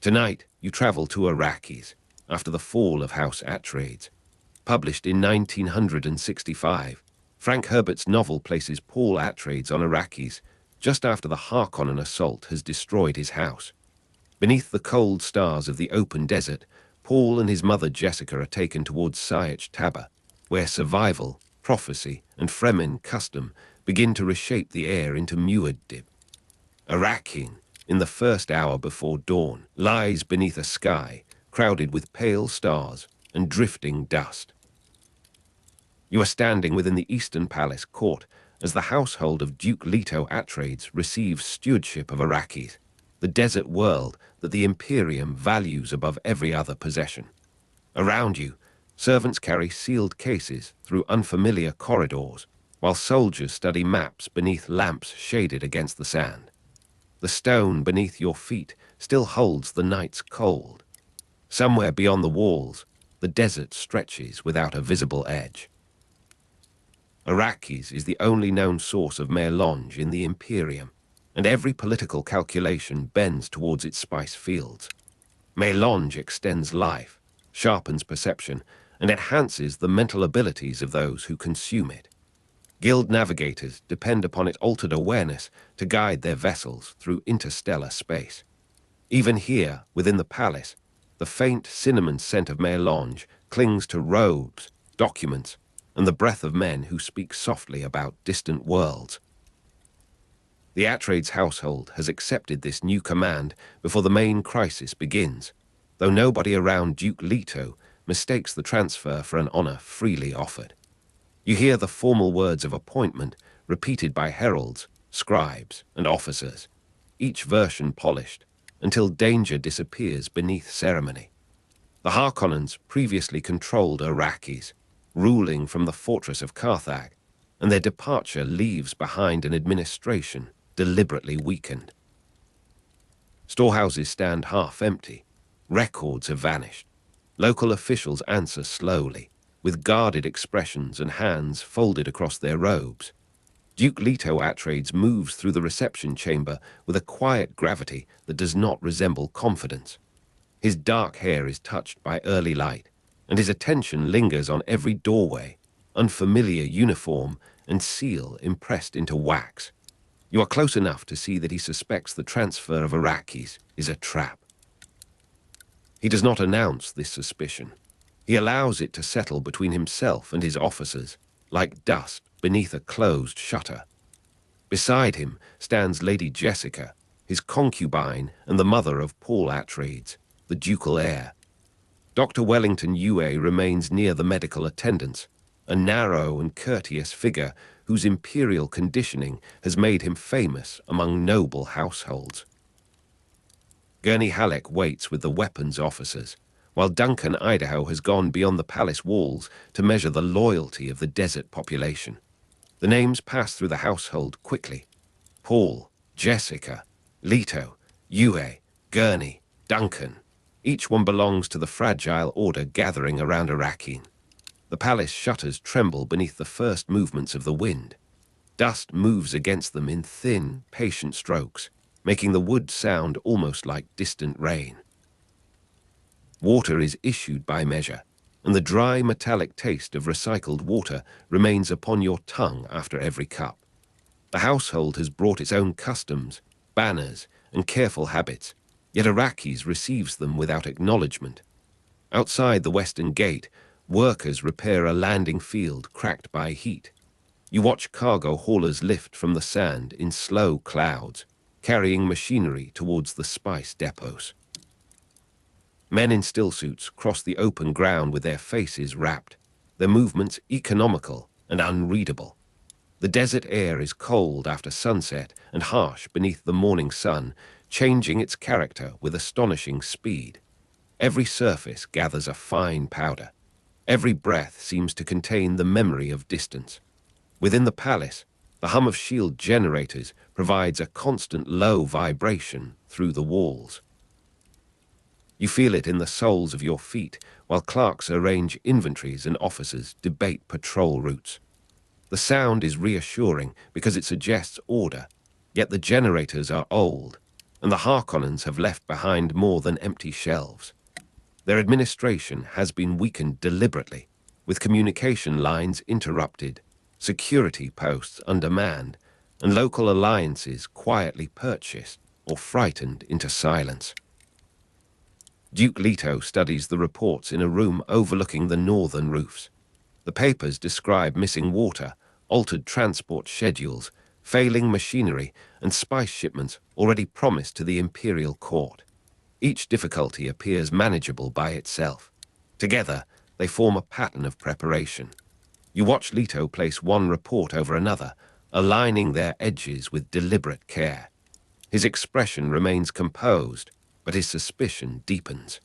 Tonight, you travel to Arrakis, after the fall of House Atreides. Published in 1965, Frank Herbert's novel places Paul Atreides on Arrakis just after the Harkonnen assault has destroyed his house. Beneath the cold stars of the open desert, Paul and his mother Jessica are taken towards Sietch Tabr, where survival, prophecy, and Fremen custom begin to reshape the air into Muad'Dib. Arrakis, in the first hour before dawn, lies beneath a sky crowded with pale stars and drifting dust. You are standing within the Eastern Palace court as the household of Duke Leto Atreides receives stewardship of Arrakis, the desert world that the Imperium values above every other possession. Around you, servants carry sealed cases through unfamiliar corridors, while soldiers study maps beneath lamps shaded against the sand. The stone beneath your feet still holds the night's cold. Somewhere beyond the walls, the desert stretches without a visible edge. Arrakis is the only known source of melange in the Imperium, and every political calculation bends towards its spice fields. Melange extends life, sharpens perception, and enhances the mental abilities of those who consume it. Guild navigators depend upon its altered awareness to guide their vessels through interstellar space. Even here, within the palace, the faint cinnamon scent of melange clings to robes, documents, and the breath of men who speak softly about distant worlds. The Atreides household has accepted this new command before the main crisis begins, though nobody around Duke Leto mistakes the transfer for an honor freely offered. You hear the formal words of appointment repeated by heralds, scribes, and officers, each version polished, until danger disappears beneath ceremony. The Harkonnens previously controlled Arrakis, ruling from the fortress of Carthage, and their departure leaves behind an administration deliberately weakened. Storehouses stand half empty. Records have vanished. Local officials answer slowly, with guarded expressions and hands folded across their robes. Duke Leto Atreides moves through the reception chamber with a quiet gravity that does not resemble confidence. His dark hair is touched by early light, and his attention lingers on every doorway, unfamiliar uniform and seal impressed into wax. You are close enough to see that he suspects the transfer of Arrakis is a trap. He does not announce this suspicion. He allows it to settle between himself and his officers, like dust beneath a closed shutter. Beside him stands Lady Jessica, his concubine and the mother of Paul Atreides, the ducal heir. Dr. Wellington Yue remains near the medical attendants, a narrow and courteous figure whose imperial conditioning has made him famous among noble households. Gurney Halleck waits with the weapons officers, while Duncan Idaho has gone beyond the palace walls to measure the loyalty of the desert population. The names pass through the household quickly. Paul, Jessica, Leto, Yue, Gurney, Duncan. Each one belongs to the fragile order gathering around Arrakis. The palace shutters tremble beneath the first movements of the wind. Dust moves against them in thin, patient strokes, making the wood sound almost like distant rain. Water is issued by measure, and the dry metallic taste of recycled water remains upon your tongue after every cup. The household has brought its own customs, banners, and careful habits, yet Arrakis receives them without acknowledgement. Outside the western gate, workers repair a landing field cracked by heat. You watch cargo haulers lift from the sand in slow clouds, carrying machinery towards the spice depots. Men in stillsuits cross the open ground with their faces wrapped, their movements economical and unreadable. The desert air is cold after sunset and harsh beneath the morning sun, changing its character with astonishing speed. Every surface gathers a fine powder. Every breath seems to contain the memory of distance. Within the palace, the hum of shield generators provides a constant low vibration through the walls. You feel it in the soles of your feet while clerks arrange inventories and officers debate patrol routes. The sound is reassuring because it suggests order, yet the generators are old. and the Harkonnens have left behind more than empty shelves. Their administration has been weakened deliberately, with communication lines interrupted, security posts undermanned, and local alliances quietly purchased or frightened into silence. Duke Leto studies the reports in a room overlooking the northern roofs. The papers describe missing water, altered transport schedules, failing machinery, and spice shipments already promised to the Imperial Court. Each difficulty appears manageable by itself. Together, they form a pattern of preparation. You watch Leto place one report over another, aligning their edges with deliberate care. His expression remains composed, but his suspicion deepens.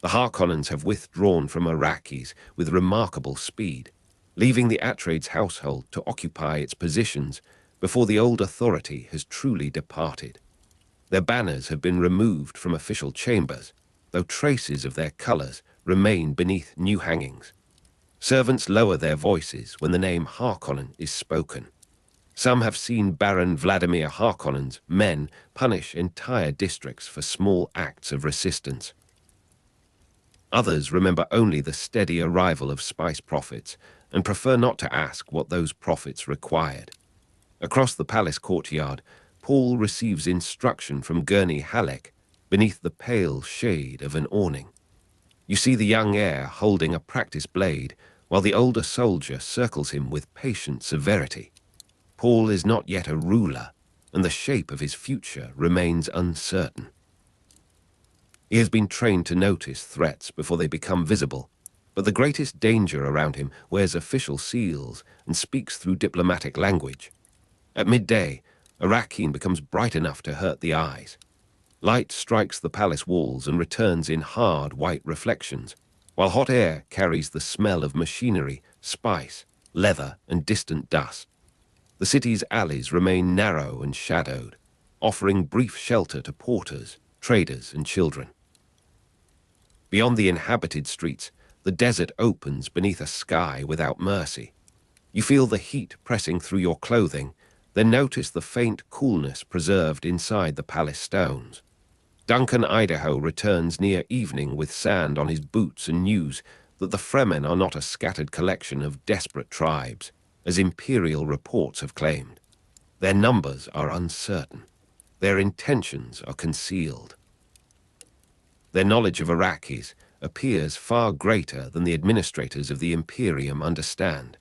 The Harkonnens have withdrawn from Arrakis with remarkable speed, leaving the Atreides household to occupy its positions before the old authority has truly departed. Their banners have been removed from official chambers, though traces of their colors remain beneath new hangings. Servants lower their voices when the name Harkonnen is spoken. Some have seen Baron Vladimir Harkonnen's men punish entire districts for small acts of resistance. Others remember only the steady arrival of spice profits and prefer not to ask what those profits required. Across the palace courtyard, Paul receives instruction from Gurney Halleck beneath the pale shade of an awning. You see the young heir holding a practice blade while the older soldier circles him with patient severity. Paul is not yet a ruler, and the shape of his future remains uncertain. He has been trained to notice threats before they become visible, but the greatest danger around him wears official seals and speaks through diplomatic language. At midday, Arrakeen becomes bright enough to hurt the eyes. Light strikes the palace walls and returns in hard white reflections, while hot air carries the smell of machinery, spice, leather, and distant dust. The city's alleys remain narrow and shadowed, offering brief shelter to porters, traders, and children. Beyond the inhabited streets, the desert opens beneath a sky without mercy. You feel the heat pressing through your clothing, then notice the faint coolness preserved inside the palace stones. Duncan Idaho returns near evening with sand on his boots and news that the Fremen are not a scattered collection of desperate tribes, as imperial reports have claimed. Their numbers are uncertain. Their intentions are concealed. Their knowledge of Arrakis appears far greater than the administrators of the Imperium understand.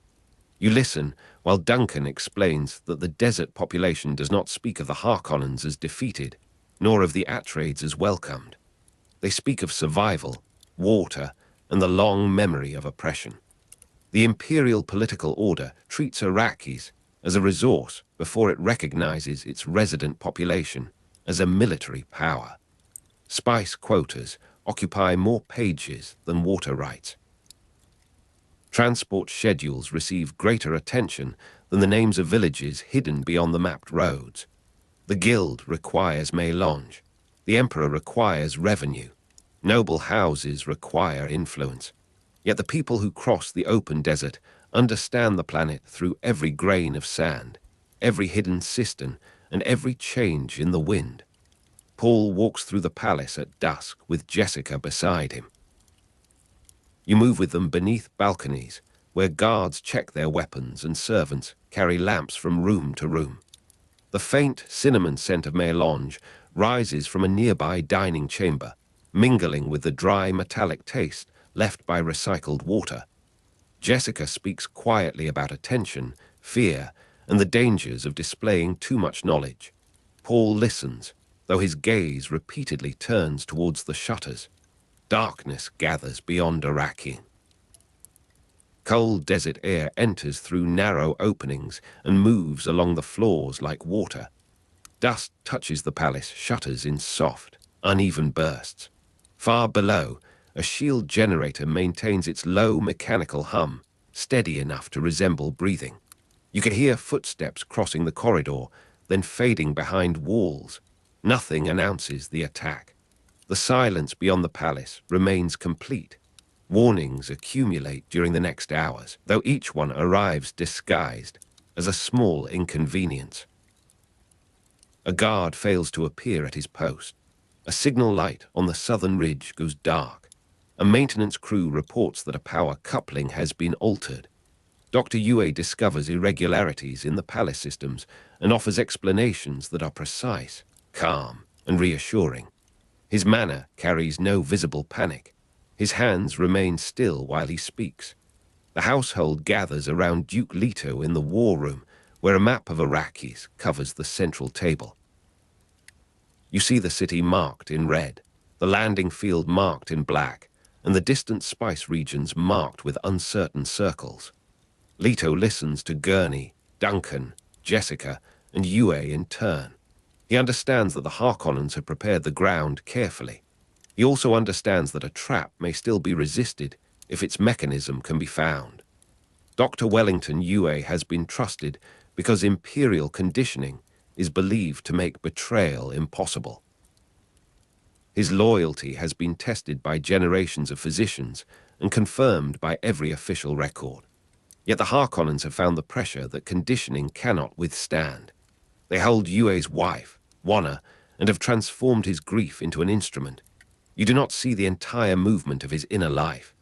You listen while Duncan explains that the desert population does not speak of the Harkonnens as defeated, nor of the Atreides as welcomed. They speak of survival, water, and the long memory of oppression. The imperial political order treats Arrakis as a resource before it recognizes its resident population as a military power. Spice quotas occupy more pages than water rights. Transport schedules receive greater attention than the names of villages hidden beyond the mapped roads. The guild requires mélange. The emperor requires revenue. Noble houses require influence. Yet the people who cross the open desert understand the planet through every grain of sand, every hidden cistern, and every change in the wind. Paul walks through the palace at dusk with Jessica beside him. You move with them beneath balconies, where guards check their weapons and servants carry lamps from room to room. The faint cinnamon scent of mélange rises from a nearby dining chamber, mingling with the dry metallic taste left by recycled water. Jessica speaks quietly about attention, fear, and the dangers of displaying too much knowledge. Paul listens, though his gaze repeatedly turns towards the shutters. Darkness gathers beyond Arrakis. Cold desert air enters through narrow openings and moves along the floors like water. Dust touches the palace shutters in soft, uneven bursts. Far below, a shield generator maintains its low mechanical hum, steady enough to resemble breathing. You can hear footsteps crossing the corridor, then fading behind walls. Nothing announces the attack. The silence beyond the palace remains complete. Warnings accumulate during the next hours, though each one arrives disguised as a small inconvenience. A guard fails to appear at his post. A signal light on the southern ridge goes dark. A maintenance crew reports that a power coupling has been altered. Dr. Yue discovers irregularities in the palace systems and offers explanations that are precise, calm, and reassuring. His manner carries no visible panic. His hands remain still while he speaks. The household gathers around Duke Leto in the war room, where a map of Arrakis covers the central table. You see the city marked in red, the landing field marked in black, and the distant spice regions marked with uncertain circles. Leto listens to Gurney, Duncan, Jessica, and Yue in turn. He understands that the Harkonnens have prepared the ground carefully. He also understands that a trap may still be resisted if its mechanism can be found. Dr. Wellington Yue has been trusted because imperial conditioning is believed to make betrayal impossible. His loyalty has been tested by generations of physicians and confirmed by every official record. Yet the Harkonnens have found the pressure that conditioning cannot withstand. They hold Yue's wife, Wana, and have transformed his grief into an instrument. You do not see the entire movement of his inner life.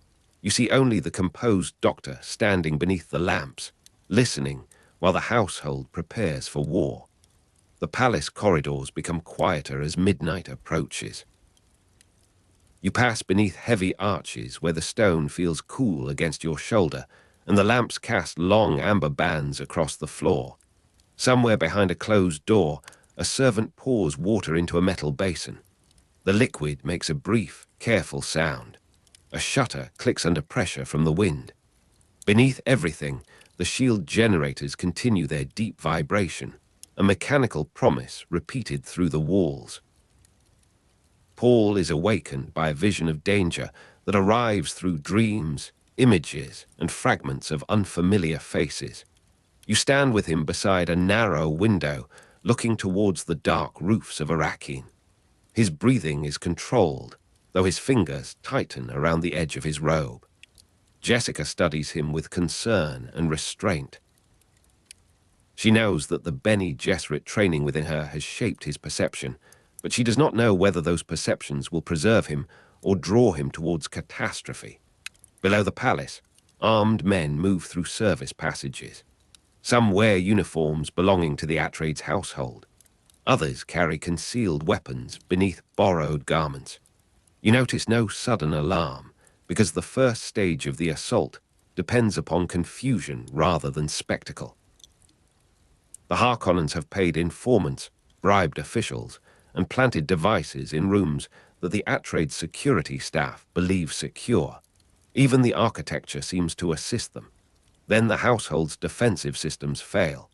You see only the composed doctor standing beneath the lamps, listening while the household prepares for war. The palace corridors become quieter as midnight approaches. You pass beneath heavy arches where the stone feels cool against your shoulder, and the lamps cast long amber bands across the floor. Somewhere behind a closed door, a servant pours water into a metal basin. The liquid makes a brief, careful sound. A shutter clicks under pressure from the wind. Beneath everything, the shield generators continue their deep vibration, a mechanical promise repeated through the walls. Paul is awakened by a vision of danger that arrives through dreams, images, and fragments of unfamiliar faces. You stand with him beside a narrow window, looking towards the dark roofs of Arrakis. His breathing is controlled, though his fingers tighten around the edge of his robe. Jessica studies him with concern and restraint. She knows that the Bene Gesserit training within her has shaped his perception, but she does not know whether those perceptions will preserve him or draw him towards catastrophe. Below the palace, armed men move through service passages. Some wear uniforms belonging to the Atreides household. Others carry concealed weapons beneath borrowed garments. You notice no sudden alarm, because the first stage of the assault depends upon confusion rather than spectacle. The Harkonnens have paid informants, bribed officials, and planted devices in rooms that the Atreides security staff believe secure. Even the architecture seems to assist them. Then the household's defensive systems fail.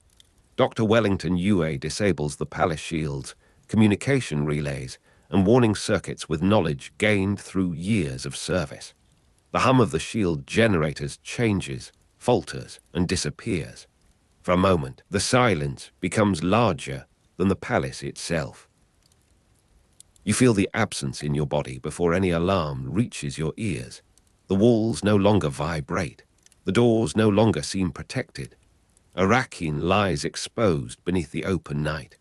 Dr. Wellington Yue disables the palace shields, communication relays, and warning circuits with knowledge gained through years of service. The hum of the shield generators changes, falters, and disappears. For a moment, the silence becomes larger than the palace itself. You feel the absence in your body before any alarm reaches your ears. The walls no longer vibrate. The doors no longer seem protected. Arrakis lies exposed beneath the open night.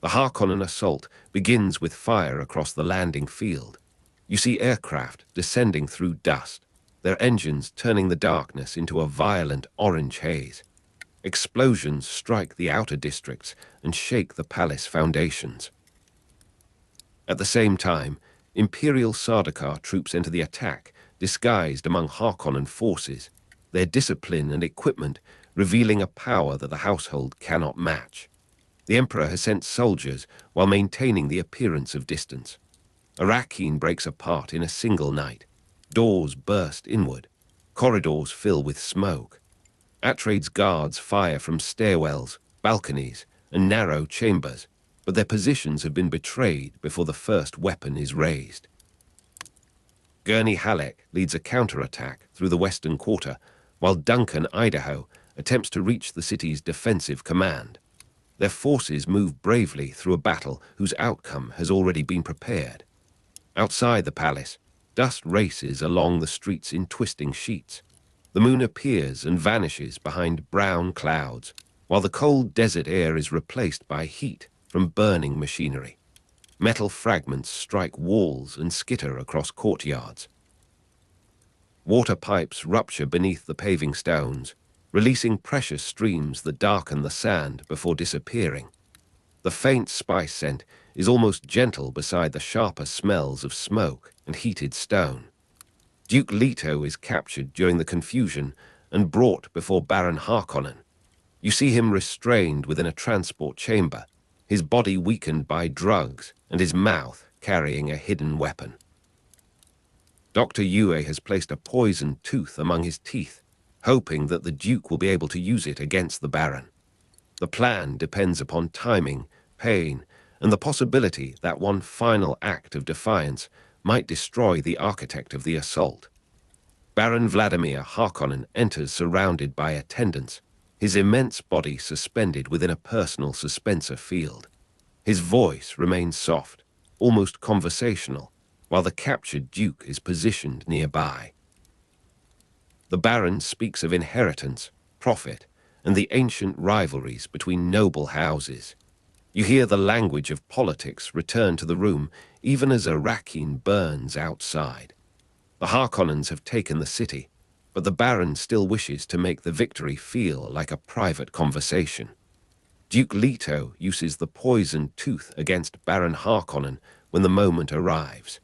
The Harkonnen assault begins with fire across the landing field. You see aircraft descending through dust, their engines turning the darkness into a violent orange haze. Explosions strike the outer districts and shake the palace foundations. At the same time, Imperial Sardaukar troops enter the attack, disguised among Harkonnen forces, their discipline and equipment revealing a power that the household cannot match. The Emperor has sent soldiers while maintaining the appearance of distance. Arrakis breaks apart in a single night. Doors burst inward. Corridors fill with smoke. Atreides guards fire from stairwells, balconies, and narrow chambers, but their positions have been betrayed before the first weapon is raised. Gurney Halleck leads a counterattack through the western quarter, while Duncan Idaho attempts to reach the city's defensive command. Their forces move bravely through a battle whose outcome has already been prepared. Outside the palace, dust races along the streets in twisting sheets. The moon appears and vanishes behind brown clouds, while the cold desert air is replaced by heat, from burning machinery. Metal fragments strike walls and skitter across courtyards. Water pipes rupture beneath the paving stones, releasing precious streams that darken the sand before disappearing. The faint spice scent is almost gentle beside the sharper smells of smoke and heated stone. Duke Leto is captured during the confusion and brought before Baron Harkonnen. You see him restrained within a transport chamber, his body weakened by drugs and his mouth carrying a hidden weapon. Dr. Yue has placed a poisoned tooth among his teeth, hoping that the Duke will be able to use it against the Baron. The plan depends upon timing, pain, and the possibility that one final act of defiance might destroy the architect of the assault. Baron Vladimir Harkonnen enters surrounded by attendants, his immense body suspended within a personal suspensor field. His voice remains soft, almost conversational, while the captured Duke is positioned nearby. The Baron speaks of inheritance, profit, and the ancient rivalries between noble houses. You hear the language of politics return to the room even as Arrakis burns outside. The Harkonnens have taken the city, but the Baron still wishes to make the victory feel like a private conversation. Duke Leto uses the poisoned tooth against Baron Harkonnen when the moment arrives.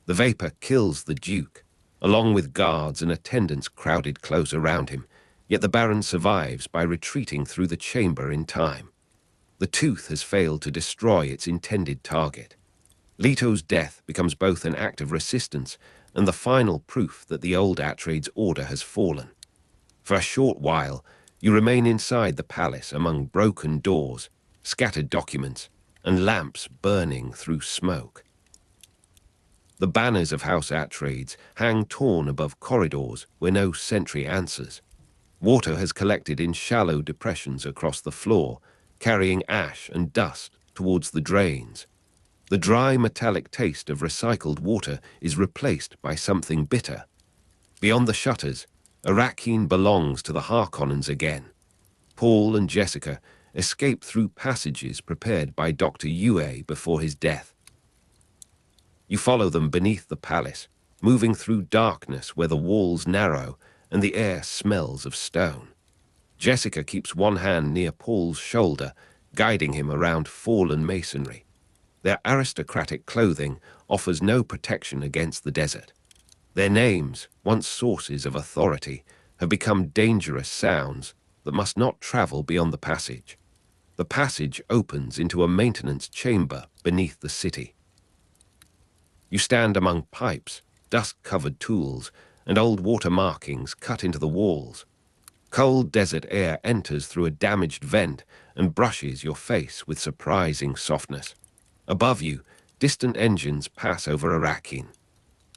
The vapor kills the Duke, along with guards and attendants crowded close around him, yet the Baron survives by retreating through the chamber in time. The tooth has failed to destroy its intended target. Leto's death becomes both an act of resistance and the final proof that the old Atreides order has fallen. For a short while, you remain inside the palace among broken doors, scattered documents, and lamps burning through smoke. The banners of House Atreides hang torn above corridors where no sentry answers. Water has collected in shallow depressions across the floor, carrying ash and dust towards the drains. The dry metallic taste of recycled water is replaced by something bitter. Beyond the shutters, Arrakis belongs to the Harkonnens again. Paul and Jessica escape through passages prepared by Dr. Yue before his death. You follow them beneath the palace, moving through darkness where the walls narrow and the air smells of stone. Jessica keeps one hand near Paul's shoulder, guiding him around fallen masonry. Their aristocratic clothing offers no protection against the desert. Their names, once sources of authority, have become dangerous sounds that must not travel beyond the passage. The passage opens into a maintenance chamber beneath the city. You stand among pipes, dust-covered tools, and old water markings cut into the walls. Cold desert air enters through a damaged vent and brushes your face with surprising softness. Above you, distant engines pass over Arrakis.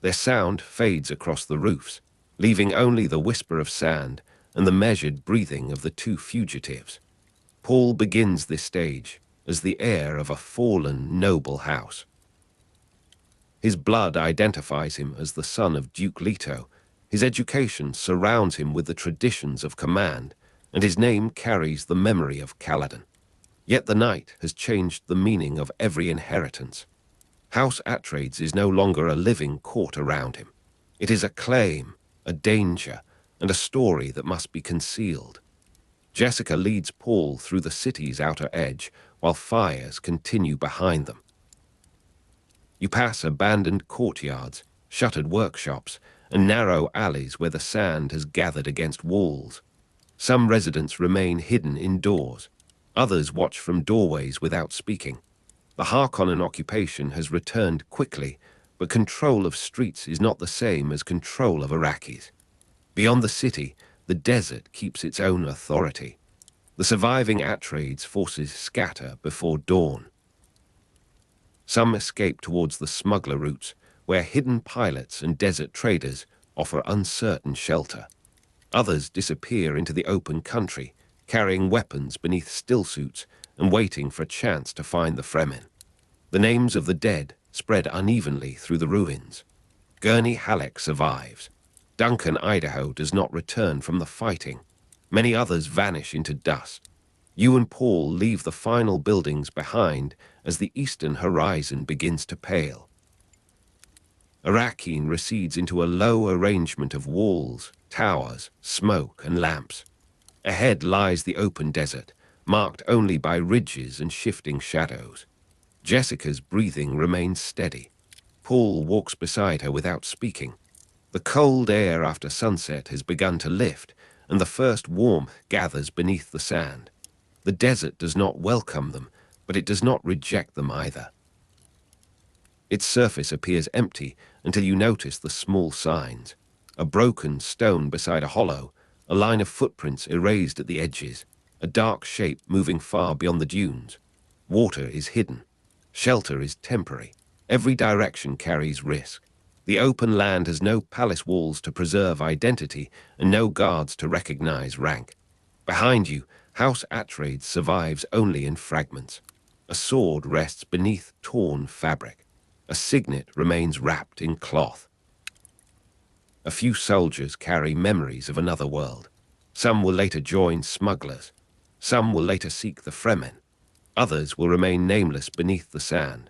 Their sound fades across the roofs, leaving only the whisper of sand and the measured breathing of the two fugitives. Paul begins this stage as the heir of a fallen noble house. His blood identifies him as the son of Duke Leto. His education surrounds him with the traditions of command, and his name carries the memory of Kaladin. Yet the night has changed the meaning of every inheritance. House Atreides is no longer a living court around him. It is a claim, a danger, and a story that must be concealed. Jessica leads Paul through the city's outer edge, while fires continue behind them. You pass abandoned courtyards, shuttered workshops, and narrow alleys where the sand has gathered against walls. Some residents remain hidden indoors. Others watch from doorways without speaking. The Harkonnen occupation has returned quickly, but control of streets is not the same as control of Arrakis. Beyond the city, the desert keeps its own authority. The surviving Atreides forces scatter before dawn. Some escape towards the smuggler routes, where hidden pilots and desert traders offer uncertain shelter. Others disappear into the open country, carrying weapons beneath stillsuits and waiting for a chance to find the Fremen. The names of the dead spread unevenly through the ruins. Gurney Halleck survives. Duncan Idaho does not return from the fighting. Many others vanish into dust. You and Paul leave the final buildings behind as the eastern horizon begins to pale. Arrakis recedes into a low arrangement of walls, towers, smoke, and lamps. Ahead lies the open desert, marked only by ridges and shifting shadows. Jessica's breathing remains steady. Paul walks beside her without speaking. The cold air after sunset has begun to lift, and the first warmth gathers beneath the sand. The desert does not welcome them, but it does not reject them either. Its surface appears empty until you notice the small signs. A broken stone beside a hollow, a line of footprints erased at the edges, a dark shape moving far beyond the dunes. Water is hidden. Shelter is temporary. Every direction carries risk. The open land has no palace walls to preserve identity and no guards to recognize rank. Behind you, House Atreides survives only in fragments. A sword rests beneath torn fabric. A signet remains wrapped in cloth. A few soldiers carry memories of another world. Some will later join smugglers. Some will later seek the Fremen. Others will remain nameless beneath the sand.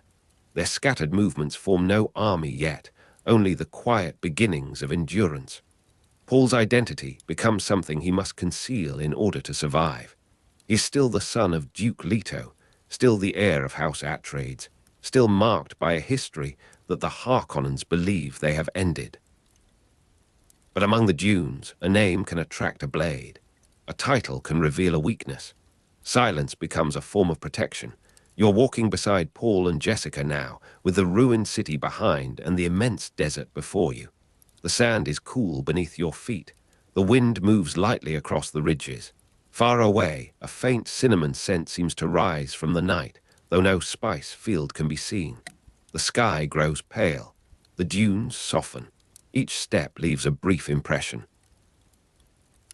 Their scattered movements form no army yet, only the quiet beginnings of endurance. Paul's identity becomes something he must conceal in order to survive. He's still the son of Duke Leto, still the heir of House Atreides, still marked by a history that the Harkonnens believe they have ended. But among the dunes, a name can attract a blade. A title can reveal a weakness. Silence becomes a form of protection. You're walking beside Paul and Jessica now, with the ruined city behind and the immense desert before you. The sand is cool beneath your feet. The wind moves lightly across the ridges. Far away, a faint cinnamon scent seems to rise from the night, though no spice field can be seen. The sky grows pale. The dunes soften. Each step leaves a brief impression.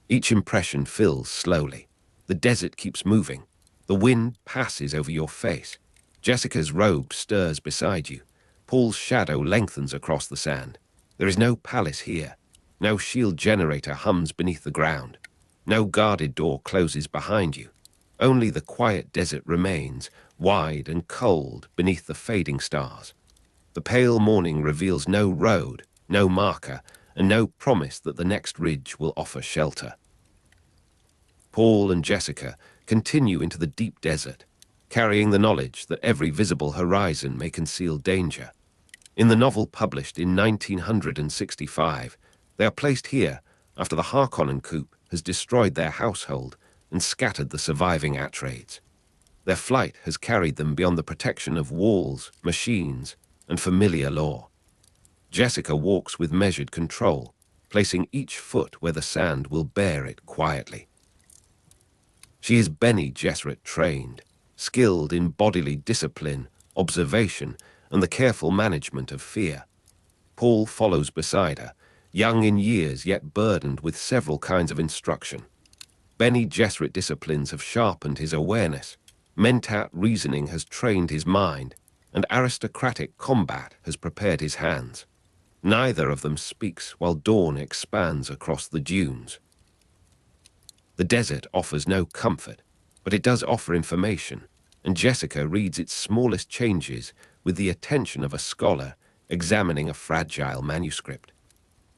Each impression fills slowly. The desert keeps moving. The wind passes over your face. Jessica's robe stirs beside you. Paul's shadow lengthens across the sand. There is no palace here. No shield generator hums beneath the ground. No guarded door closes behind you. Only the quiet desert remains, wide and cold beneath the fading stars. The pale morning reveals no road, no marker, and no promise that the next ridge will offer shelter. Paul and Jessica continue into the deep desert, carrying the knowledge that every visible horizon may conceal danger. In the novel published in 1965, they are placed here after the Harkonnen coup has destroyed their household and scattered the surviving Atreides. Their flight has carried them beyond the protection of walls, machines, and familiar law. Jessica walks with measured control, placing each foot where the sand will bear it quietly. She is Bene Gesserit trained, skilled in bodily discipline, observation, and the careful management of fear. Paul follows beside her, young in years yet burdened with several kinds of instruction. Bene Gesserit disciplines have sharpened his awareness, mentat reasoning has trained his mind, and aristocratic combat has prepared his hands. Neither of them speaks while dawn expands across the dunes. The desert offers no comfort, but it does offer information, and Jessica reads its smallest changes with the attention of a scholar examining a fragile manuscript.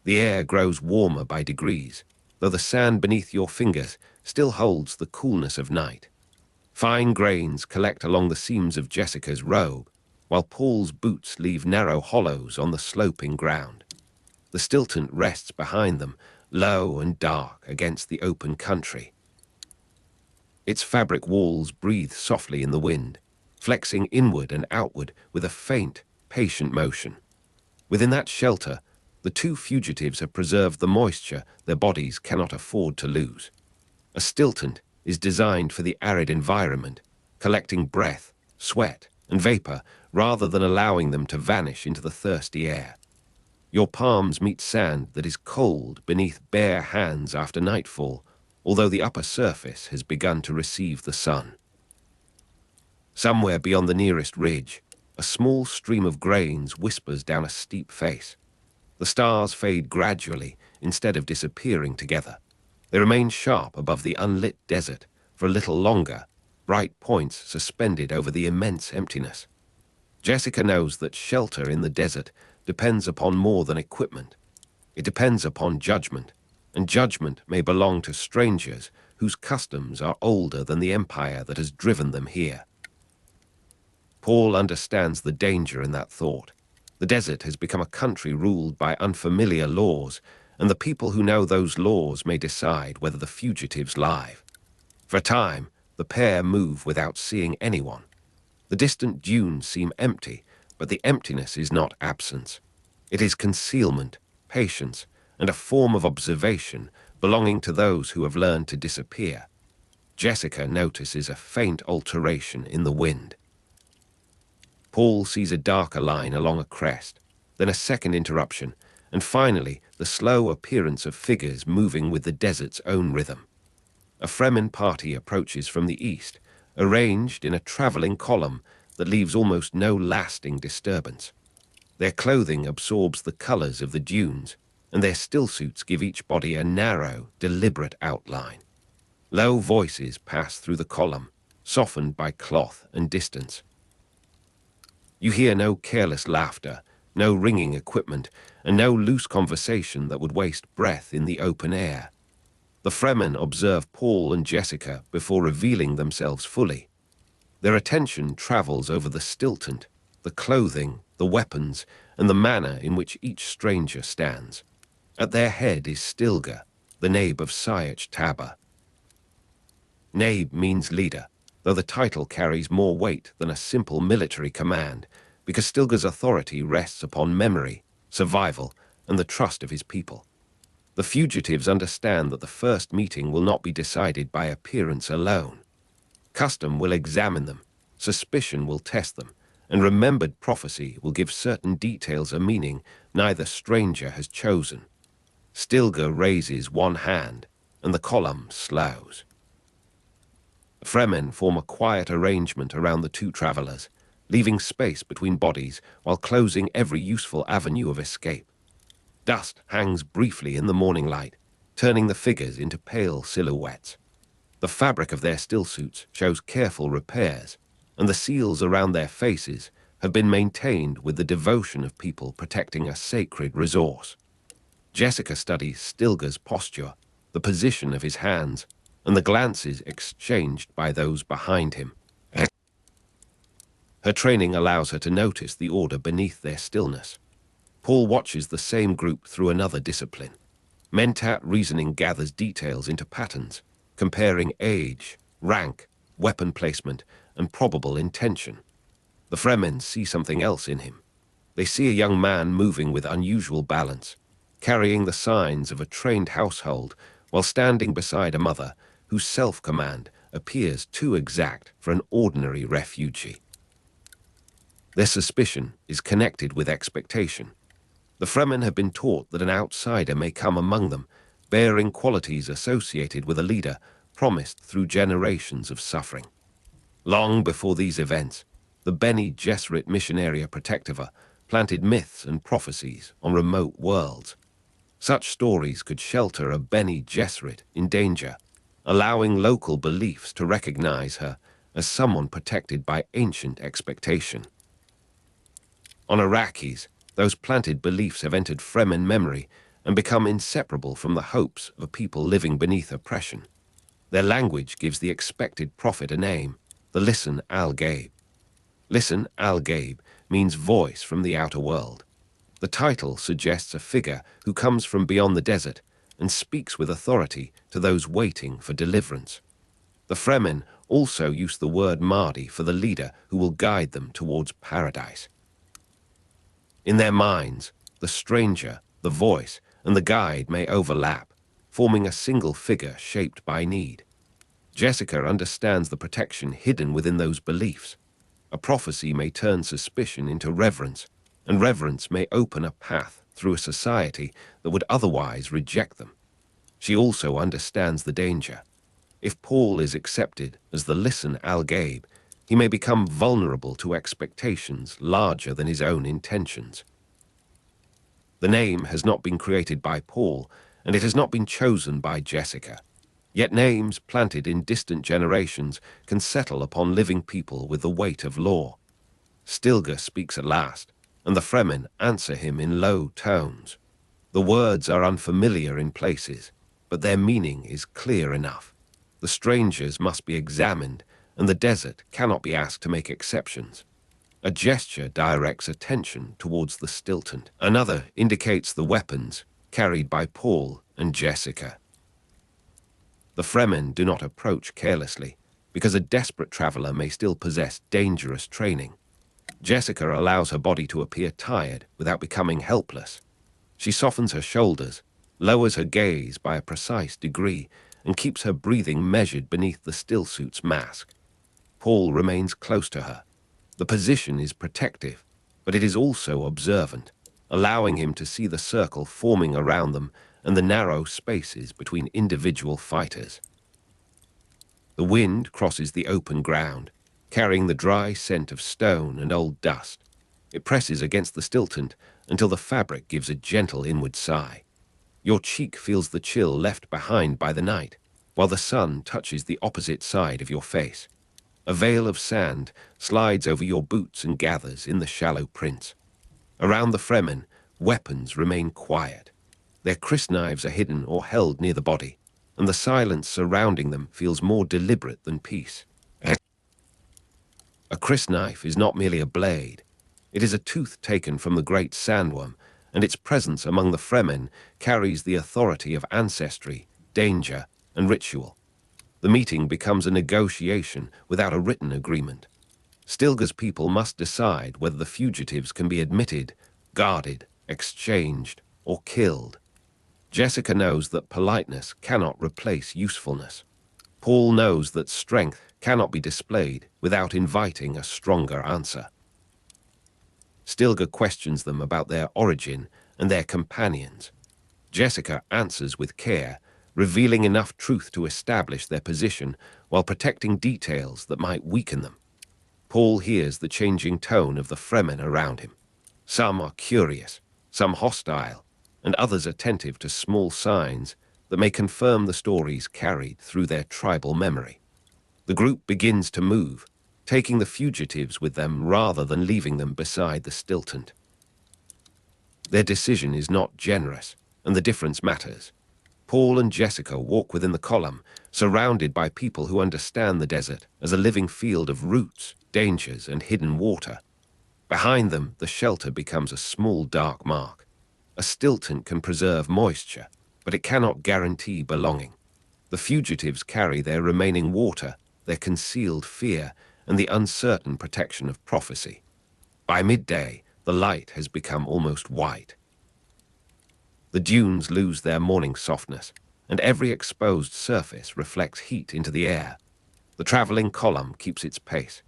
The air grows warmer by degrees, though the sand beneath your fingers still holds the coolness of night. Fine grains collect along the seams of Jessica's robe, while Paul's boots leave narrow hollows on the sloping ground. The Stilton rests behind them, low and dark against the open country. Its fabric walls breathe softly in the wind, flexing inward and outward with a faint, patient motion. Within that shelter, the two fugitives have preserved the moisture their bodies cannot afford to lose. A Stilton is designed for the arid environment, collecting breath, sweat, and vapor rather than allowing them to vanish into the thirsty air. Your palms meet sand that is cold beneath bare hands after nightfall, although the upper surface has begun to receive the sun. Somewhere beyond the nearest ridge, a small stream of grains whispers down a steep face. The stars fade gradually instead of disappearing together. They remain sharp above the unlit desert, for a little longer, bright points suspended over the immense emptiness. Jessica knows that shelter in the desert depends upon more than equipment. It depends upon judgment, and judgment may belong to strangers whose customs are older than the empire that has driven them here. Paul understands the danger in that thought. The desert has become a country ruled by unfamiliar laws, and the people who know those laws may decide whether the fugitives lie. For a time, the pair move without seeing anyone. The distant dunes seem empty, but the emptiness is not absence. It is concealment, patience, and a form of observation belonging to those who have learned to disappear. Jessica notices a faint alteration in the wind. Paul sees a darker line along a crest, then a second interruption, and finally the slow appearance of figures moving with the desert's own rhythm. A Fremen party approaches from the east, arranged in a traveling column that leaves almost no lasting disturbance. Their clothing absorbs the colors of the dunes, and their stillsuits give each body a narrow, deliberate outline. Low voices pass through the column, softened by cloth and distance. You hear no careless laughter, no ringing equipment, and no loose conversation that would waste breath in the open air. The Fremen observe Paul and Jessica before revealing themselves fully. Their attention travels over the stilton, the clothing, the weapons, and the manner in which each stranger stands. At their head is Stilgar, the Naib of Sietch Tabr. Naib means leader, though the title carries more weight than a simple military command, because Stilgar's authority rests upon memory, survival, and the trust of his people. The fugitives understand that the first meeting will not be decided by appearance alone. Custom will examine them, suspicion will test them, and remembered prophecy will give certain details a meaning neither stranger has chosen. Stilgar raises one hand, and the column slows. The Fremen form a quiet arrangement around the two travelers, leaving space between bodies while closing every useful avenue of escape. Dust hangs briefly in the morning light, turning the figures into pale silhouettes. The fabric of their stillsuits shows careful repairs, and the seals around their faces have been maintained with the devotion of people protecting a sacred resource. Jessica studies Stilgar's posture, the position of his hands, and the glances exchanged by those behind him. Her training allows her to notice the order beneath their stillness. Paul watches the same group through another discipline. Mentat reasoning gathers details into patterns, comparing age, rank, weapon placement, and probable intention. The Fremen see something else in him. They see a young man moving with unusual balance, carrying the signs of a trained household while standing beside a mother whose self-command appears too exact for an ordinary refugee. Their suspicion is connected with expectation. The Fremen have been taught that an outsider may come among them, bearing qualities associated with a leader promised through generations of suffering. Long before these events, the Bene Gesserit mission area protectiva planted myths and prophecies on remote worlds. Such stories could shelter a Bene Gesserit in danger, allowing local beliefs to recognize her as someone protected by ancient expectation. On Arrakis, those planted beliefs have entered Fremen memory and become inseparable from the hopes of a people living beneath oppression. Their language gives the expected prophet a name, the Lisan al-Gaib. Lisan al-Gaib means voice from the outer world. The title suggests a figure who comes from beyond the desert and speaks with authority to those waiting for deliverance. The Fremen also use the word Mahdi for the leader who will guide them towards paradise. In their minds, the stranger, the voice, and the guide may overlap, forming a single figure shaped by need. Jessica understands the protection hidden within those beliefs. A prophecy may turn suspicion into reverence, and reverence may open a path through a society that would otherwise reject them. She also understands the danger. If Paul is accepted as the Lisan al-Gaib, he may become vulnerable to expectations larger than his own intentions. The name has not been created by Paul, and it has not been chosen by Jessica. Yet names planted in distant generations can settle upon living people with the weight of law. Stilgar speaks at last, and the Fremen answer him in low tones. The words are unfamiliar in places, but their meaning is clear enough. The strangers must be examined, and the desert cannot be asked to make exceptions. A gesture directs attention towards the Stilton. Another indicates the weapons carried by Paul and Jessica. The Fremen do not approach carelessly, because a desperate traveler may still possess dangerous training. Jessica allows her body to appear tired without becoming helpless. She softens her shoulders, lowers her gaze by a precise degree, and keeps her breathing measured beneath the stillsuit's mask. Paul remains close to her. The position is protective, but it is also observant, allowing him to see the circle forming around them and the narrow spaces between individual fighters. The wind crosses the open ground, carrying the dry scent of stone and old dust. It presses against the Stilton until the fabric gives a gentle inward sigh. Your cheek feels the chill left behind by the night, while the sun touches the opposite side of your face. A veil of sand slides over your boots and gathers in the shallow prints. Around the Fremen, weapons remain quiet. Their crysknives are hidden or held near the body, and the silence surrounding them feels more deliberate than peace. A crysknife is not merely a blade. It is a tooth taken from the great sandworm, and its presence among the Fremen carries the authority of ancestry, danger, and ritual. The meeting becomes a negotiation without a written agreement. Stilgar's people must decide whether the fugitives can be admitted, guarded, exchanged, or killed. Jessica knows that politeness cannot replace usefulness. Paul knows that strength cannot be displayed without inviting a stronger answer. Stilgar questions them about their origin and their companions. Jessica answers with care, revealing enough truth to establish their position while protecting details that might weaken them. Paul hears the changing tone of the Fremen around him. Some are curious, some hostile, and others attentive to small signs that may confirm the stories carried through their tribal memory. The group begins to move, taking the fugitives with them rather than leaving them beside the Stilton. Their decision is not generous, and the difference matters. Paul and Jessica walk within the column, surrounded by people who understand the desert as a living field of roots, dangers, and hidden water. Behind them, the shelter becomes a small dark mark. A Stilton can preserve moisture, but it cannot guarantee belonging. The fugitives carry their remaining water, their concealed fear, and the uncertain protection of prophecy. By midday, the light has become almost white. The dunes lose their morning softness, and every exposed surface reflects heat into the air. The traveling column keeps its pace.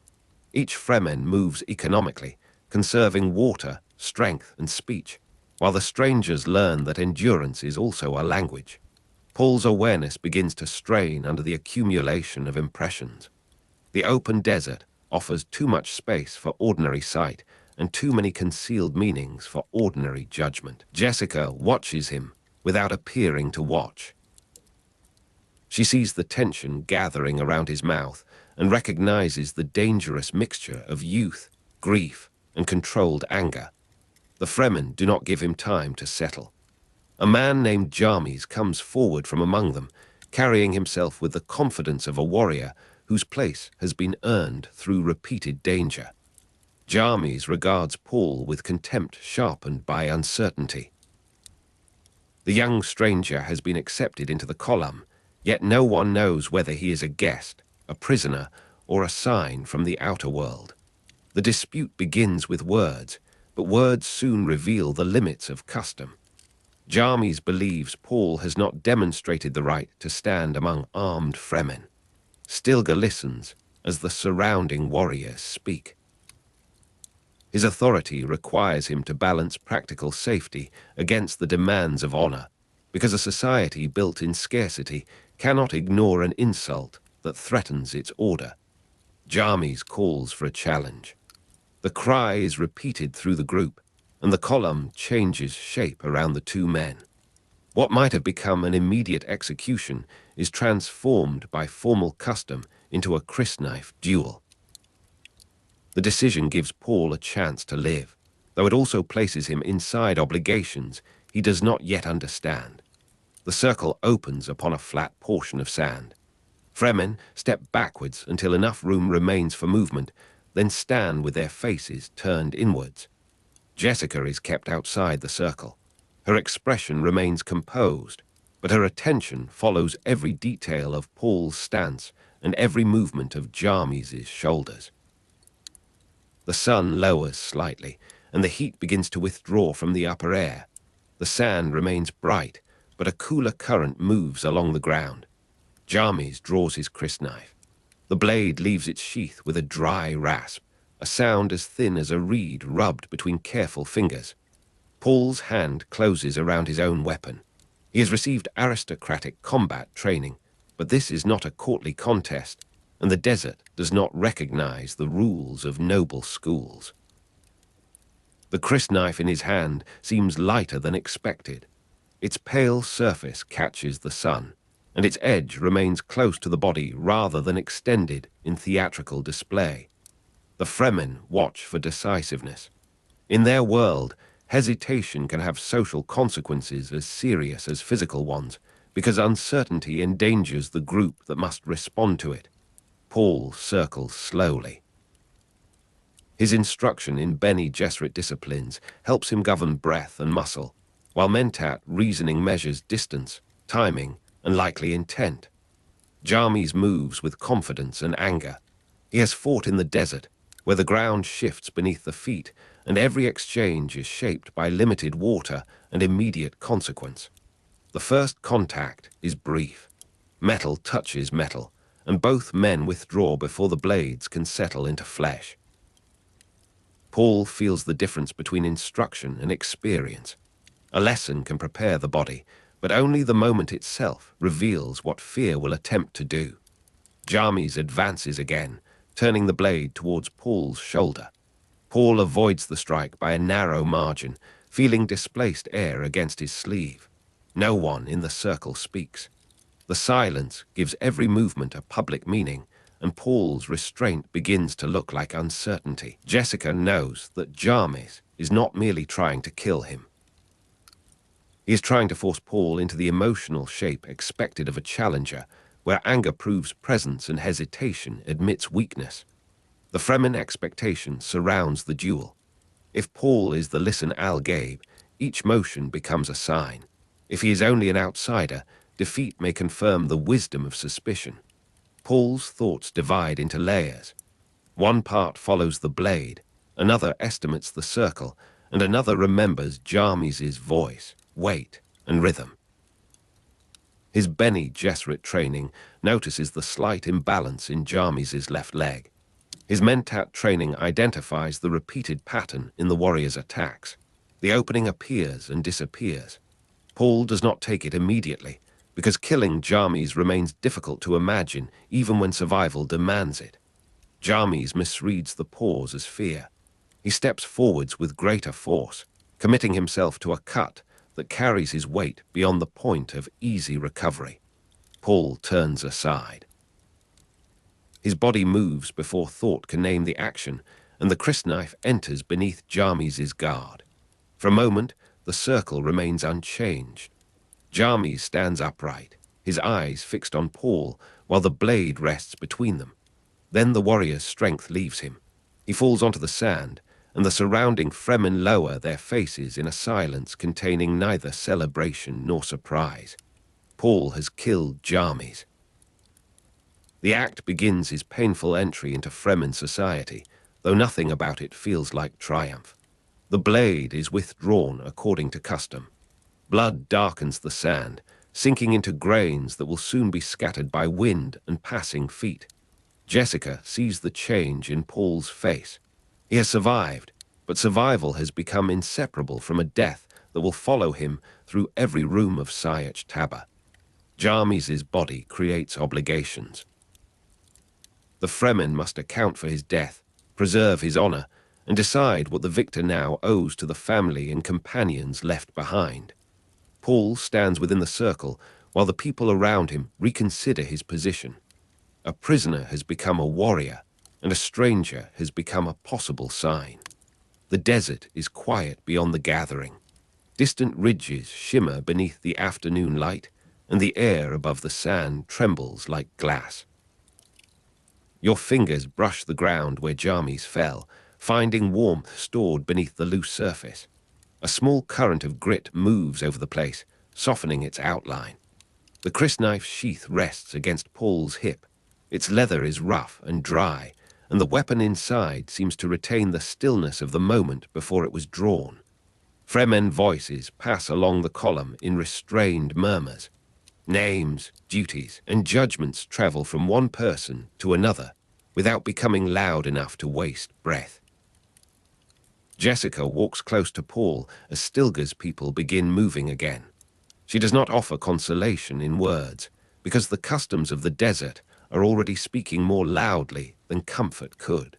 Each Fremen moves economically, conserving water, strength, and speech, while the strangers learn that endurance is also a language. Paul's awareness begins to strain under the accumulation of impressions. The open desert offers too much space for ordinary sight and too many concealed meanings for ordinary judgment. Jessica watches him without appearing to watch. She sees the tension gathering around his mouth and recognizes the dangerous mixture of youth, grief, and controlled anger. The Fremen do not give him time to settle. A man named Jarmis comes forward from among them, carrying himself with the confidence of a warrior whose place has been earned through repeated danger. Jarmis regards Paul with contempt sharpened by uncertainty. The young stranger has been accepted into the column, yet no one knows whether he is a guest, a prisoner, or a sign from the outer world. The dispute begins with words, but words soon reveal the limits of custom. Jarmis believes Paul has not demonstrated the right to stand among armed Fremen. Stilgar listens as the surrounding warriors speak. His authority requires him to balance practical safety against the demands of honor, because a society built in scarcity cannot ignore an insult that threatens its order. Jarmis calls for a challenge. The cry is repeated through the group, and the column changes shape around the two men. What might have become an immediate execution is transformed by formal custom into a crysknife duel. The decision gives Paul a chance to live, though it also places him inside obligations he does not yet understand. The circle opens upon a flat portion of sand. Fremen step backwards until enough room remains for movement, then stand with their faces turned inwards. Jessica is kept outside the circle. Her expression remains composed, but her attention follows every detail of Paul's stance and every movement of Jarmis's shoulders. The sun lowers slightly, and the heat begins to withdraw from the upper air. The sand remains bright, but a cooler current moves along the ground. Jarmis draws his crysknife. The blade leaves its sheath with a dry rasp, a sound as thin as a reed rubbed between careful fingers. Paul's hand closes around his own weapon. He has received aristocratic combat training, but this is not a courtly contest, and the desert does not recognize the rules of noble schools. The crysknife in his hand seems lighter than expected. Its pale surface catches the sun, and its edge remains close to the body rather than extended in theatrical display. The Fremen watch for decisiveness. In their world, hesitation can have social consequences as serious as physical ones, because uncertainty endangers the group that must respond to it. Paul circles slowly. His instruction in Bene Gesserit disciplines helps him govern breath and muscle, while Mentat reasoning measures distance, timing, and likely intent. Jarmis moves with confidence and anger. He has fought in the desert, where the ground shifts beneath the feet, and every exchange is shaped by limited water and immediate consequence. The first contact is brief. Metal touches metal, and both men withdraw before the blades can settle into flesh. Paul feels the difference between instruction and experience. A lesson can prepare the body, but only the moment itself reveals what fear will attempt to do. Jarmis advances again, turning the blade towards Paul's shoulder. Paul avoids the strike by a narrow margin, feeling displaced air against his sleeve. No one in the circle speaks. The silence gives every movement a public meaning, and Paul's restraint begins to look like uncertainty. Jessica knows that Jarmis is not merely trying to kill him. He is trying to force Paul into the emotional shape expected of a challenger, where anger proves presence and hesitation admits weakness. The Fremen expectation surrounds the duel. If Paul is the listen Al Gabe, each motion becomes a sign. If he is only an outsider, defeat may confirm the wisdom of suspicion. Paul's thoughts divide into layers. One part follows the blade, another estimates the circle, and another remembers Jarmis's voice, weight, and rhythm. His Bene Gesserit training notices the slight imbalance in Jarmis's left leg. His Mentat training identifies the repeated pattern in the warrior's attacks. The opening appears and disappears. Paul does not take it immediately, because killing Jarmis remains difficult to imagine even when survival demands it. Jarmis misreads the pause as fear. He steps forwards with greater force, committing himself to a cut that carries his weight beyond the point of easy recovery. Paul turns aside. His body moves before thought can name the action, and the crysknife enters beneath Jarmis's guard. For a moment, the circle remains unchanged. Jarmis stands upright, his eyes fixed on Paul, while the blade rests between them. Then the warrior's strength leaves him. He falls onto the sand, and the surrounding Fremen lower their faces in a silence containing neither celebration nor surprise. Paul has killed Jarmis. The act begins his painful entry into Fremen society, though nothing about it feels like triumph. The blade is withdrawn according to custom. Blood darkens the sand, sinking into grains that will soon be scattered by wind and passing feet. Jessica sees the change in Paul's face. He has survived, but survival has become inseparable from a death that will follow him through every room of Sietch Tabr. Jarmis's body creates obligations. The Fremen must account for his death, preserve his honor, and decide what the victor now owes to the family and companions left behind. Paul stands within the circle while the people around him reconsider his position. A prisoner has become a warrior, and a stranger has become a possible sign. The desert is quiet beyond the gathering. Distant ridges shimmer beneath the afternoon light, and the air above the sand trembles like glass. Your fingers brush the ground where Jamis fell, finding warmth stored beneath the loose surface. A small current of grit moves over the place, softening its outline. The crysknife sheath rests against Paul's hip. Its leather is rough and dry, and the weapon inside seems to retain the stillness of the moment before it was drawn. Fremen voices pass along the column in restrained murmurs. Names, duties, and judgments travel from one person to another without becoming loud enough to waste breath. Jessica walks close to Paul as Stilgar's people begin moving again. She does not offer consolation in words, because the customs of the desert are already speaking more loudly than comfort could.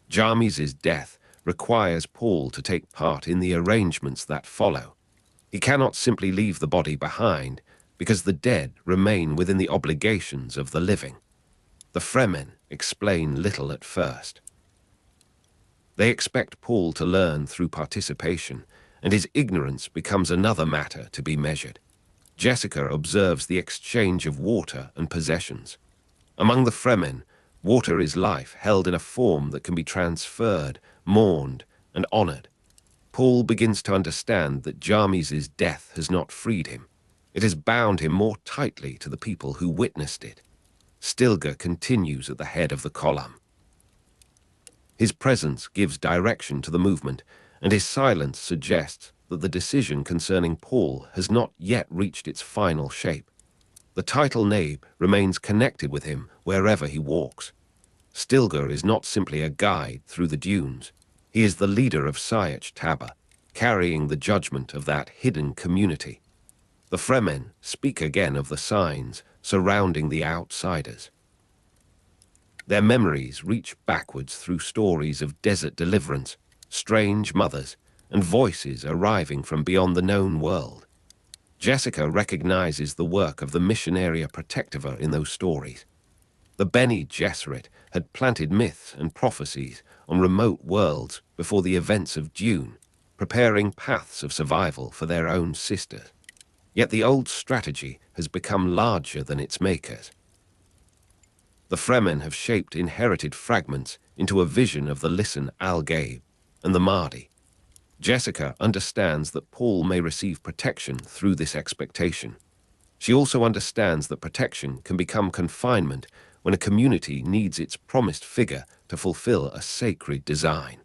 Jamis' death requires Paul to take part in the arrangements that follow. He cannot simply leave the body behind, because the dead remain within the obligations of the living. The Fremen explain little at first. They expect Paul to learn through participation, and his ignorance becomes another matter to be measured. Jessica observes the exchange of water and possessions. Among the Fremen, water is life held in a form that can be transferred, mourned, and honored. Paul begins to understand that Jamis' death has not freed him. It has bound him more tightly to the people who witnessed it. Stilgar continues at the head of the column. His presence gives direction to the movement, and his silence suggests that the decision concerning Paul has not yet reached its final shape. The title Nabe remains connected with him wherever he walks. Stilgar is not simply a guide through the dunes. He is the leader of Sietch Tabr, carrying the judgment of that hidden community. The Fremen speak again of the signs surrounding the outsiders. Their memories reach backwards through stories of desert deliverance, strange mothers, and voices arriving from beyond the known world. Jessica recognizes the work of the Missionaria Protectiva in those stories. The Bene Gesserit had planted myths and prophecies on remote worlds before the events of Dune, preparing paths of survival for their own sisters. Yet the old strategy has become larger than its makers. The Fremen have shaped inherited fragments into a vision of the Listen Al-Gaib and the Mahdi. Jessica understands that Paul may receive protection through this expectation. She also understands that protection can become confinement when a community needs its promised figure to fulfill a sacred design.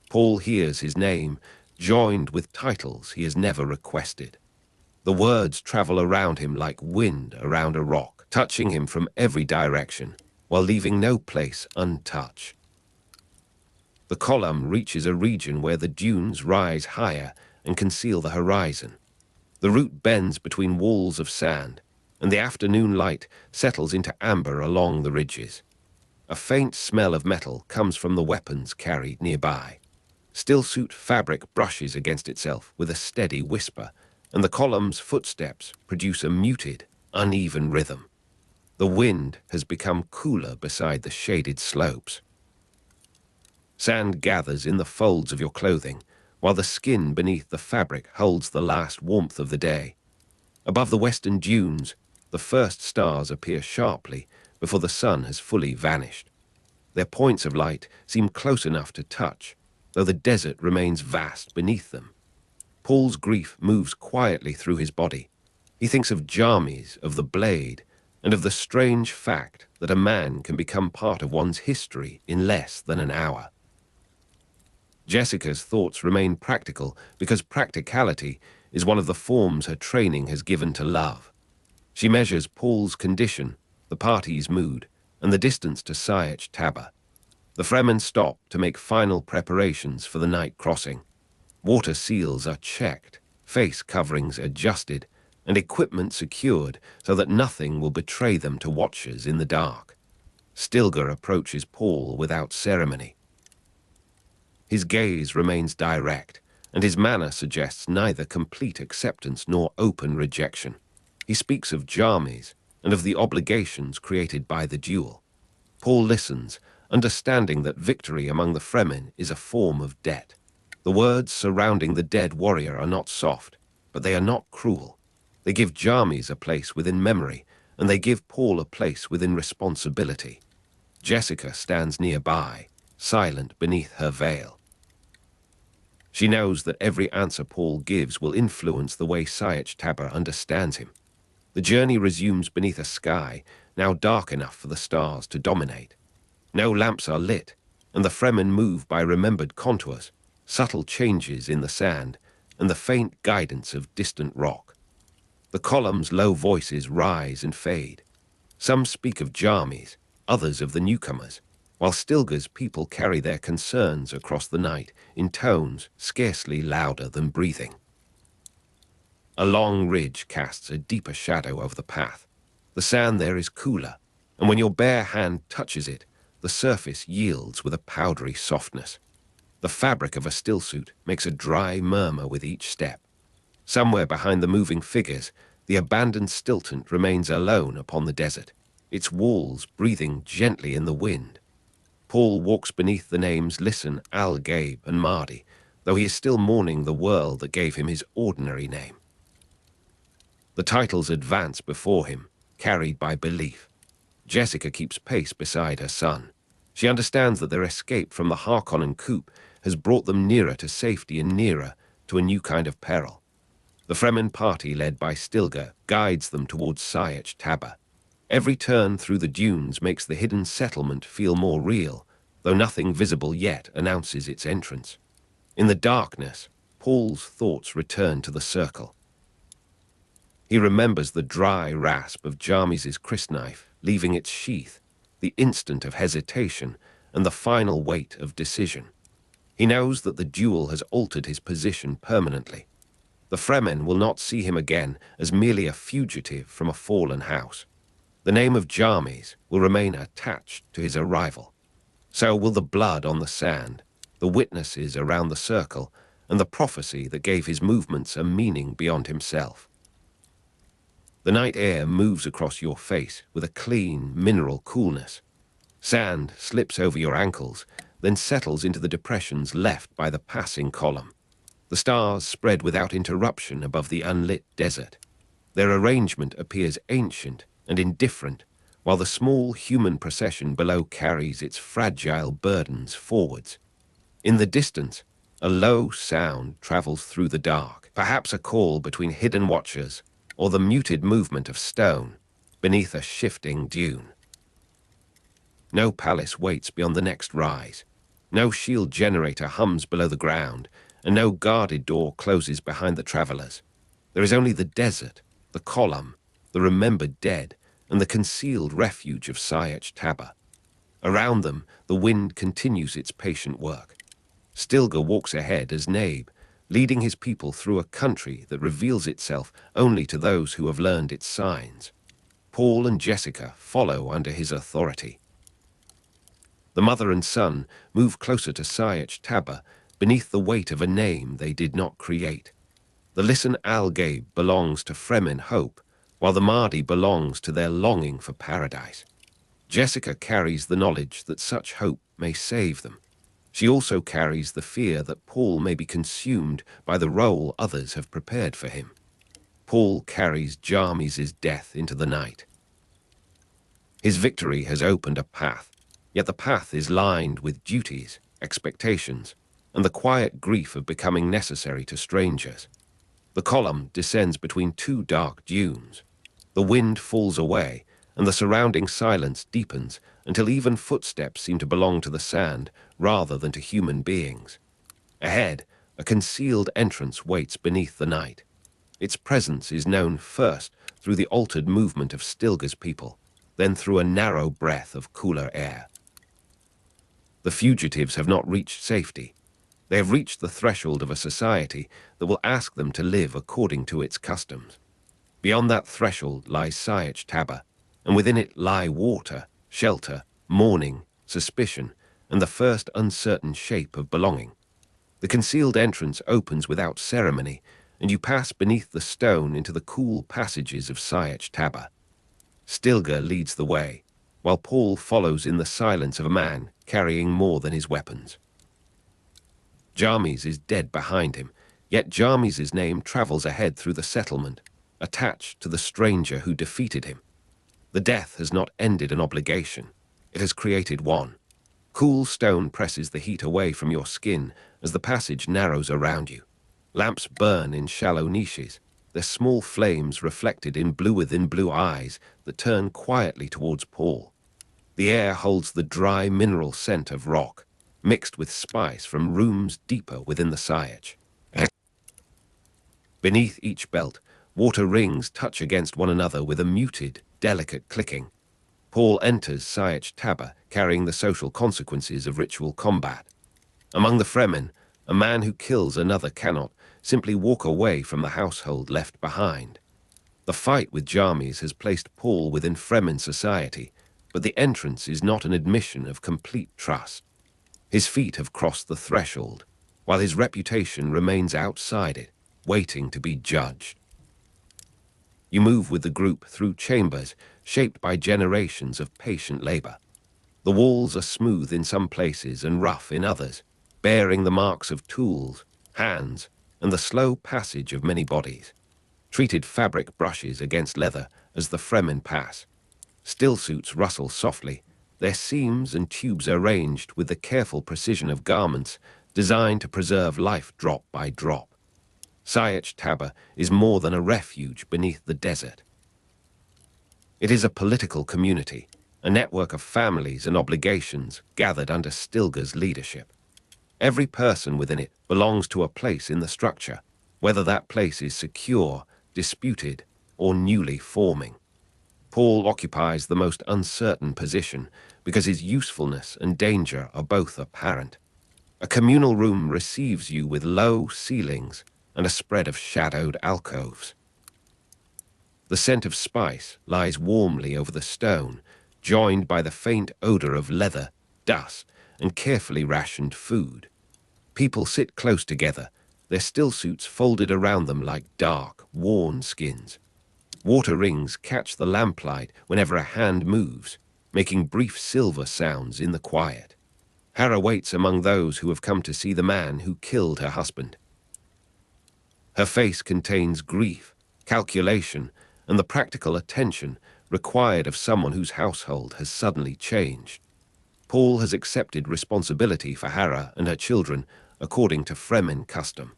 Paul hears his name joined with titles he has never requested. The words travel around him like wind around a rock, touching him from every direction, while leaving no place untouched. The column reaches a region where the dunes rise higher and conceal the horizon. The route bends between walls of sand, and the afternoon light settles into amber along the ridges. A faint smell of metal comes from the weapons carried nearby. Stillsuit fabric brushes against itself with a steady whisper, and the column's footsteps produce a muted, uneven rhythm. The wind has become cooler beside the shaded slopes. Sand gathers in the folds of your clothing, while the skin beneath the fabric holds the last warmth of the day. Above the western dunes, the first stars appear sharply before the sun has fully vanished. Their points of light seem close enough to touch, though the desert remains vast beneath them. Paul's grief moves quietly through his body. He thinks of Jamis, of the blade, and of the strange fact that a man can become part of one's history in less than an hour. Jessica's thoughts remain practical because practicality is one of the forms her training has given to love. She measures Paul's condition, the party's mood, and the distance to Sietch Tabr. The Fremen stop to make final preparations for the night crossing. Water seals are checked, face coverings adjusted, and equipment secured so that nothing will betray them to watchers in the dark. Stilgar approaches Paul without ceremony. His gaze remains direct, and his manner suggests neither complete acceptance nor open rejection. He speaks of Jarmis and of the obligations created by the duel. Paul listens, understanding that victory among the Fremen is a form of debt. The words surrounding the dead warrior are not soft, but they are not cruel. They give Jarmis a place within memory, and they give Paul a place within responsibility. Jessica stands nearby, silent beneath her veil. She knows that every answer Paul gives will influence the way Sietch Tabr understands him. The journey resumes beneath a sky, now dark enough for the stars to dominate. No lamps are lit, and the Fremen move by remembered contours, subtle changes in the sand, and the faint guidance of distant rock. The column's low voices rise and fade. Some speak of Jarmis, others of the newcomers, while Stilgar's people carry their concerns across the night in tones scarcely louder than breathing. A long ridge casts a deeper shadow over the path. The sand there is cooler, and when your bare hand touches it, the surface yields with a powdery softness. The fabric of a stillsuit makes a dry murmur with each step. Somewhere behind the moving figures, the abandoned stilton remains alone upon the desert, its walls breathing gently in the wind. Paul walks beneath the names Listen, Al-Gaib, and Mardi, though he is still mourning the world that gave him his ordinary name. The titles advance before him, carried by belief. Jessica keeps pace beside her son. She understands that their escape from the Harkonnen coup has brought them nearer to safety and nearer to a new kind of peril. The Fremen party, led by Stilgar, guides them towards Sietch Tabr. Every turn through the dunes makes the hidden settlement feel more real, though nothing visible yet announces its entrance. In the darkness, Paul's thoughts return to the circle. He remembers the dry rasp of Jarmis's crysknife, leaving its sheath, the instant of hesitation, and the final weight of decision. He knows that the duel has altered his position permanently. The Fremen will not see him again as merely a fugitive from a fallen house. The name of Jarmis will remain attached to his arrival. So will the blood on the sand, the witnesses around the circle, and the prophecy that gave his movements a meaning beyond himself. The night air moves across your face with a clean, mineral coolness. Sand slips over your ankles, then settles into the depressions left by the passing column. The stars spread without interruption above the unlit desert. Their arrangement appears ancient and indifferent, while the small human procession below carries its fragile burdens forwards. In the distance, a low sound travels through the dark, perhaps a call between hidden watchers or the muted movement of stone beneath a shifting dune. No palace waits beyond the next rise. No shield generator hums below the ground, and no guarded door closes behind the travelers. There is only the desert, the column, the remembered dead, and the concealed refuge of Sietch Tabr. Around them, the wind continues its patient work. Stilgar walks ahead as Nabe, leading his people through a country that reveals itself only to those who have learned its signs. Paul and Jessica follow under his authority. The mother and son move closer to Sietch Tabr beneath the weight of a name they did not create. The Listen Al-Gaib belongs to Fremen hope, while the Mardi belongs to their longing for paradise. Jessica carries the knowledge that such hope may save them. She also carries the fear that Paul may be consumed by the role others have prepared for him. Paul carries Jarmis's death into the night. His victory has opened a path, yet the path is lined with duties, expectations, and the quiet grief of becoming necessary to strangers. The column descends between two dark dunes. The wind falls away, and the surrounding silence deepens until even footsteps seem to belong to the sand rather than to human beings. Ahead, a concealed entrance waits beneath the night. Its presence is known first through the altered movement of Stilgar's people, then through a narrow breath of cooler air. The fugitives have not reached safety. They have reached the threshold of a society that will ask them to live according to its customs. Beyond that threshold lies Sietch Tabr, and within it lie water, shelter, mourning, suspicion, and the first uncertain shape of belonging. The concealed entrance opens without ceremony, and you pass beneath the stone into the cool passages of Sietch Tabr. Stilgar leads the way, while Paul follows in the silence of a man carrying more than his weapons. Jarmis is dead behind him, yet Jarmis's name travels ahead through the settlement, attached to the stranger who defeated him. The death has not ended an obligation, it has created one. Cool stone presses the heat away from your skin as the passage narrows around you. Lamps burn in shallow niches, their small flames reflected in blue-within-blue eyes that turn quietly towards Paul. The air holds the dry mineral scent of rock, mixed with spice from rooms deeper within the Sietch. Beneath each belt, water rings touch against one another with a muted, delicate clicking. Paul enters Sietch Tabr carrying the social consequences of ritual combat. Among the Fremen, a man who kills another cannot simply walk away from the household left behind. The fight with Jarmis has placed Paul within Fremen society, but the entrance is not an admission of complete trust. His feet have crossed the threshold, while his reputation remains outside it, waiting to be judged. You move with the group through chambers shaped by generations of patient labor. The walls are smooth in some places and rough in others, bearing the marks of tools, hands, and the slow passage of many bodies. Treated fabric brushes against leather as the Fremen pass. Stillsuits rustle softly, their seams and tubes arranged with the careful precision of garments designed to preserve life drop by drop. Sietch Tabr is more than a refuge beneath the desert. It is a political community, a network of families and obligations gathered under Stilgar's leadership. Every person within it belongs to a place in the structure, whether that place is secure, disputed, or newly forming. Paul occupies the most uncertain position because his usefulness and danger are both apparent. A communal room receives you with low ceilings and a spread of shadowed alcoves. The scent of spice lies warmly over the stone, joined by the faint odor of leather, dust, and carefully rationed food. People sit close together, their stillsuits folded around them like dark, worn skins. Water rings catch the lamplight whenever a hand moves, making brief silver sounds in the quiet. Hera waits among those who have come to see the man who killed her husband. Her face contains grief, calculation, and the practical attention required of someone whose household has suddenly changed. Paul has accepted responsibility for Hera and her children according to Fremen custom.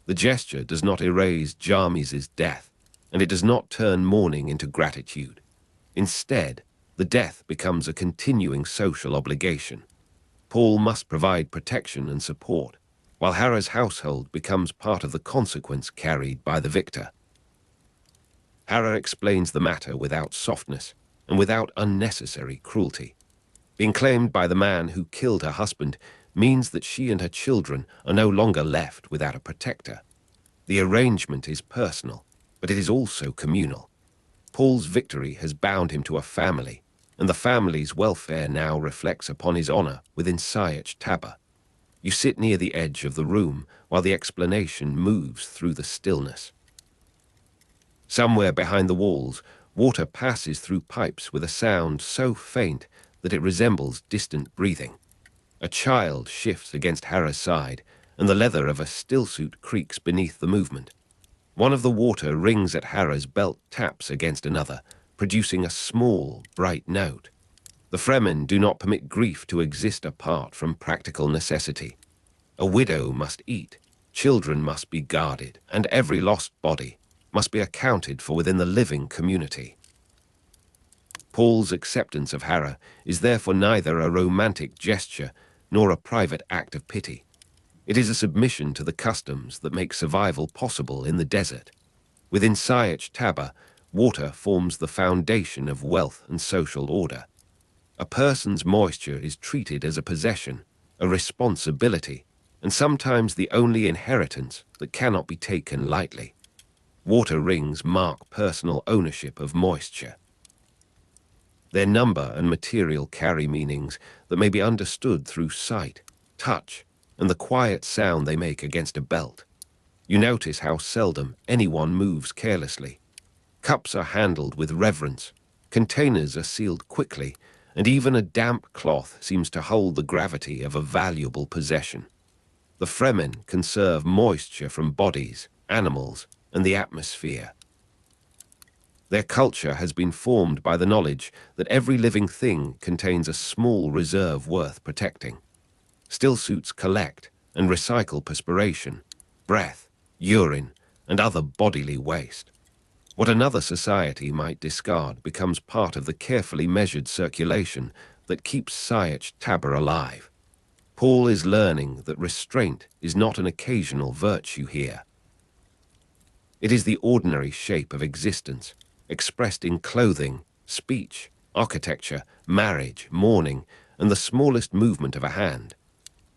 The gesture does not erase Jarmis's death, and it does not turn mourning into gratitude. Instead, the death becomes a continuing social obligation. Paul must provide protection and support, while Hera's household becomes part of the consequence carried by the victor. Hera explains the matter without softness and without unnecessary cruelty. Being claimed by the man who killed her husband means that she and her children are no longer left without a protector. The arrangement is personal, but it is also communal. Paul's victory has bound him to a family, and the family's welfare now reflects upon his honor within Sietch Tabr. You sit near the edge of the room while the explanation moves through the stillness. Somewhere behind the walls, water passes through pipes with a sound so faint that it resembles distant breathing. A child shifts against Hera's side, and the leather of a stillsuit creaks beneath the movement. One of the water rings at Hera's belt taps against another, producing a small, bright note. The Fremen do not permit grief to exist apart from practical necessity. A widow must eat, children must be guarded, and every lost body must be accounted for within the living community. Paul's acceptance of Hera is therefore neither a romantic gesture nor a private act of pity. It is a submission to the customs that make survival possible in the desert. Within Sietch Tabr, water forms the foundation of wealth and social order. A person's moisture is treated as a possession, a responsibility, and sometimes the only inheritance that cannot be taken lightly. Water rings mark personal ownership of moisture. Their number and material carry meanings that may be understood through sight, touch, and the quiet sound they make against a belt. You notice how seldom anyone moves carelessly. Cups are handled with reverence, containers are sealed quickly, and even a damp cloth seems to hold the gravity of a valuable possession. The Fremen conserve moisture from bodies, animals, and the atmosphere. Their culture has been formed by the knowledge that every living thing contains a small reserve worth protecting. Stillsuits collect and recycle perspiration, breath, urine, and other bodily waste. What another society might discard becomes part of the carefully measured circulation that keeps Sietch Tabr alive. Paul is learning that restraint is not an occasional virtue here. It is the ordinary shape of existence, expressed in clothing, speech, architecture, marriage, mourning, and the smallest movement of a hand.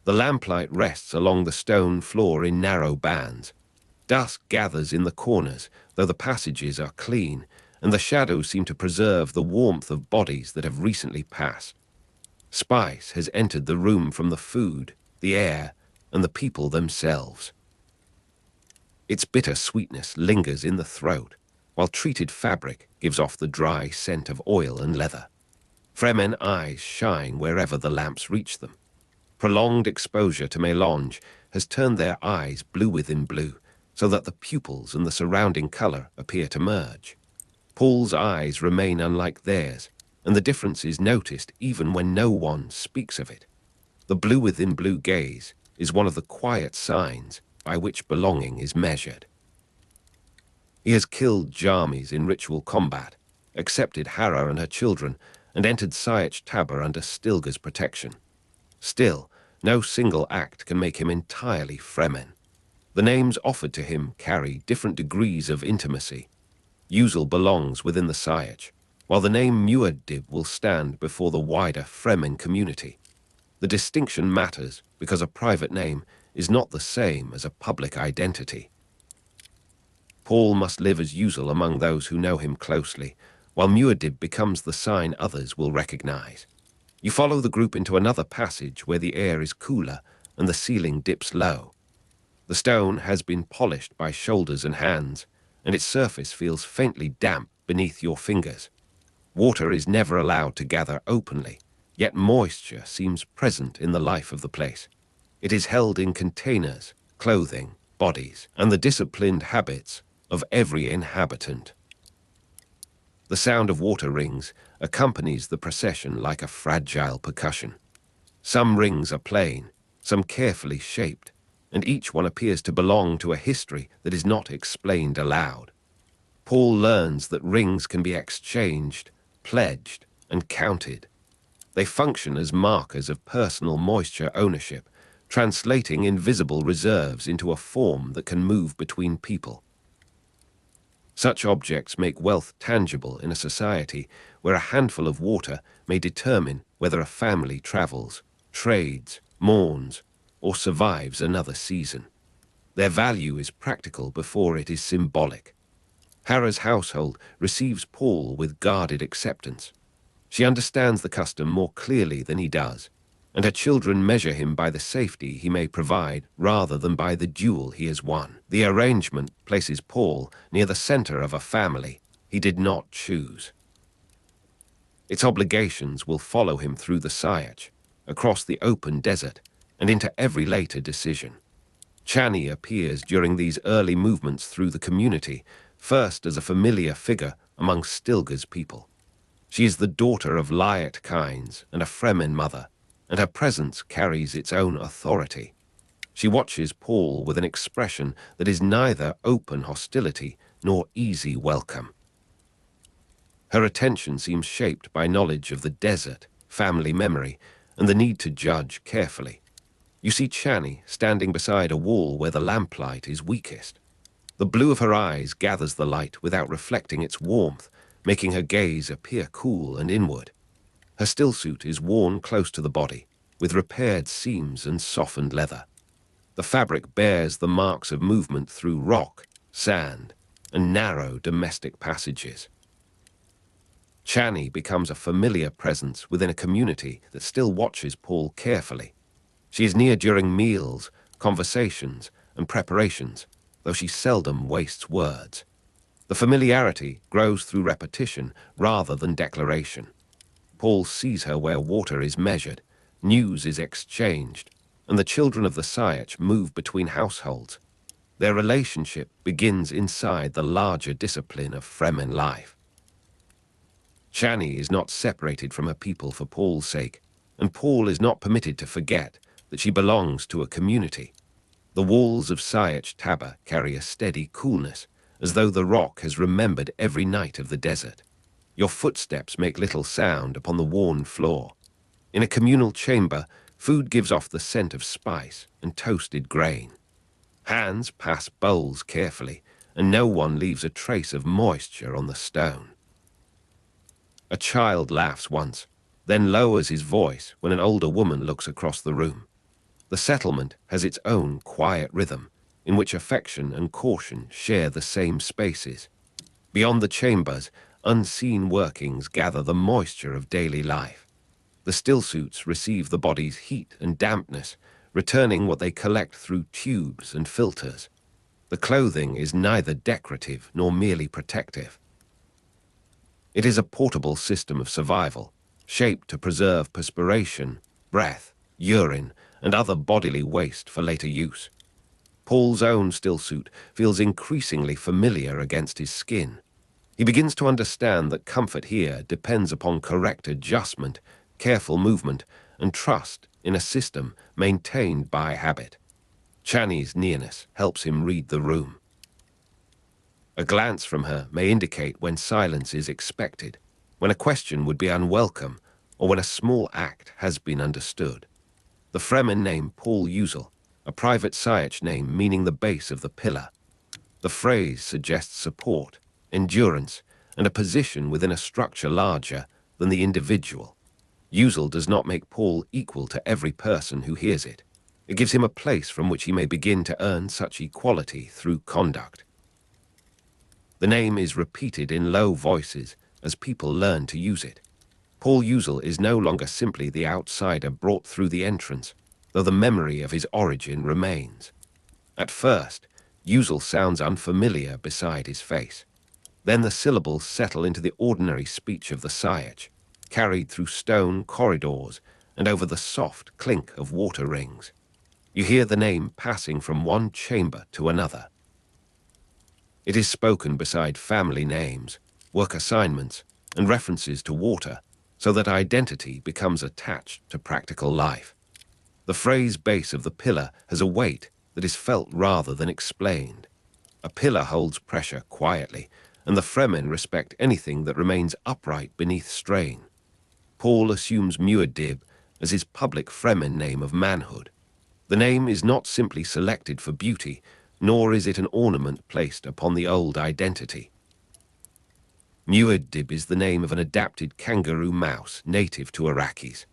The lamplight rests along the stone floor in narrow bands. Dusk gathers in the corners, though the passages are clean, and the shadows seem to preserve the warmth of bodies that have recently passed. Spice has entered the room from the food, the air, and the people themselves. Its bitter sweetness lingers in the throat, while treated fabric gives off the dry scent of oil and leather. Fremen eyes shine wherever the lamps reach them. Prolonged exposure to melange has turned their eyes blue within blue, so that the pupils and the surrounding color appear to merge. Paul's eyes remain unlike theirs, and the difference is noticed even when no one speaks of it. The blue within blue gaze is one of the quiet signs by which belonging is measured. He has killed Jarmis in ritual combat, accepted Hera and her children, and entered Sietch Tabr under Stilgar's protection. Still, no single act can make him entirely Fremen. The names offered to him carry different degrees of intimacy. Usul belongs within the Sietch, while the name Muad'Dib will stand before the wider Fremen community. The distinction matters because a private name is not the same as a public identity. Paul must live as Usul among those who know him closely, while Muad'Dib becomes the sign others will recognize. You follow the group into another passage where the air is cooler and the ceiling dips low. The stone has been polished by shoulders and hands, and its surface feels faintly damp beneath your fingers. Water is never allowed to gather openly, yet moisture seems present in the life of the place. It is held in containers, clothing, bodies, and the disciplined habits of every inhabitant. The sound of water rings accompanies the procession like a fragile percussion. Some rings are plain, some carefully shaped, and each one appears to belong to a history that is not explained aloud. Paul learns that rings can be exchanged, pledged, and counted. They function as markers of personal moisture ownership, translating invisible reserves into a form that can move between people. Such objects make wealth tangible in a society where a handful of water may determine whether a family travels, trades, mourns, or survives another season. Their value is practical before it is symbolic. Hera's household receives Paul with guarded acceptance. She understands the custom more clearly than he does, and her children measure him by the safety he may provide rather than by the duel he has won. The arrangement places Paul near the center of a family he did not choose. Its obligations will follow him through the Sietch, across the open desert, and into every later decision. Chani appears during these early movements through the community, first as a familiar figure among Stilgar's people. She is the daughter of Liat Kynes and a Fremen mother, and her presence carries its own authority. She watches Paul with an expression that is neither open hostility nor easy welcome. Her attention seems shaped by knowledge of the desert, family memory, and the need to judge carefully. You see Chani standing beside a wall where the lamplight is weakest. The blue of her eyes gathers the light without reflecting its warmth, making her gaze appear cool and inward. Her stillsuit is worn close to the body, with repaired seams and softened leather. The fabric bears the marks of movement through rock, sand, and narrow domestic passages. Chani becomes a familiar presence within a community that still watches Paul carefully. She is near during meals, conversations, and preparations, though she seldom wastes words. The familiarity grows through repetition rather than declaration. Paul sees her where water is measured, news is exchanged, and the children of the Sietch move between households. Their relationship begins inside the larger discipline of Fremen life. Chani is not separated from her people for Paul's sake, and Paul is not permitted to forget that she belongs to a community. The walls of Sietch Tabr carry a steady coolness, as though the rock has remembered every night of the desert. Your footsteps make little sound upon the worn floor. In a communal chamber, food gives off the scent of spice and toasted grain. Hands pass bowls carefully, and no one leaves a trace of moisture on the stone. A child laughs once, then lowers his voice when an older woman looks across the room. The settlement has its own quiet rhythm, in which affection and caution share the same spaces. Beyond the chambers, unseen workings gather the moisture of daily life. The stillsuits receive the body's heat and dampness, returning what they collect through tubes and filters. The clothing is neither decorative nor merely protective. It is a portable system of survival, shaped to preserve perspiration, breath, urine, and other bodily waste for later use. Paul's own stillsuit feels increasingly familiar against his skin. He begins to understand that comfort here depends upon correct adjustment, careful movement, and trust in a system maintained by habit. Chani's nearness helps him read the room. A glance from her may indicate when silence is expected, when a question would be unwelcome, or when a small act has been understood. The Fremen name Paul Uzel, a private Sietch name meaning the base of the pillar. The phrase suggests support, endurance, and a position within a structure larger than the individual. Uzel does not make Paul equal to every person who hears it. It gives him a place from which he may begin to earn such equality through conduct. The name is repeated in low voices as people learn to use it. Paul Uzel is no longer simply the outsider brought through the entrance, though the memory of his origin remains. At first, Uzel sounds unfamiliar beside his face. Then the syllables settle into the ordinary speech of the Sietch, carried through stone corridors and over the soft clink of water rings. You hear the name passing from one chamber to another. It is spoken beside family names, work assignments, and references to water, so that identity becomes attached to practical life. The phrase base of the pillar has a weight that is felt rather than explained. A pillar holds pressure quietly, and the Fremen respect anything that remains upright beneath strain. Paul assumes Muad'Dib as his public Fremen name of manhood. The name is not simply selected for beauty, nor is it an ornament placed upon the old identity. Muad'Dib is the name of an adapted kangaroo mouse native to Arrakis.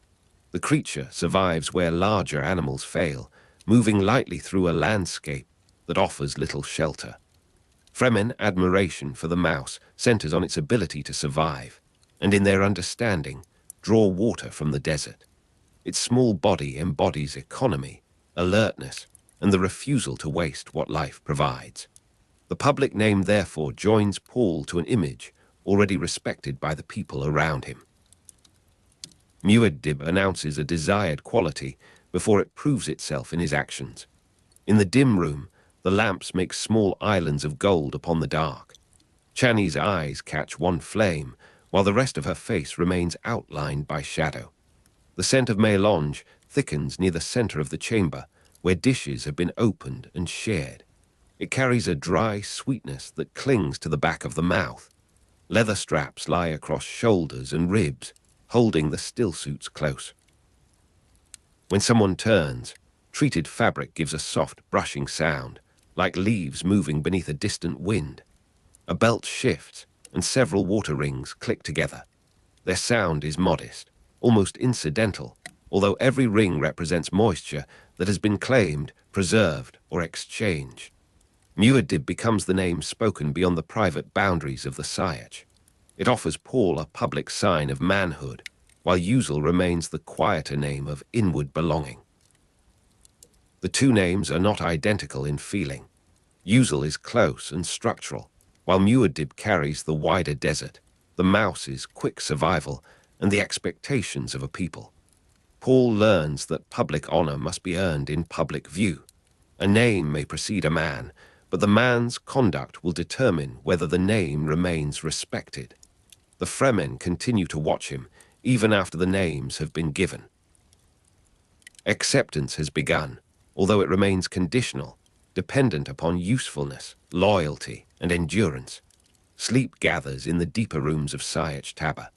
The creature survives where larger animals fail, moving lightly through a landscape that offers little shelter. Fremen admiration for the mouse centers on its ability to survive, and in their understanding, draw water from the desert. Its small body embodies economy, alertness, and the refusal to waste what life provides. The public name therefore joins Paul to an image already respected by the people around him. Muad'Dib announces a desired quality before it proves itself in his actions. In the dim room, the lamps make small islands of gold upon the dark. Chani's eyes catch one flame, while the rest of her face remains outlined by shadow. The scent of mélange thickens near the center of the chamber, where dishes have been opened and shared. It carries a dry sweetness that clings to the back of the mouth. Leather straps lie across shoulders and ribs, holding the stillsuits close. When someone turns, treated fabric gives a soft brushing sound, like leaves moving beneath a distant wind. A belt shifts, and several water rings click together. Their sound is modest, almost incidental, although every ring represents moisture that has been claimed, preserved, or exchanged. Muad'Dib becomes the name spoken beyond the private boundaries of the Sietch. It offers Paul a public sign of manhood, while Uzel remains the quieter name of inward belonging. The two names are not identical in feeling. Uzel is close and structural, while Muad'Dib carries the wider desert, the mouse's quick survival, and the expectations of a people. Paul learns that public honor must be earned in public view. A name may precede a man, but the man's conduct will determine whether the name remains respected. The Fremen continue to watch him, even after the names have been given. Acceptance has begun, although it remains conditional, dependent upon usefulness, loyalty, and endurance. Sleep gathers in the deeper rooms of Sietch Tabr.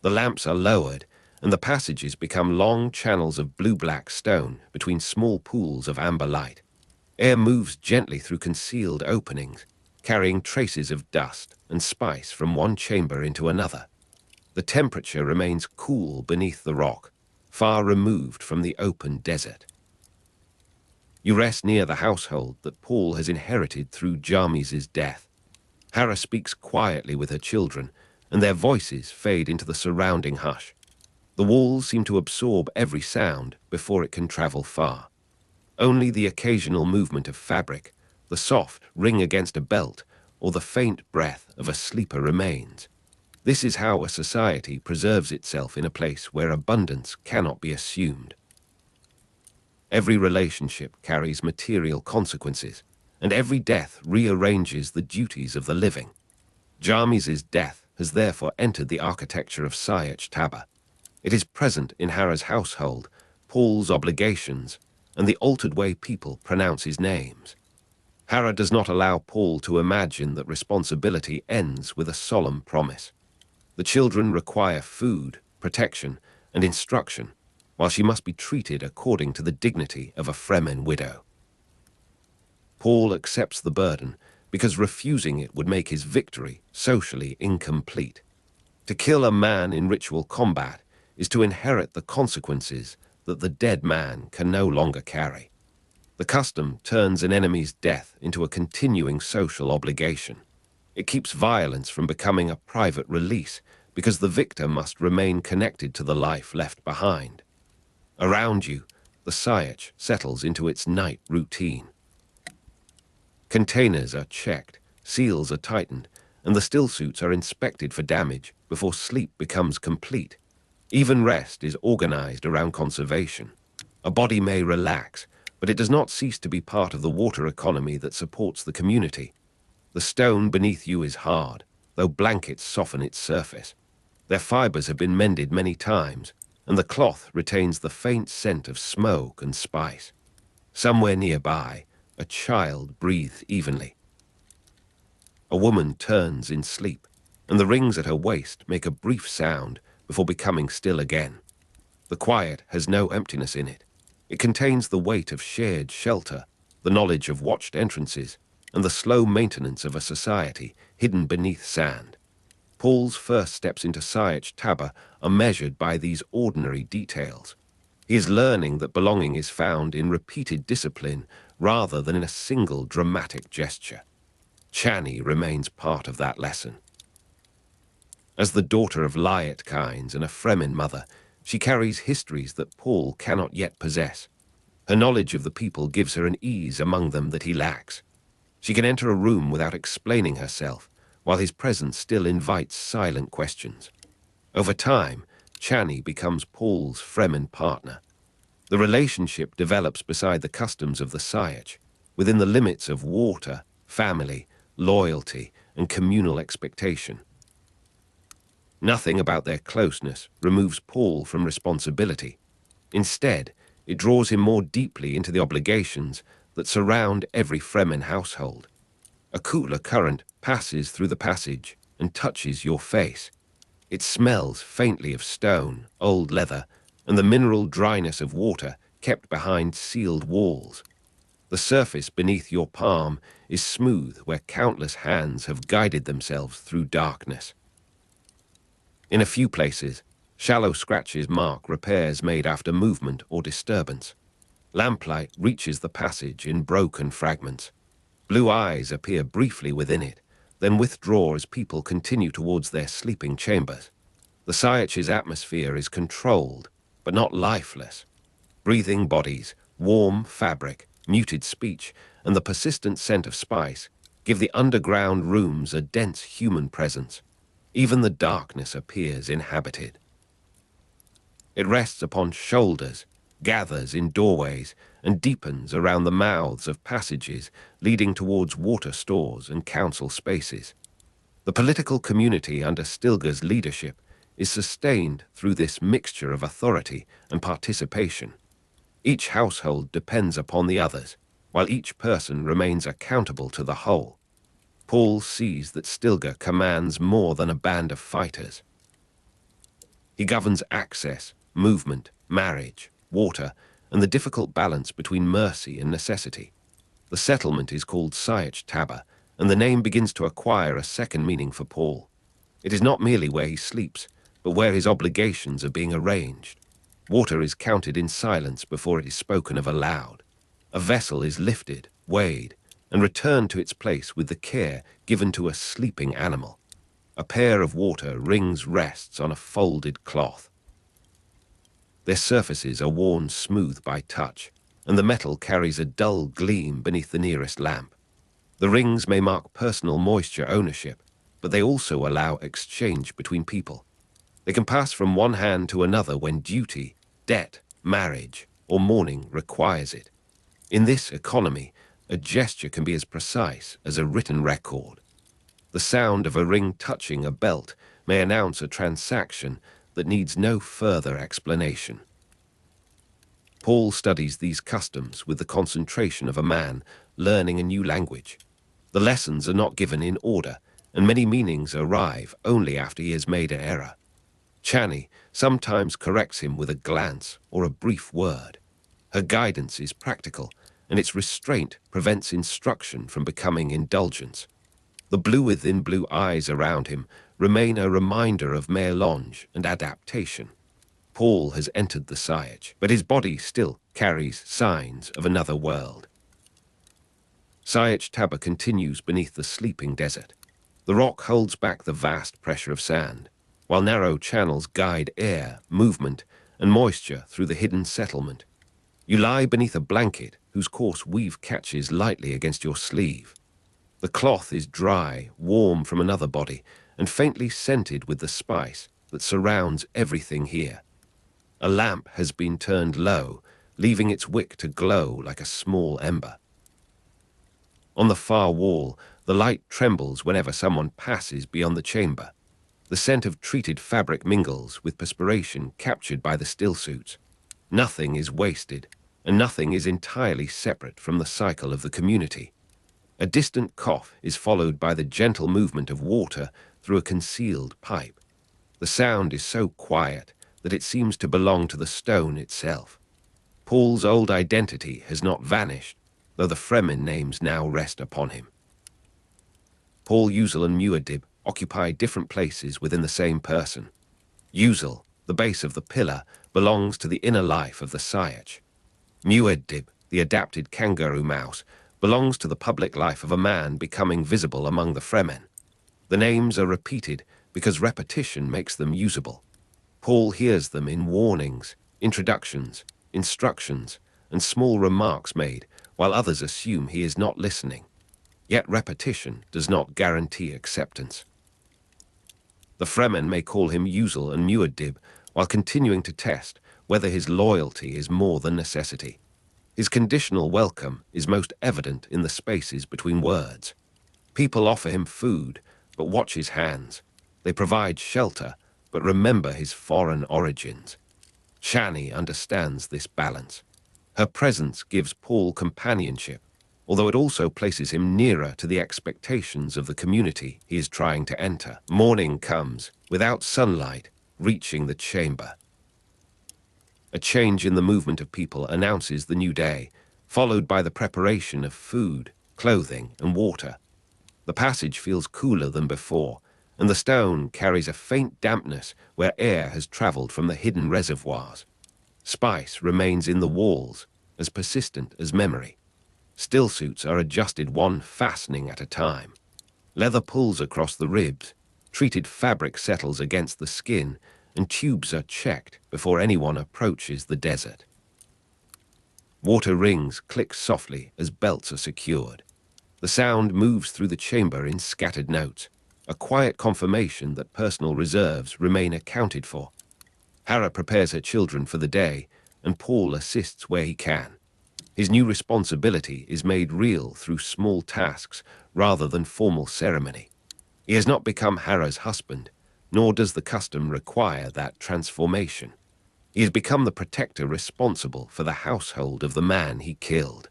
The lamps are lowered, and the passages become long channels of blue-black stone between small pools of amber light. Air moves gently through concealed openings, carrying traces of dust and spice from one chamber into another. The temperature remains cool beneath the rock, far removed from the open desert. You rest near the household that Paul has inherited through Jarmis's death. Hera speaks quietly with her children, and their voices fade into the surrounding hush. The walls seem to absorb every sound before it can travel far. Only the occasional movement of fabric, the soft ring against a belt, or the faint breath of a sleeper remains. This is how a society preserves itself in a place where abundance cannot be assumed. Every relationship carries material consequences, and every death rearranges the duties of the living. Jarmis's death has therefore entered the architecture of Sietch Tabr. It is present in Hera's household, Paul's obligations, and the altered way people pronounce his names. Hera does not allow Paul to imagine that responsibility ends with a solemn promise. The children require food, protection, and instruction, while she must be treated according to the dignity of a Fremen widow. Paul accepts the burden because refusing it would make his victory socially incomplete. To kill a man in ritual combat is to inherit the consequences that the dead man can no longer carry. The custom turns an enemy's death into a continuing social obligation. It keeps violence from becoming a private release because the victor must remain connected to the life left behind. Around you, the Sietch settles into its night routine. Containers are checked, seals are tightened, and the stillsuits are inspected for damage before sleep becomes complete. Even rest is organized around conservation. A body may relax, but it does not cease to be part of the water economy that supports the community. The stone beneath you is hard, though blankets soften its surface. Their fibers have been mended many times, and the cloth retains the faint scent of smoke and spice. Somewhere nearby, a child breathes evenly. A woman turns in sleep, and the rings at her waist make a brief sound before becoming still again. The quiet has no emptiness in it. It contains the weight of shared shelter, the knowledge of watched entrances, and the slow maintenance of a society hidden beneath sand. Paul's first steps into Sietch Tabr are measured by these ordinary details. He is learning that belonging is found in repeated discipline rather than in a single dramatic gesture. Chani remains part of that lesson. As the daughter of Liet kinds and a Fremen mother, she carries histories that Paul cannot yet possess. Her knowledge of the people gives her an ease among them that he lacks. She can enter a room without explaining herself, while his presence still invites silent questions. Over time, Chani becomes Paul's Fremen partner. The relationship develops beside the customs of the Sietch, within the limits of water, family, loyalty, and communal expectation. Nothing about their closeness removes Paul from responsibility. Instead, it draws him more deeply into the obligations that surround every Fremen household. A cooler current passes through the passage and touches your face. It smells faintly of stone, old leather, and the mineral dryness of water kept behind sealed walls. The surface beneath your palm is smooth where countless hands have guided themselves through darkness. In a few places, shallow scratches mark repairs made after movement or disturbance. Lamplight reaches the passage in broken fragments. Blue eyes appear briefly within it, then withdraw as people continue towards their sleeping chambers. The Sietch's atmosphere is controlled, but not lifeless. Breathing bodies, warm fabric, muted speech, and the persistent scent of spice give the underground rooms a dense human presence. Even the darkness appears inhabited. It rests upon shoulders, gathers in doorways, and deepens around the mouths of passages leading towards water stores and council spaces. The political community under Stilgar's leadership is sustained through this mixture of authority and participation. Each household depends upon the others, while each person remains accountable to the whole. Paul sees that Stilgar commands more than a band of fighters. He governs access, movement, marriage, water, and the difficult balance between mercy and necessity. The settlement is called Sietch Tabr, and the name begins to acquire a second meaning for Paul. It is not merely where he sleeps, but where his obligations are being arranged. Water is counted in silence before it is spoken of aloud. A vessel is lifted, weighed, and returned to its place with the care given to a sleeping animal. A pair of water rings rests on a folded cloth. Their surfaces are worn smooth by touch, and the metal carries a dull gleam beneath the nearest lamp. The rings may mark personal moisture ownership, but they also allow exchange between people. They can pass from one hand to another when duty, debt, marriage, or mourning requires it. In this economy, a gesture can be as precise as a written record. The sound of a ring touching a belt may announce a transaction that needs no further explanation. Paul studies these customs with the concentration of a man learning a new language. The lessons are not given in order, and many meanings arrive only after he has made an error. Chani sometimes corrects him with a glance or a brief word. Her guidance is practical, and its restraint prevents instruction from becoming indulgence. The blue within blue eyes around him remain a reminder of mélange and adaptation. Paul has entered the Sietch, but his body still carries signs of another world. Sietch Tabr continues beneath the sleeping desert. The rock holds back the vast pressure of sand, while narrow channels guide air, movement, and moisture through the hidden settlement. You lie beneath a blanket whose coarse weave catches lightly against your sleeve. The cloth is dry, warm from another body, and faintly scented with the spice that surrounds everything here. A lamp has been turned low, leaving its wick to glow like a small ember. On the far wall, the light trembles whenever someone passes beyond the chamber. The scent of treated fabric mingles with perspiration captured by the stillsuits. Nothing is wasted, and nothing is entirely separate from the cycle of the community. A distant cough is followed by the gentle movement of water through a concealed pipe. The sound is so quiet that it seems to belong to the stone itself. Paul's old identity has not vanished, though the Fremen names now rest upon him. Paul Uzel and Muad'Dib occupy different places within the same person. Uzel, the base of the pillar, belongs to the inner life of the Sietch. Muad'Dib, the adapted kangaroo mouse, belongs to the public life of a man becoming visible among the Fremen. The names are repeated because repetition makes them usable. Paul hears them in warnings, introductions, instructions, and small remarks made, while others assume he is not listening. Yet repetition does not guarantee acceptance. The Fremen may call him Uzel and Muad'Dib while continuing to test whether his loyalty is more than necessity. His conditional welcome is most evident in the spaces between words. People offer him food, but watch his hands. They provide shelter, but remember his foreign origins. Chani understands this balance. Her presence gives Paul companionship, although it also places him nearer to the expectations of the community he is trying to enter. Morning comes, without sunlight, reaching the chamber. A change in the movement of people announces the new day, followed by the preparation of food, clothing, and water. The passage feels cooler than before, and the stone carries a faint dampness where air has traveled from the hidden reservoirs. Spice remains in the walls, as persistent as memory. Stillsuits are adjusted one fastening at a time. Leather pulls across the ribs, treated fabric settles against the skin, and tubes are checked before anyone approaches the desert. Water rings click softly as belts are secured. The sound moves through the chamber in scattered notes, a quiet confirmation that personal reserves remain accounted for. Hera prepares her children for the day, and Paul assists where he can. His new responsibility is made real through small tasks rather than formal ceremony. He has not become Hera's husband, nor does the custom require that transformation. He has become the protector responsible for the household of the man he killed.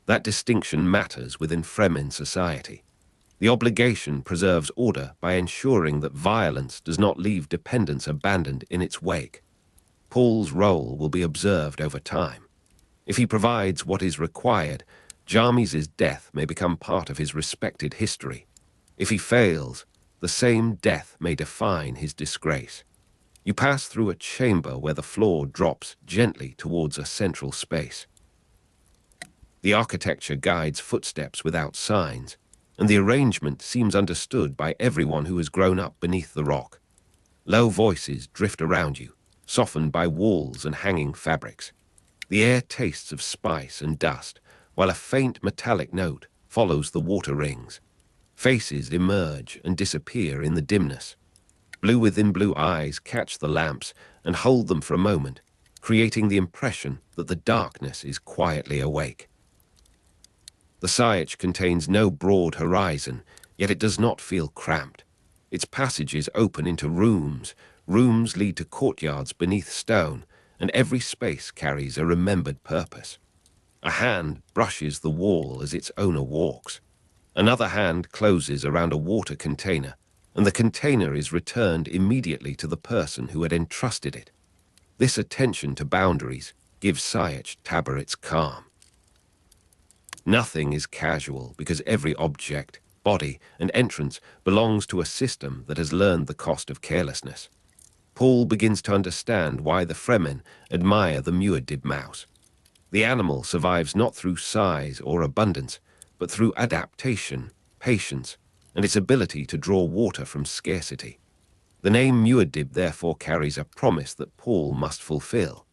That distinction matters within Fremen society. The obligation preserves order by ensuring that violence does not leave dependents abandoned in its wake. Paul's role will be observed over time. If he provides what is required, Jarmis's death may become part of his respected history. If he fails, the same death may define his disgrace. You pass through a chamber where the floor drops gently towards a central space. The architecture guides footsteps without signs, and the arrangement seems understood by everyone who has grown up beneath the rock. Low voices drift around you, softened by walls and hanging fabrics. The air tastes of spice and dust, while a faint metallic note follows the water rings. Faces emerge and disappear in the dimness. Blue within blue eyes catch the lamps and hold them for a moment, creating the impression that the darkness is quietly awake. The Sietch contains no broad horizon, yet it does not feel cramped. Its passages open into rooms. Rooms lead to courtyards beneath stone, and every space carries a remembered purpose. A hand brushes the wall as its owner walks. Another hand closes around a water container, and the container is returned immediately to the person who had entrusted it. This attention to boundaries gives Sietch Tabr its calm. Nothing is casual because every object, body, and entrance belongs to a system that has learned the cost of carelessness. Paul begins to understand why the Fremen admire the Muad'Dib mouse. The animal survives not through size or abundance, but through adaptation, patience, and its ability to draw water from scarcity. The name Muad'Dib therefore carries a promise that Paul must fulfill.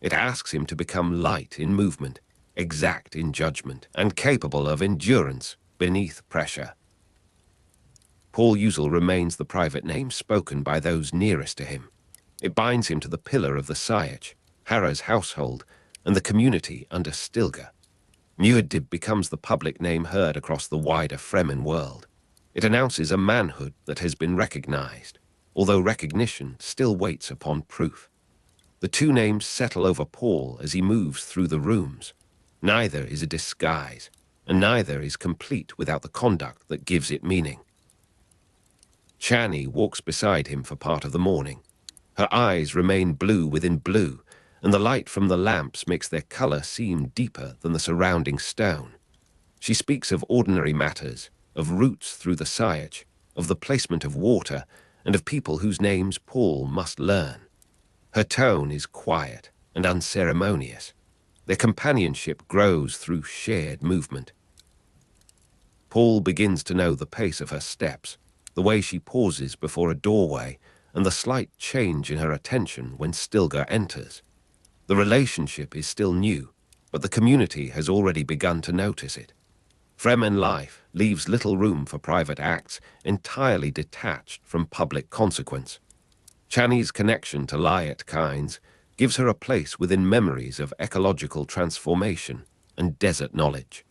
It asks him to become light in movement, exact in judgment, and capable of endurance beneath pressure. Paul Uzel remains the private name spoken by those nearest to him. It binds him to the pillar of the Sietch, Hera's household, and the community under Stilgar. Muad'Dib becomes the public name heard across the wider Fremen world. It announces a manhood that has been recognized, although recognition still waits upon proof. The two names settle over Paul as he moves through the rooms. Neither is a disguise, and neither is complete without the conduct that gives it meaning. Chani walks beside him for part of the morning. Her eyes remain blue within blue, and the light from the lamps makes their color seem deeper than the surrounding stone. She speaks of ordinary matters, of routes through the Sietch, of the placement of water, and of people whose names Paul must learn. Her tone is quiet and unceremonious. Their companionship grows through shared movement. Paul begins to know the pace of her steps, the way she pauses before a doorway, and the slight change in her attention when Stilgar enters. The relationship is still new, but the community has already begun to notice it. Fremen life leaves little room for private acts, entirely detached from public consequence. Chani's connection to Liat kinds gives her a place within memories of ecological transformation and desert knowledge.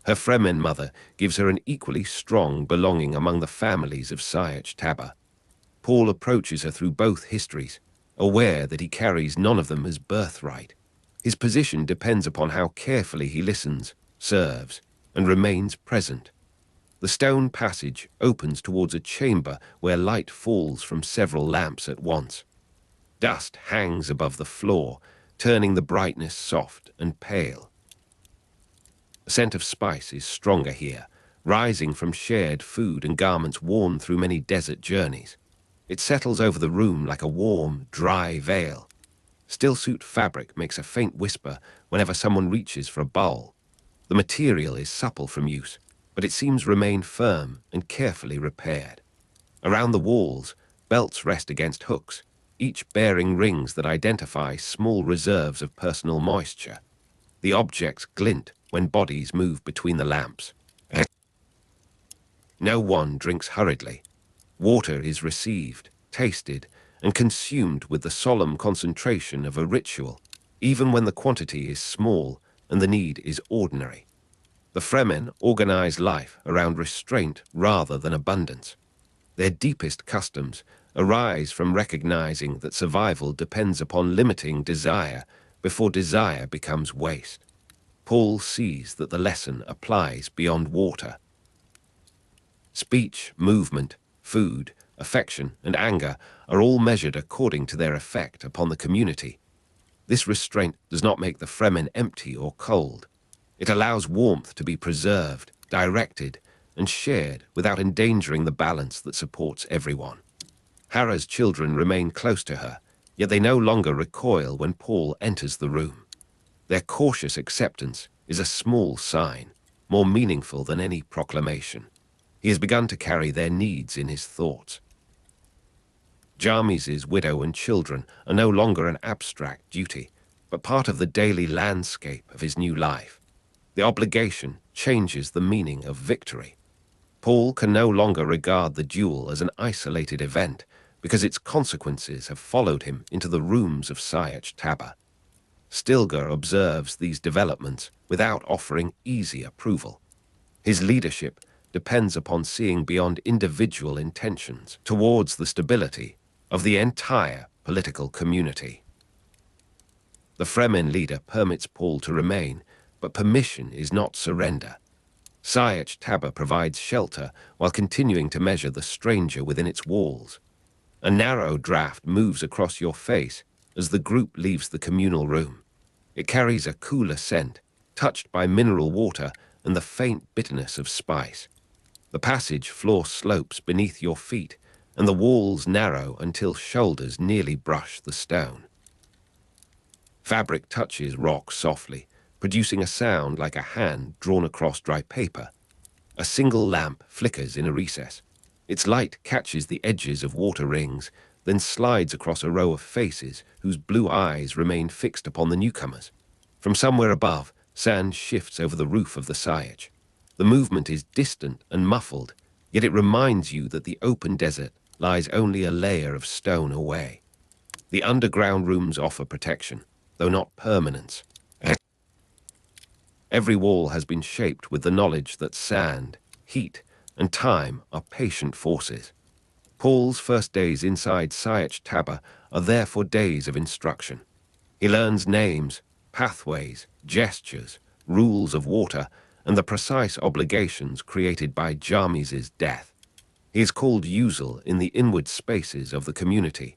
Her Fremen mother gives her an equally strong belonging among the families of Sietch Tabr. Paul approaches her through both histories, aware that he carries none of them as birthright. His position depends upon how carefully he listens, serves, and remains present. The stone passage opens towards a chamber where light falls from several lamps at once. Dust hangs above the floor, turning the brightness soft and pale. The scent of spice is stronger here, rising from shared food and garments worn through many desert journeys. It settles over the room like a warm, dry veil. Stillsuit fabric makes a faint whisper whenever someone reaches for a bowl. The material is supple from use, but it seems remain firm and carefully repaired. Around the walls, belts rest against hooks, each bearing rings that identify small reserves of personal moisture. The objects glint when bodies move between the lamps. No one drinks hurriedly. Water is received, tasted, and consumed with the solemn concentration of a ritual, even when the quantity is small and the need is ordinary. The Fremen organize life around restraint rather than abundance. Their deepest customs arise from recognizing that survival depends upon limiting desire before desire becomes waste. Paul sees that the lesson applies beyond water. Speech, movement, food, affection, and anger are all measured according to their effect upon the community. This restraint does not make the Fremen empty or cold. It allows warmth to be preserved, directed, and shared without endangering the balance that supports everyone. Hara's children remain close to her, yet they no longer recoil when Paul enters the room. Their cautious acceptance is a small sign, more meaningful than any proclamation. He has begun to carry their needs in his thoughts. Jarmis's widow and children are no longer an abstract duty, but part of the daily landscape of his new life. The obligation changes the meaning of victory. Paul can no longer regard the duel as an isolated event because its consequences have followed him into the rooms of Sietch Tabr. Stilgar observes these developments without offering easy approval. His leadership depends upon seeing beyond individual intentions towards the stability of the entire political community. The Fremen leader permits Paul to remain, but permission is not surrender. Sietch Tabr provides shelter while continuing to measure the stranger within its walls. A narrow draft moves across your face as the group leaves the communal room. It carries a cooler scent, touched by mineral water and the faint bitterness of spice. The passage floor slopes beneath your feet, and the walls narrow until shoulders nearly brush the stone. Fabric touches rock softly, producing a sound like a hand drawn across dry paper. A single lamp flickers in a recess. Its light catches the edges of water rings, then slides across a row of faces whose blue eyes remain fixed upon the newcomers. From somewhere above, sand shifts over the roof of the Sietch. The movement is distant and muffled, yet it reminds you that the open desert lies only a layer of stone away. The underground rooms offer protection, though not permanence. Every wall has been shaped with the knowledge that sand, heat, and time are patient forces. Paul's first days inside Sietch Tabr are therefore days of instruction. He learns names, pathways, gestures, rules of water, and the precise obligations created by Jarmis's death. He is called Usul in the inward spaces of the community.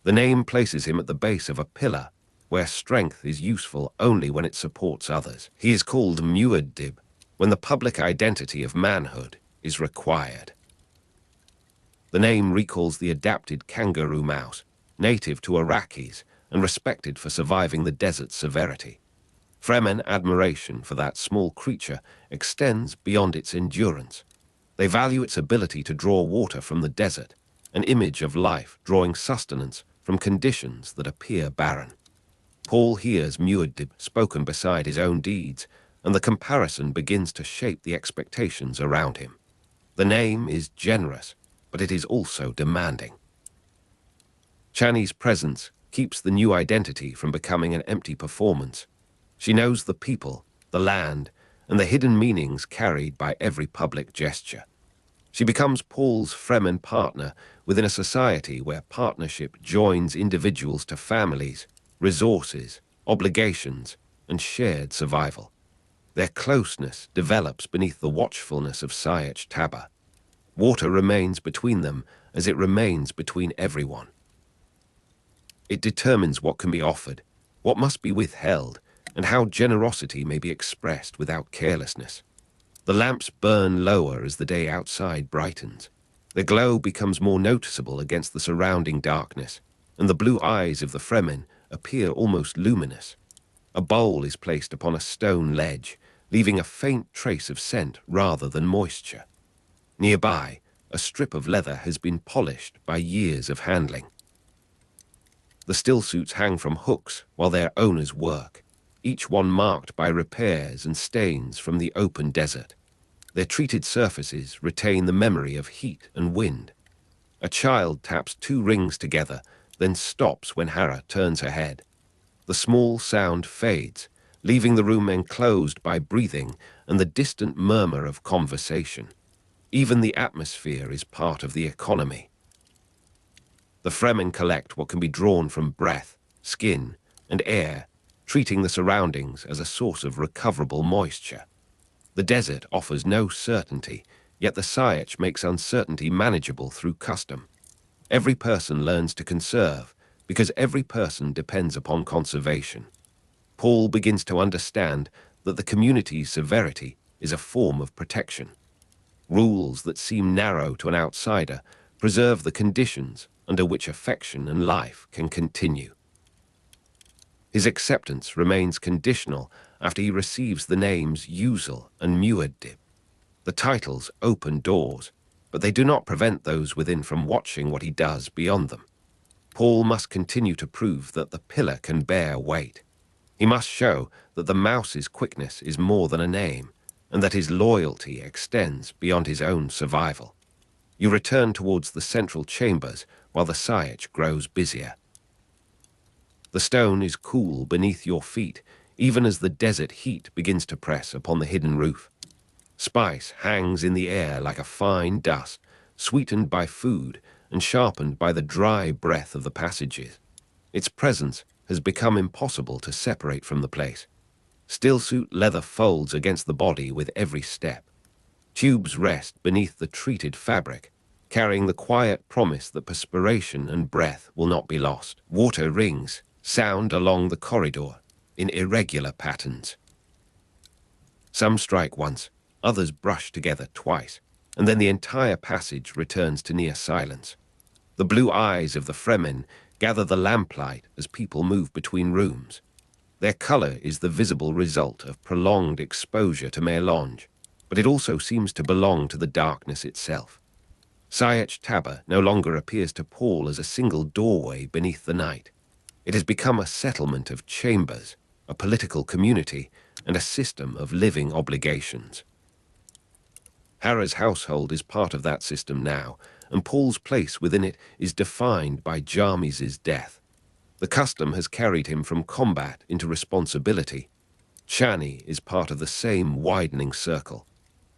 The name places him at the base of a pillar, where strength is useful only when it supports others. He is called Muad'Dib when the public identity of manhood is required. The name recalls the adapted kangaroo mouse, native to Arrakis and respected for surviving the desert's severity. Fremen admiration for that small creature extends beyond its endurance. They value its ability to draw water from the desert, an image of life drawing sustenance from conditions that appear barren. Paul hears Muad'Dib spoken beside his own deeds, and the comparison begins to shape the expectations around him. The name is generous, but it is also demanding. Chani's presence keeps the new identity from becoming an empty performance. She knows the people, the land, and the hidden meanings carried by every public gesture. She becomes Paul's Fremen partner within a society where partnership joins individuals to families, resources, obligations, and shared survival. Their closeness develops beneath the watchfulness of Sietch Tabr. Water remains between them as it remains between everyone. It determines what can be offered, what must be withheld, and how generosity may be expressed without carelessness. The lamps burn lower as the day outside brightens. The glow becomes more noticeable against the surrounding darkness, and the blue eyes of the Fremen appear almost luminous. A bowl is placed upon a stone ledge, leaving a faint trace of scent rather than moisture. Nearby, a strip of leather has been polished by years of handling. The stillsuits hang from hooks while their owners work, each one marked by repairs and stains from the open desert. Their treated surfaces retain the memory of heat and wind. A child taps two rings together, then stops when Hera turns her head. The small sound fades, leaving the room enclosed by breathing and the distant murmur of conversation. Even the atmosphere is part of the economy. The Fremen collect what can be drawn from breath, skin, and air, treating the surroundings as a source of recoverable moisture. The desert offers no certainty, yet the Sietch makes uncertainty manageable through custom. Every person learns to conserve, because every person depends upon conservation. Paul begins to understand that the community's severity is a form of protection. Rules that seem narrow to an outsider preserve the conditions under which affection and life can continue. His acceptance remains conditional after he receives the names Usul and Muad'Dib. The titles open doors, but they do not prevent those within from watching what he does beyond them. Paul must continue to prove that the pillar can bear weight. He must show that the mouse's quickness is more than a name, and that his loyalty extends beyond his own survival. You return towards the central chambers while the Sietch grows busier. The stone is cool beneath your feet, even as the desert heat begins to press upon the hidden roof. Spice hangs in the air like a fine dust, sweetened by food and sharpened by the dry breath of the passages. Its presence has become impossible to separate from the place. Stillsuit leather folds against the body with every step. Tubes rest beneath the treated fabric, carrying the quiet promise that perspiration and breath will not be lost. Water rings sound along the corridor in irregular patterns. Some strike once, others brush together twice, and then the entire passage returns to near silence. The blue eyes of the Fremen gather the lamplight as people move between rooms. Their color is the visible result of prolonged exposure to melange, but it also seems to belong to the darkness itself. Sietch Tabr no longer appears to Paul as a single doorway beneath the night. It has become a settlement of chambers, a political community, and a system of living obligations. Hera's household is part of that system now, and Paul's place within it is defined by Jarmis's death. The custom has carried him from combat into responsibility. Chani is part of the same widening circle.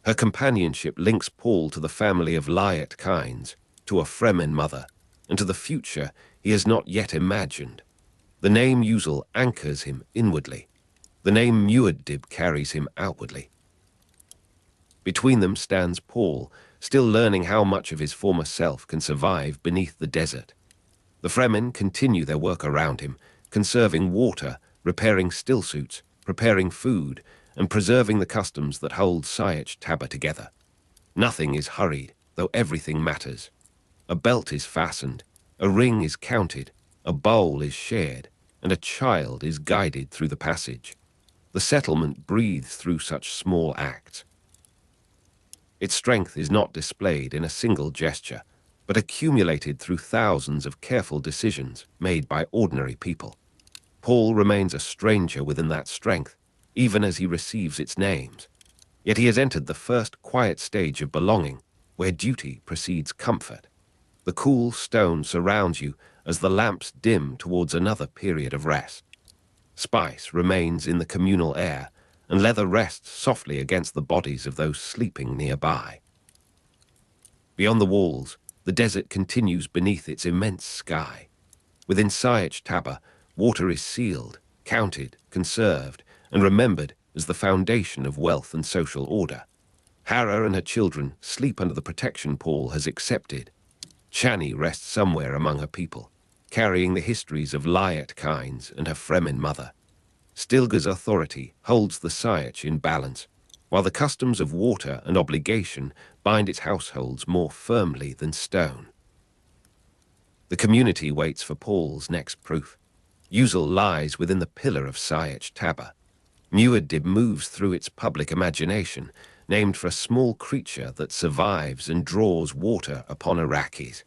Her companionship links Paul to the family of Liat kinds, to a Fremen mother, and to the future he has not yet imagined. The name Usul anchors him inwardly. The name Muad'Dib carries him outwardly. Between them stands Paul, still learning how much of his former self can survive beneath the desert. The Fremen continue their work around him, conserving water, repairing stillsuits, preparing food, and preserving the customs that hold Sietch Tabr together. Nothing is hurried, though everything matters. A belt is fastened, a ring is counted, a bowl is shared, and a child is guided through the passage. The settlement breathes through such small acts. Its strength is not displayed in a single gesture, but accumulated through thousands of careful decisions made by ordinary people. Paul remains a stranger within that strength, even as he receives its names. Yet he has entered the first quiet stage of belonging, where duty precedes comfort. The cool stone surrounds you as the lamps dim towards another period of rest. Spice remains in the communal air, and leather rests softly against the bodies of those sleeping nearby. Beyond the walls, the desert continues beneath its immense sky. Within Sietch Tabr, water is sealed, counted, conserved, and remembered as the foundation of wealth and social order. Hera and her children sleep under the protection Paul has accepted. Chani rests somewhere among her people, carrying the histories of Liat kinds and her Fremen mother. Stilgar's authority holds the Sietch in balance, while the customs of water and obligation bind its households more firmly than stone. The community waits for Paul's next proof. Usul lies within the pillar of Sietch Tabr. Muad'Dib moves through its public imagination, named for a small creature that survives and draws water upon Arrakis.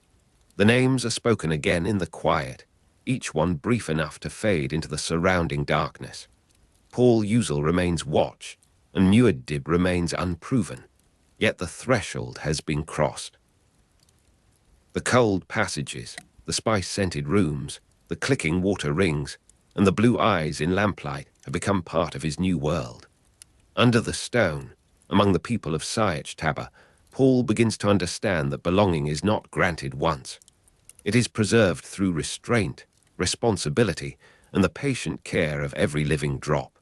The names are spoken again in the quiet, each one brief enough to fade into the surrounding darkness. Paul Uzel remains watch, and Muad'Dib remains unproven, yet the threshold has been crossed. The cold passages, the spice-scented rooms, the clicking water rings, and the blue eyes in lamplight have become part of his new world. Under the stone, among the people of Sietch Tabr, Paul begins to understand that belonging is not granted once. It is preserved through restraint, responsibility, and the patient care of every living drop.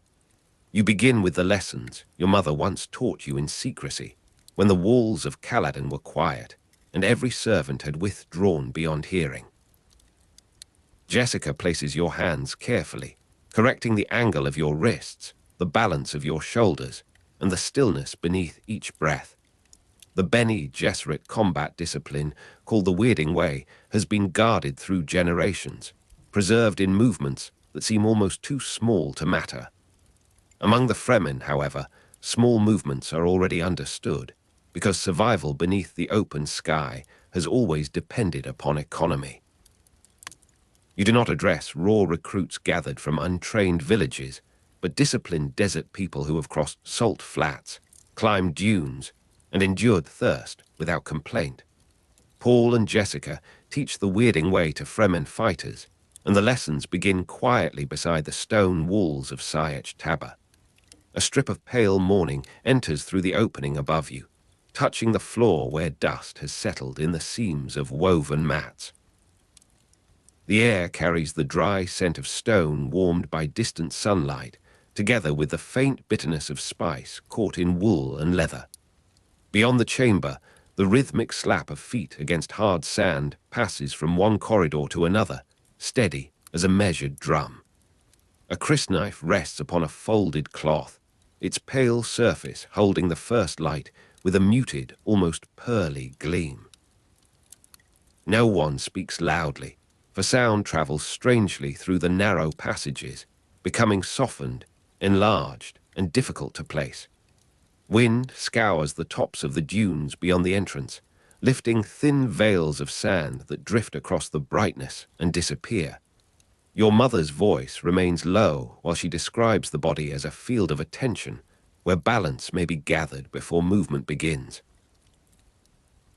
You begin with the lessons your mother once taught you in secrecy, when the walls of Caladan were quiet, and every servant had withdrawn beyond hearing. Jessica places your hands carefully, correcting the angle of your wrists, the balance of your shoulders, and the stillness beneath each breath. The Bene Gesserit combat discipline, called the Weirding Way, has been guarded through generations, preserved in movements that seem almost too small to matter. Among the Fremen, however, small movements are already understood, because survival beneath the open sky has always depended upon economy. You do not address raw recruits gathered from untrained villages, but disciplined desert people who have crossed salt flats, climbed dunes, and endured thirst without complaint. Paul and Jessica teach the Weirding Way to Fremen fighters, and the lessons begin quietly beside the stone walls of Sietch Tabr. A strip of pale morning enters through the opening above you, touching the floor where dust has settled in the seams of woven mats. The air carries the dry scent of stone warmed by distant sunlight, together with the faint bitterness of spice caught in wool and leather. Beyond the chamber, the rhythmic slap of feet against hard sand passes from one corridor to another, steady as a measured drum. A crysknife rests upon a folded cloth, its pale surface holding the first light with a muted, almost pearly gleam. No one speaks loudly, for sound travels strangely through the narrow passages, becoming softened, enlarged, and difficult to place. Wind scours the tops of the dunes beyond the entrance, lifting thin veils of sand that drift across the brightness and disappear. Your mother's voice remains low while she describes the body as a field of attention, where balance may be gathered before movement begins.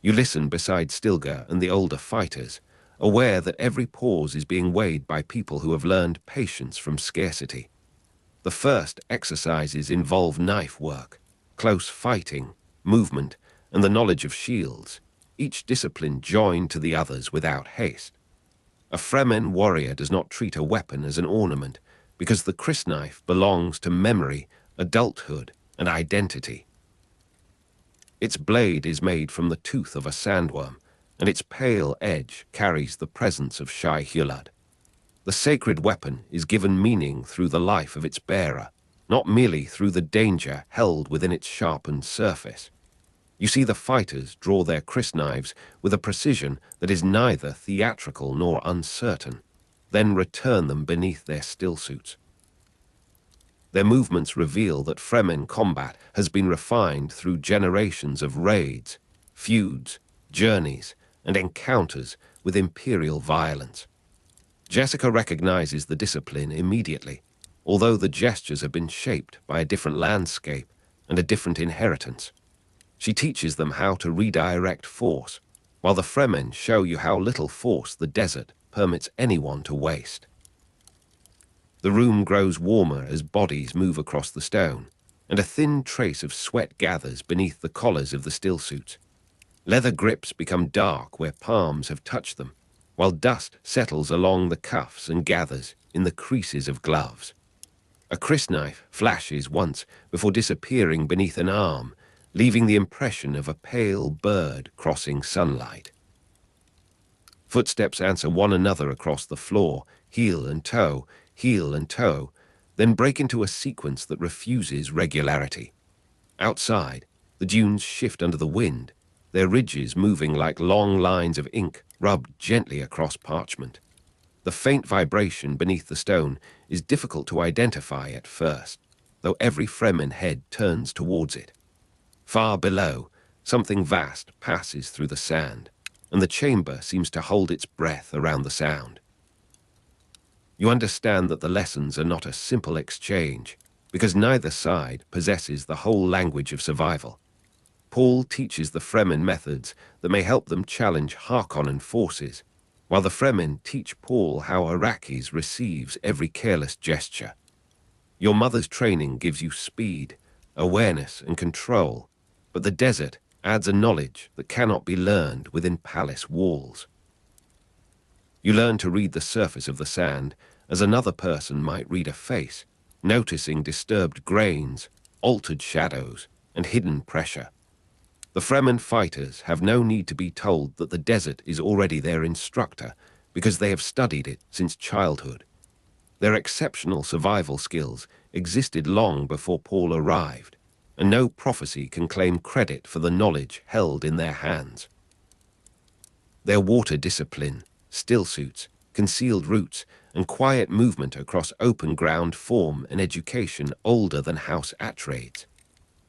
You listen beside Stilgar and the older fighters, aware that every pause is being weighed by people who have learned patience from scarcity. The first exercises involve knife work, close fighting, movement, and the knowledge of shields, each discipline joined to the others without haste. A Fremen warrior does not treat a weapon as an ornament, because the crysknife belongs to memory, adulthood, and identity. Its blade is made from the tooth of a sandworm, and its pale edge carries the presence of Shai Hulud. The sacred weapon is given meaning through the life of its bearer, not merely through the danger held within its sharpened surface. You see the fighters draw their crysknives with a precision that is neither theatrical nor uncertain, then return them beneath their stillsuits. Their movements reveal that Fremen combat has been refined through generations of raids, feuds, journeys, and encounters with imperial violence. Jessica recognizes the discipline immediately, although the gestures have been shaped by a different landscape and a different inheritance. She teaches them how to redirect force, while the Fremen show you how little force the desert permits anyone to waste. The room grows warmer as bodies move across the stone, and a thin trace of sweat gathers beneath the collars of the stillsuits. Leather grips become dark where palms have touched them, while dust settles along the cuffs and gathers in the creases of gloves. A crysknife flashes once before disappearing beneath an arm, leaving the impression of a pale bird crossing sunlight. Footsteps answer one another across the floor, heel and toe, then break into a sequence that refuses regularity. Outside, the dunes shift under the wind, their ridges moving like long lines of ink rubbed gently across parchment. The faint vibration beneath the stone is difficult to identify at first, though every Fremen head turns towards it. Far below, something vast passes through the sand, and the chamber seems to hold its breath around the sound. You understand that the lessons are not a simple exchange, because neither side possesses the whole language of survival. Paul teaches the Fremen methods that may help them challenge Harkonnen forces, while the Fremen teach Paul how Arrakis receives every careless gesture. Your mother's training gives you speed, awareness, and control, but the desert adds a knowledge that cannot be learned within palace walls. You learn to read the surface of the sand as another person might read a face, noticing disturbed grains, altered shadows, and hidden pressure. The Fremen fighters have no need to be told that the desert is already their instructor because they have studied it since childhood. Their exceptional survival skills existed long before Paul arrived, and no prophecy can claim credit for the knowledge held in their hands. Their water discipline, still suits, concealed routes, and quiet movement across open ground form an education older than House Atreides.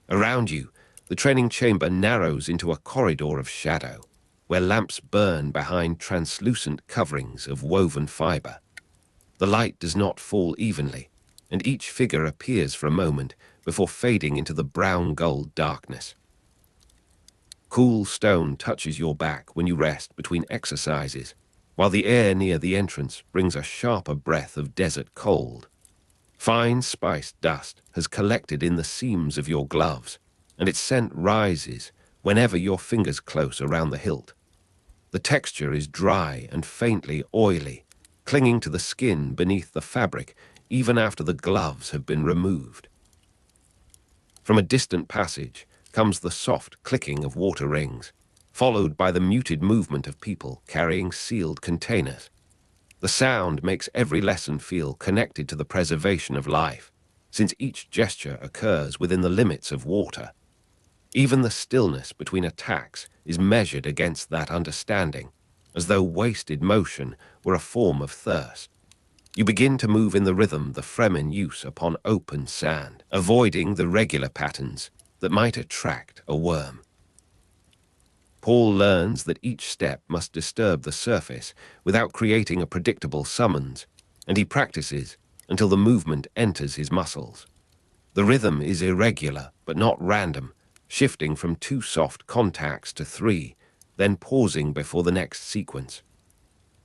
Around you, the training chamber narrows into a corridor of shadow, where lamps burn behind translucent coverings of woven fiber. The light does not fall evenly, and each figure appears for a moment before fading into the brown-gold darkness. Cool stone touches your back when you rest between exercises, while the air near the entrance brings a sharper breath of desert cold. Fine spiced dust has collected in the seams of your gloves, and its scent rises whenever your fingers close around the hilt. The texture is dry and faintly oily, clinging to the skin beneath the fabric even after the gloves have been removed. From a distant passage comes the soft clicking of water rings, followed by the muted movement of people carrying sealed containers. The sound makes every lesson feel connected to the preservation of life, since each gesture occurs within the limits of water. Even the stillness between attacks is measured against that understanding, as though wasted motion were a form of thirst. You begin to move in the rhythm the Fremen use upon open sand, avoiding the regular patterns that might attract a worm. Paul learns that each step must disturb the surface without creating a predictable summons, and he practices until the movement enters his muscles. The rhythm is irregular but not random, shifting from 2 soft contacts to 3, then pausing before the next sequence.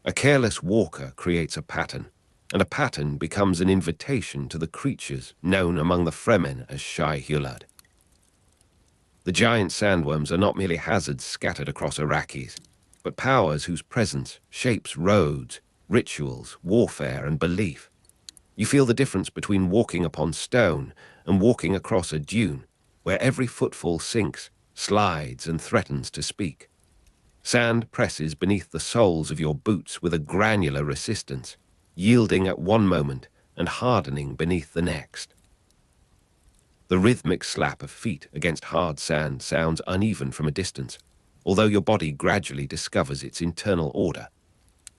A careless walker creates a pattern, and a pattern becomes an invitation to the creatures known among the Fremen as Shai-Hulud. The giant sandworms are not merely hazards scattered across Arrakis, but powers whose presence shapes roads, rituals, warfare, and belief. You feel the difference between walking upon stone and walking across a dune, where every footfall sinks, slides, and threatens to speak. Sand presses beneath the soles of your boots with a granular resistance, yielding at one moment and hardening beneath the next. The rhythmic slap of feet against hard sand sounds uneven from a distance, although your body gradually discovers its internal order.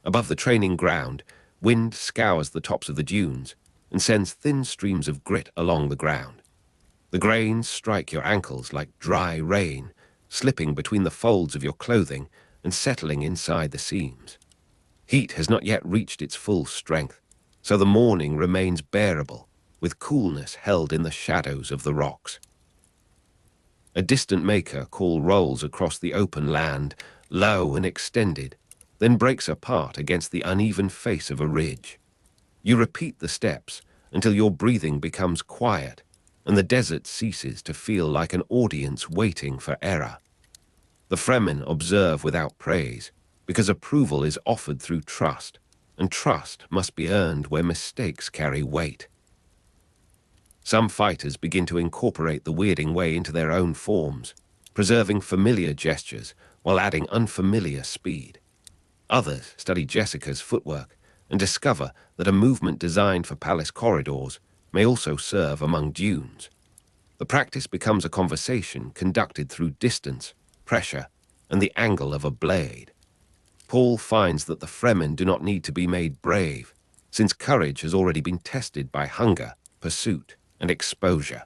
Above the training ground, wind scours the tops of the dunes and sends thin streams of grit along the ground. The grains strike your ankles like dry rain, slipping between the folds of your clothing and settling inside the seams. Heat has not yet reached its full strength, so the morning remains bearable, with coolness held in the shadows of the rocks. A distant maker call rolls across the open land, low and extended, then breaks apart against the uneven face of a ridge. You repeat the steps until your breathing becomes quiet and the desert ceases to feel like an audience waiting for error. The Fremen observe without praise, because approval is offered through trust, and trust must be earned where mistakes carry weight. Some fighters begin to incorporate the weirding way into their own forms, preserving familiar gestures while adding unfamiliar speed. Others study Jessica's footwork and discover that a movement designed for palace corridors may also serve among dunes. The practice becomes a conversation conducted through distance, pressure, and the angle of a blade. Paul finds that the Fremen do not need to be made brave, since courage has already been tested by hunger, pursuit, and exposure.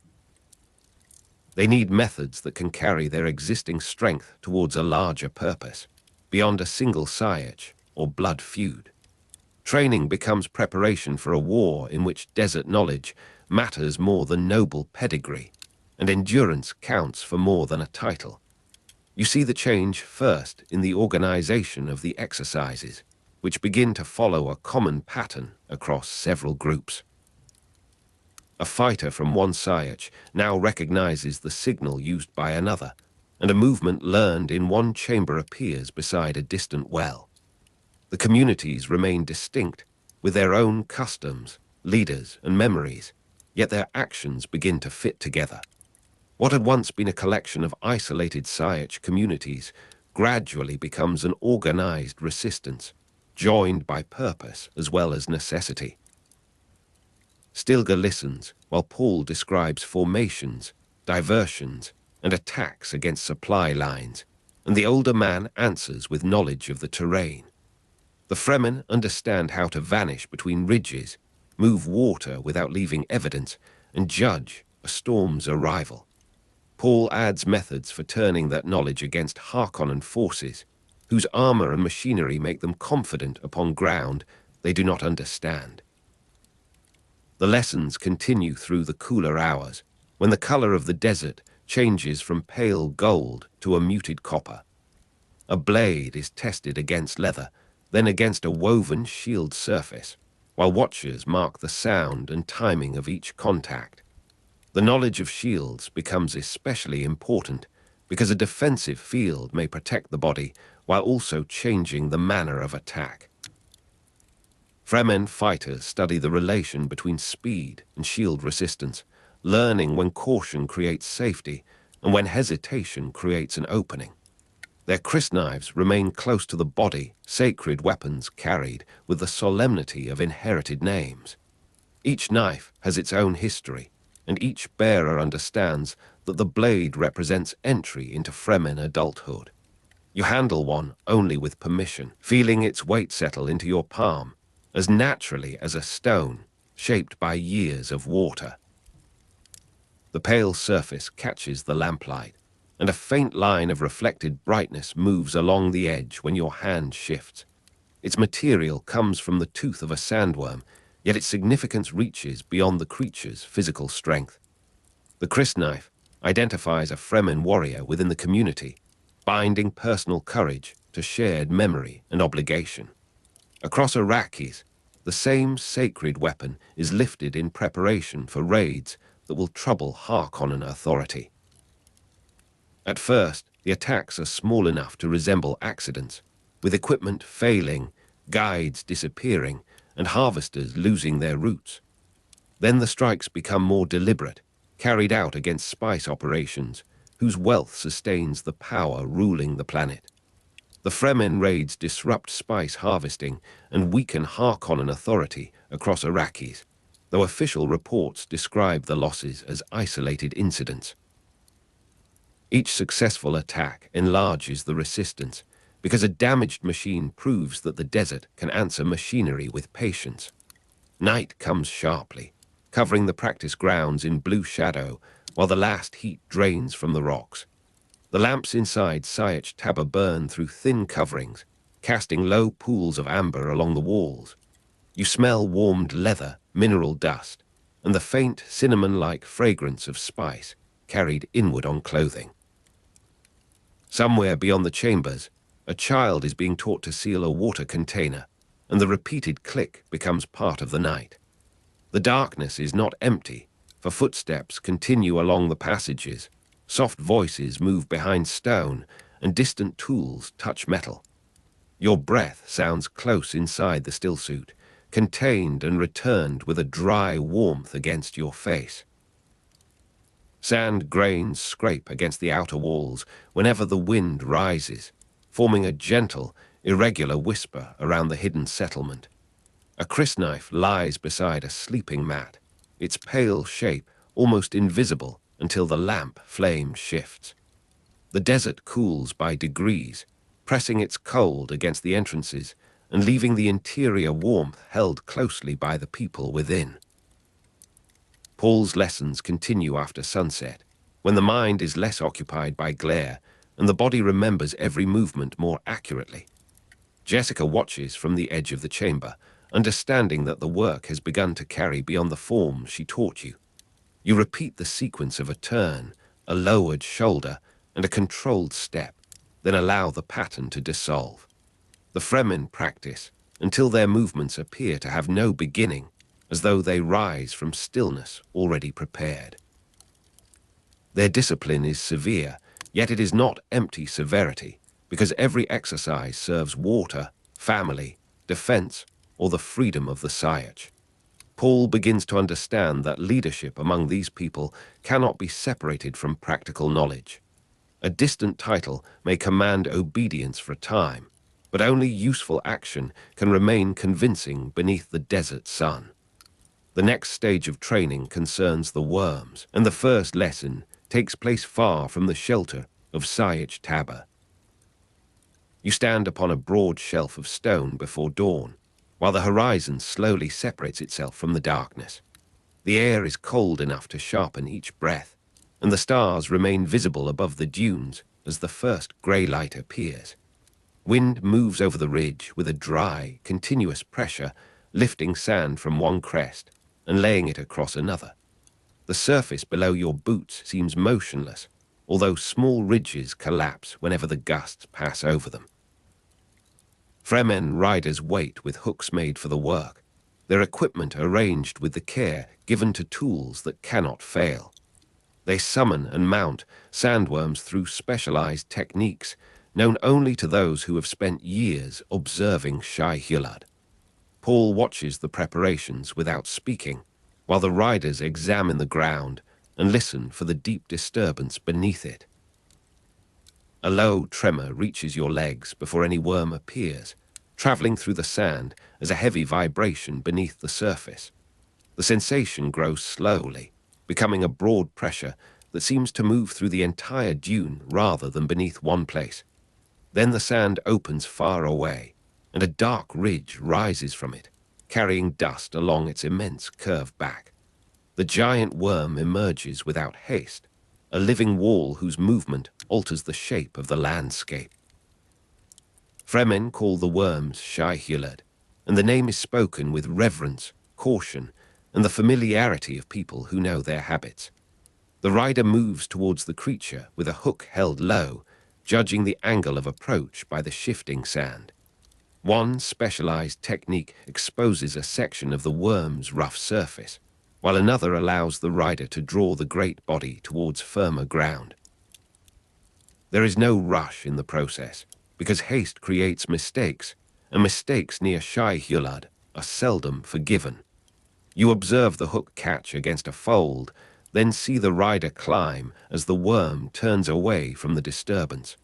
They need methods that can carry their existing strength towards a larger purpose, beyond a single Sietch or blood feud. Training becomes preparation for a war in which desert knowledge matters more than noble pedigree, and endurance counts for more than a title. You see the change first in the organization of the exercises, which begin to follow a common pattern across several groups. A fighter from one Sietch now recognizes the signal used by another, and a movement learned in one chamber appears beside a distant well. The communities remain distinct, with their own customs, leaders, and memories, yet their actions begin to fit together. What had once been a collection of isolated Sietch communities gradually becomes an organized resistance, joined by purpose as well as necessity. Stilgar listens while Paul describes formations, diversions, and attacks against supply lines, and the older man answers with knowledge of the terrain. The Fremen understand how to vanish between ridges, move water without leaving evidence, and judge a storm's arrival. Paul adds methods for turning that knowledge against Harkonnen forces, whose armor and machinery make them confident upon ground they do not understand. The lessons continue through the cooler hours, when the color of the desert changes from pale gold to a muted copper. A blade is tested against leather, then against a woven shield surface, while watchers mark the sound and timing of each contact. The knowledge of shields becomes especially important because a defensive field may protect the body while also changing the manner of attack. Fremen fighters study the relation between speed and shield resistance, learning when caution creates safety and when hesitation creates an opening. Their crysknives remain close to the body, sacred weapons carried with the solemnity of inherited names. Each knife has its own history, and each bearer understands that the blade represents entry into Fremen adulthood. You handle one only with permission, feeling its weight settle into your palm, as naturally as a stone shaped by years of water. The pale surface catches the lamplight, and a faint line of reflected brightness moves along the edge when your hand shifts. Its material comes from the tooth of a sandworm, yet its significance reaches beyond the creature's physical strength. The crysknife identifies a Fremen warrior within the community, binding personal courage to shared memory and obligation. Across Arrakis, the same sacred weapon is lifted in preparation for raids that will trouble Harkonnen authority. At first, the attacks are small enough to resemble accidents, with equipment failing, guides disappearing, and harvesters losing their routes. Then the strikes become more deliberate, carried out against spice operations, whose wealth sustains the power ruling the planet. The Fremen raids disrupt spice harvesting and weaken Harkonnen authority across Arrakis, though official reports describe the losses as isolated incidents. Each successful attack enlarges the resistance, because a damaged machine proves that the desert can answer machinery with patience. Night comes sharply, covering the practice grounds in blue shadow while the last heat drains from the rocks. The lamps inside Sietch Tabr burn through thin coverings, casting low pools of amber along the walls. You smell warmed leather, mineral dust, and the faint cinnamon-like fragrance of spice carried inward on clothing. Somewhere beyond the chambers, a child is being taught to seal a water container, and the repeated click becomes part of the night. The darkness is not empty, for footsteps continue along the passages, soft voices move behind stone, and distant tools touch metal. Your breath sounds close inside the stillsuit, contained and returned with a dry warmth against your face. Sand grains scrape against the outer walls whenever the wind rises, forming a gentle, irregular whisper around the hidden settlement. A crysknife lies beside a sleeping mat, its pale shape almost invisible until the lamp flame shifts. The desert cools by degrees, pressing its cold against the entrances and leaving the interior warmth held closely by the people within. Paul's lessons continue after sunset, when the mind is less occupied by glare and the body remembers every movement more accurately. Jessica watches from the edge of the chamber, understanding that the work has begun to carry beyond the form she taught you. You repeat the sequence of a turn, a lowered shoulder, and a controlled step, then allow the pattern to dissolve. The Fremen practice until their movements appear to have no beginning, as though they rise from stillness already prepared. Their discipline is severe, yet it is not empty severity, because every exercise serves water, family, defense, or the freedom of the Sietch. Paul begins to understand that leadership among these people cannot be separated from practical knowledge. A distant title may command obedience for a time, but only useful action can remain convincing beneath the desert sun. The next stage of training concerns the worms, and the first lesson takes place far from the shelter of Sietch Tabr. You stand upon a broad shelf of stone before dawn, while the horizon slowly separates itself from the darkness. The air is cold enough to sharpen each breath, and the stars remain visible above the dunes as the first grey light appears. Wind moves over the ridge with a dry, continuous pressure, lifting sand from one crest and laying it across another. The surface below your boots seems motionless, although small ridges collapse whenever the gusts pass over them. Fremen riders wait with hooks made for the work, their equipment arranged with the care given to tools that cannot fail. They summon and mount sandworms through specialized techniques known only to those who have spent years observing Shai-Hulud. Paul watches the preparations without speaking, while the riders examine the ground and listen for the deep disturbance beneath it. A low tremor reaches your legs before any worm appears, traveling through the sand as a heavy vibration beneath the surface. The sensation grows slowly, becoming a broad pressure that seems to move through the entire dune rather than beneath one place. Then the sand opens far away, and a dark ridge rises from it, carrying dust along its immense curved back. The giant worm emerges without haste, a living wall whose movement alters the shape of the landscape. Fremen call the worms Shai-Hulud, and the name is spoken with reverence, caution, and the familiarity of people who know their habits. The rider moves towards the creature with a hook held low, judging the angle of approach by the shifting sand. One specialized technique exposes a section of the worm's rough surface, while another allows the rider to draw the great body towards firmer ground. There is no rush in the process, because haste creates mistakes, and mistakes near Shai-Hulud are seldom forgiven. You observe the hook catch against a fold, then see the rider climb as the worm turns away from the disturbance.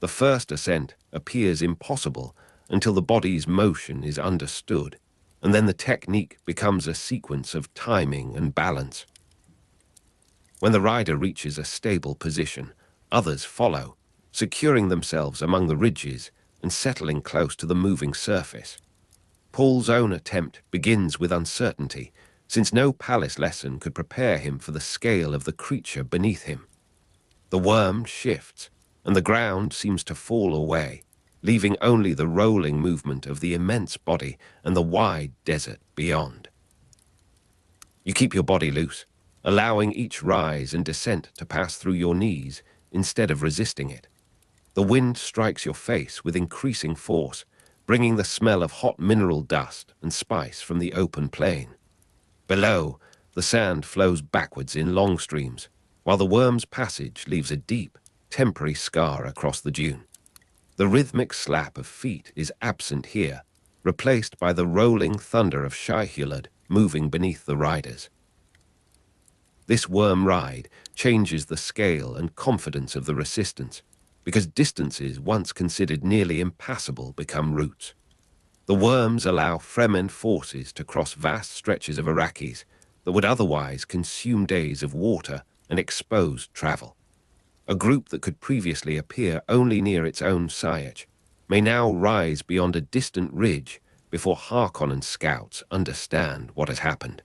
The first ascent appears impossible until the body's motion is understood, and then the technique becomes a sequence of timing and balance. When the rider reaches a stable position, others follow, securing themselves among the ridges and settling close to the moving surface. Paul's own attempt begins with uncertainty, since no palace lesson could prepare him for the scale of the creature beneath him. The worm shifts, and the ground seems to fall away, leaving only the rolling movement of the immense body and the wide desert beyond. You keep your body loose, allowing each rise and descent to pass through your knees instead of resisting it. The wind strikes your face with increasing force, bringing the smell of hot mineral dust and spice from the open plain. Below, the sand flows backwards in long streams, while the worm's passage leaves a deep, temporary scar across the dune. The rhythmic slap of feet is absent here, replaced by the rolling thunder of Shai-Hulud moving beneath the riders. This worm ride changes the scale and confidence of the resistance, because distances once considered nearly impassable become routes. The worms allow Fremen forces to cross vast stretches of Arrakis that would otherwise consume days of water and exposed travel. A group that could previously appear only near its own Sietch may now rise beyond a distant ridge before Harkonnen scouts understand what has happened.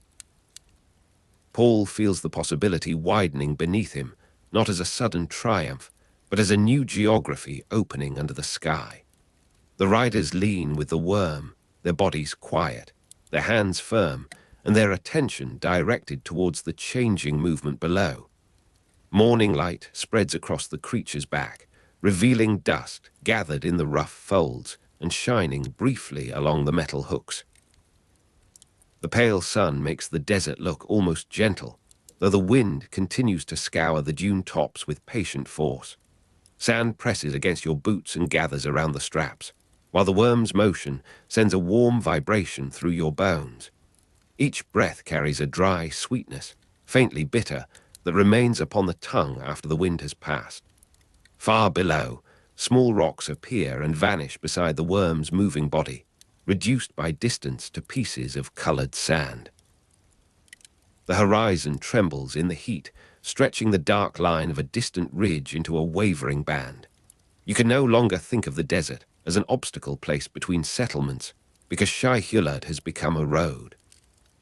Paul feels the possibility widening beneath him, not as a sudden triumph, but as a new geography opening under the sky. The riders lean with the worm, their bodies quiet, their hands firm, and their attention directed towards the changing movement below. Morning light spreads across the creature's back, revealing dust gathered in the rough folds and shining briefly along the metal hooks. The pale sun makes the desert look almost gentle, though the wind continues to scour the dune tops with patient force. Sand presses against your boots and gathers around the straps, while the worm's motion sends a warm vibration through your bones. Each breath carries a dry sweetness, faintly bitter, that remains upon the tongue after the wind has passed. Far below, small rocks appear and vanish beside the worm's moving body, reduced by distance to pieces of colored sand. The horizon trembles in the heat, stretching the dark line of a distant ridge into a wavering band. You can no longer think of the desert as an obstacle placed between settlements, because Shai-Hulud has become a road.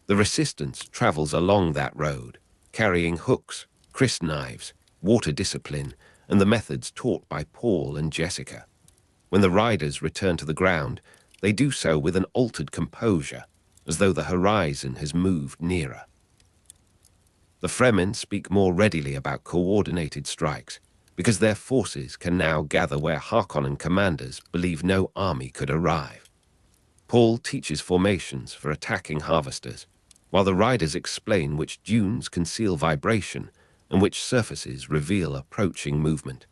The resistance travels along that road, carrying hooks, crysknives, water discipline, and the methods taught by Paul and Jessica. When the riders return to the ground, they do so with an altered composure, as though the horizon has moved nearer. The Fremen speak more readily about coordinated strikes, because their forces can now gather where Harkonnen commanders believe no army could arrive. Paul teaches formations for attacking harvesters, while the riders explain which dunes conceal vibration and which surfaces reveal approaching movement.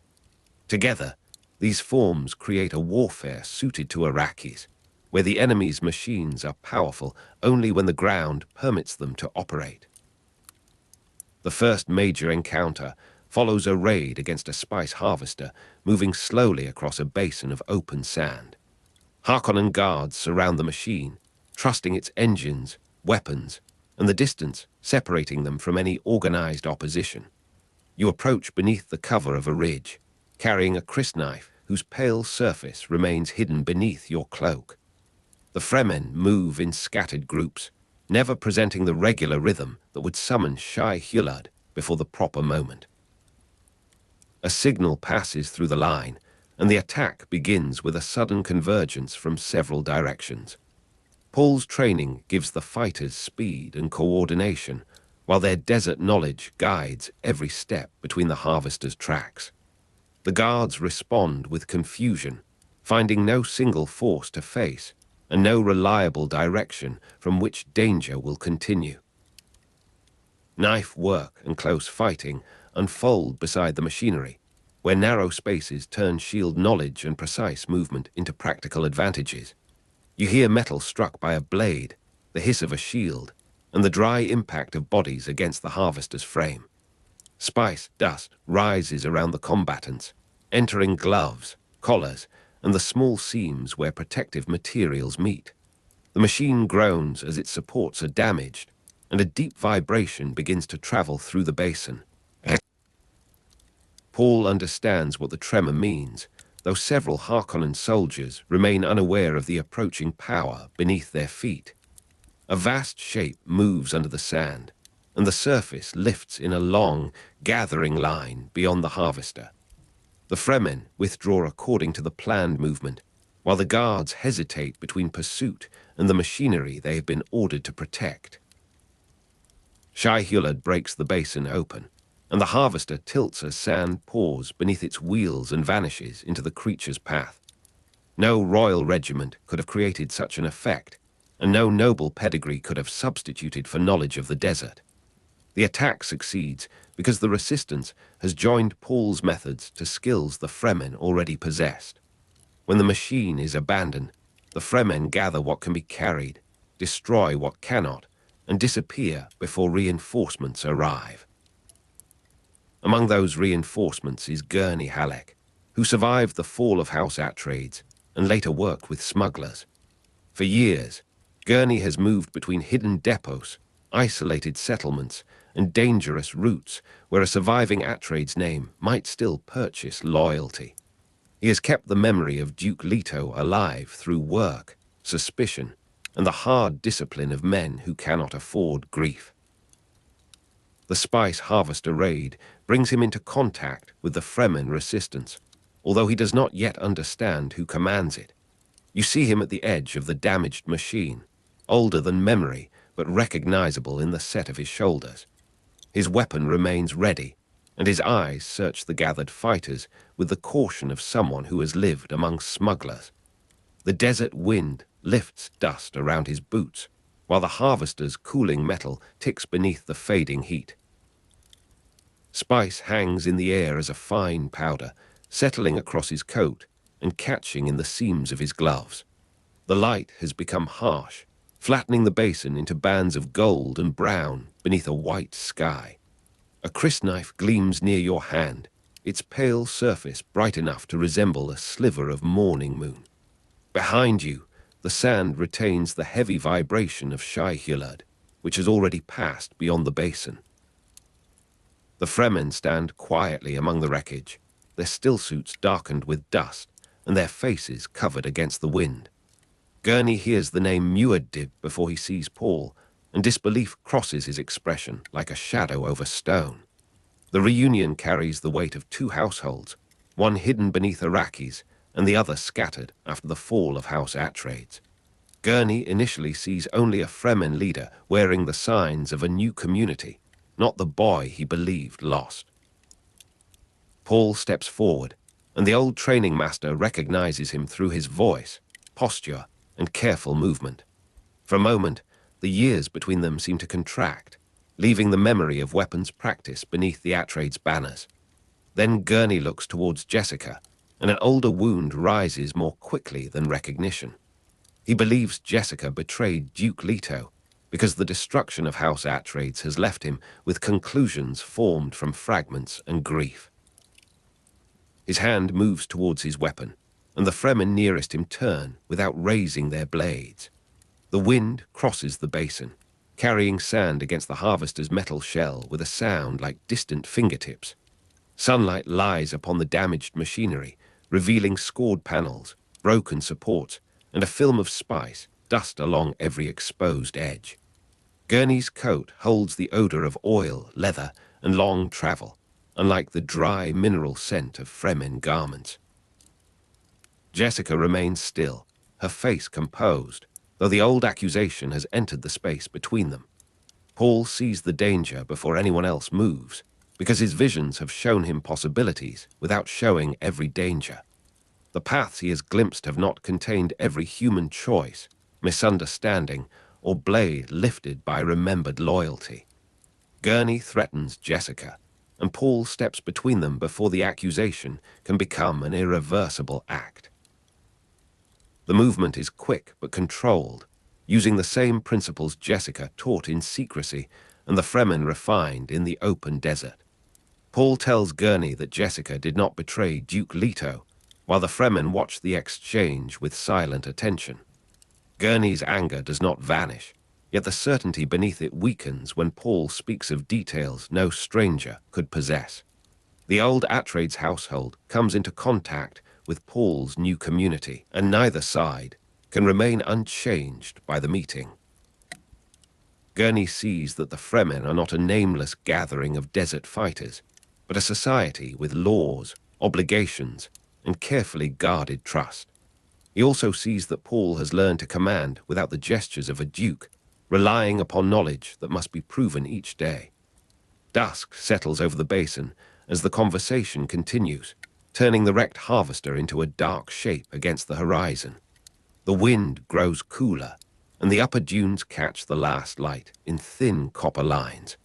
Together, these forms create a warfare suited to Arrakis, where the enemy's machines are powerful only when the ground permits them to operate. The first major encounter follows a raid against a spice harvester moving slowly across a basin of open sand. Harkonnen guards surround the machine, trusting its engines, weapons, and the distance separating them from any organized opposition. You approach beneath the cover of a ridge, carrying a crysknife whose pale surface remains hidden beneath your cloak. The Fremen move in scattered groups, never presenting the regular rhythm that would summon Shai-Hulud before the proper moment. A signal passes through the line, and the attack begins with a sudden convergence from several directions. Paul's training gives the fighters speed and coordination, while their desert knowledge guides every step between the harvesters' tracks. The guards respond with confusion, finding no single force to face and no reliable direction from which danger will continue. Knife work and close fighting unfold beside the machinery, where narrow spaces turn shield knowledge and precise movement into practical advantages. You hear metal struck by a blade, the hiss of a shield, and the dry impact of bodies against the harvester's frame. Spice dust rises around the combatants, entering gloves, collars, and the small seams where protective materials meet. The machine groans as its supports are damaged, and a deep vibration begins to travel through the basin. Paul understands what the tremor means, though several Harkonnen soldiers remain unaware of the approaching power beneath their feet. A vast shape moves under the sand, and the surface lifts in a long, gathering line beyond the harvester. The Fremen withdraw according to the planned movement, while the guards hesitate between pursuit and the machinery they have been ordered to protect. Shai-Hulud breaks the basin open, and the harvester tilts as sand pours beneath its wheels and vanishes into the creature's path. No royal regiment could have created such an effect, and no noble pedigree could have substituted for knowledge of the desert. The attack succeeds because the resistance has joined Paul's methods to skills the Fremen already possessed. When the machine is abandoned, the Fremen gather what can be carried, destroy what cannot, and disappear before reinforcements arrive. Among those reinforcements is Gurney Halleck, who survived the fall of House Atreides and later worked with smugglers. For years, Gurney has moved between hidden depots, isolated settlements, and dangerous routes where a surviving Atreides name might still purchase loyalty. He has kept the memory of Duke Leto alive through work, suspicion, and the hard discipline of men who cannot afford grief. The Spice Harvester raid brings him into contact with the Fremen resistance, although he does not yet understand who commands it. You see him at the edge of the damaged machine, older than memory, but recognizable in the set of his shoulders. His weapon remains ready, and his eyes search the gathered fighters with the caution of someone who has lived among smugglers. The desert wind lifts dust around his boots, while the harvester's cooling metal ticks beneath the fading heat. Spice hangs in the air as a fine powder, settling across his coat and catching in the seams of his gloves. The light has become harsh, flattening the basin into bands of gold and brown beneath a white sky. A crysknife gleams near your hand, its pale surface bright enough to resemble a sliver of morning moon. Behind you, the sand retains the heavy vibration of Shai-Hulud, which has already passed beyond the basin. The Fremen stand quietly among the wreckage, their stillsuits darkened with dust and their faces covered against the wind. Gurney hears the name Muad'Dib before he sees Paul, and disbelief crosses his expression like a shadow over stone. The reunion carries the weight of two households, one hidden beneath Arrakis and the other scattered after the fall of House Atreides. Gurney initially sees only a Fremen leader wearing the signs of a new community, not the boy he believed lost. Paul steps forward, and the old training master recognizes him through his voice, posture, and careful movement. For a moment, the years between them seem to contract, leaving the memory of weapons practice beneath the Atreides banners. Then Gurney looks towards Jessica, and an older wound rises more quickly than recognition. He believes Jessica betrayed Duke Leto, because the destruction of House Atreides has left him with conclusions formed from fragments and grief. His hand moves towards his weapon, and the Fremen nearest him turn without raising their blades. The wind crosses the basin, carrying sand against the harvester's metal shell with a sound like distant fingertips. Sunlight lies upon the damaged machinery, revealing scored panels, broken supports, and a film of spice dust along every exposed edge. Gurney's coat holds the odor of oil, leather, and long travel, unlike the dry mineral scent of Fremen garments. Jessica remains still, her face composed, though the old accusation has entered the space between them. Paul sees the danger before anyone else moves, because his visions have shown him possibilities without showing every danger. The paths he has glimpsed have not contained every human choice, misunderstanding, or blade lifted by remembered loyalty. Gurney threatens Jessica, and Paul steps between them before the accusation can become an irreversible act. The movement is quick but controlled, using the same principles Jessica taught in secrecy and the Fremen refined in the open desert. Paul tells Gurney that Jessica did not betray Duke Leto, while the Fremen watch the exchange with silent attention. Gurney's anger does not vanish, yet the certainty beneath it weakens when Paul speaks of details no stranger could possess. The old Atreides household comes into contact with Paul's new community, and neither side can remain unchanged by the meeting. Gurney sees that the Fremen are not a nameless gathering of desert fighters, but a society with laws, obligations, and carefully guarded trust. He also sees that Paul has learned to command without the gestures of a duke, relying upon knowledge that must be proven each day. Dusk settles over the basin as the conversation continues, turning the wrecked harvester into a dark shape against the horizon. The wind grows cooler, and the upper dunes catch the last light in thin copper lines.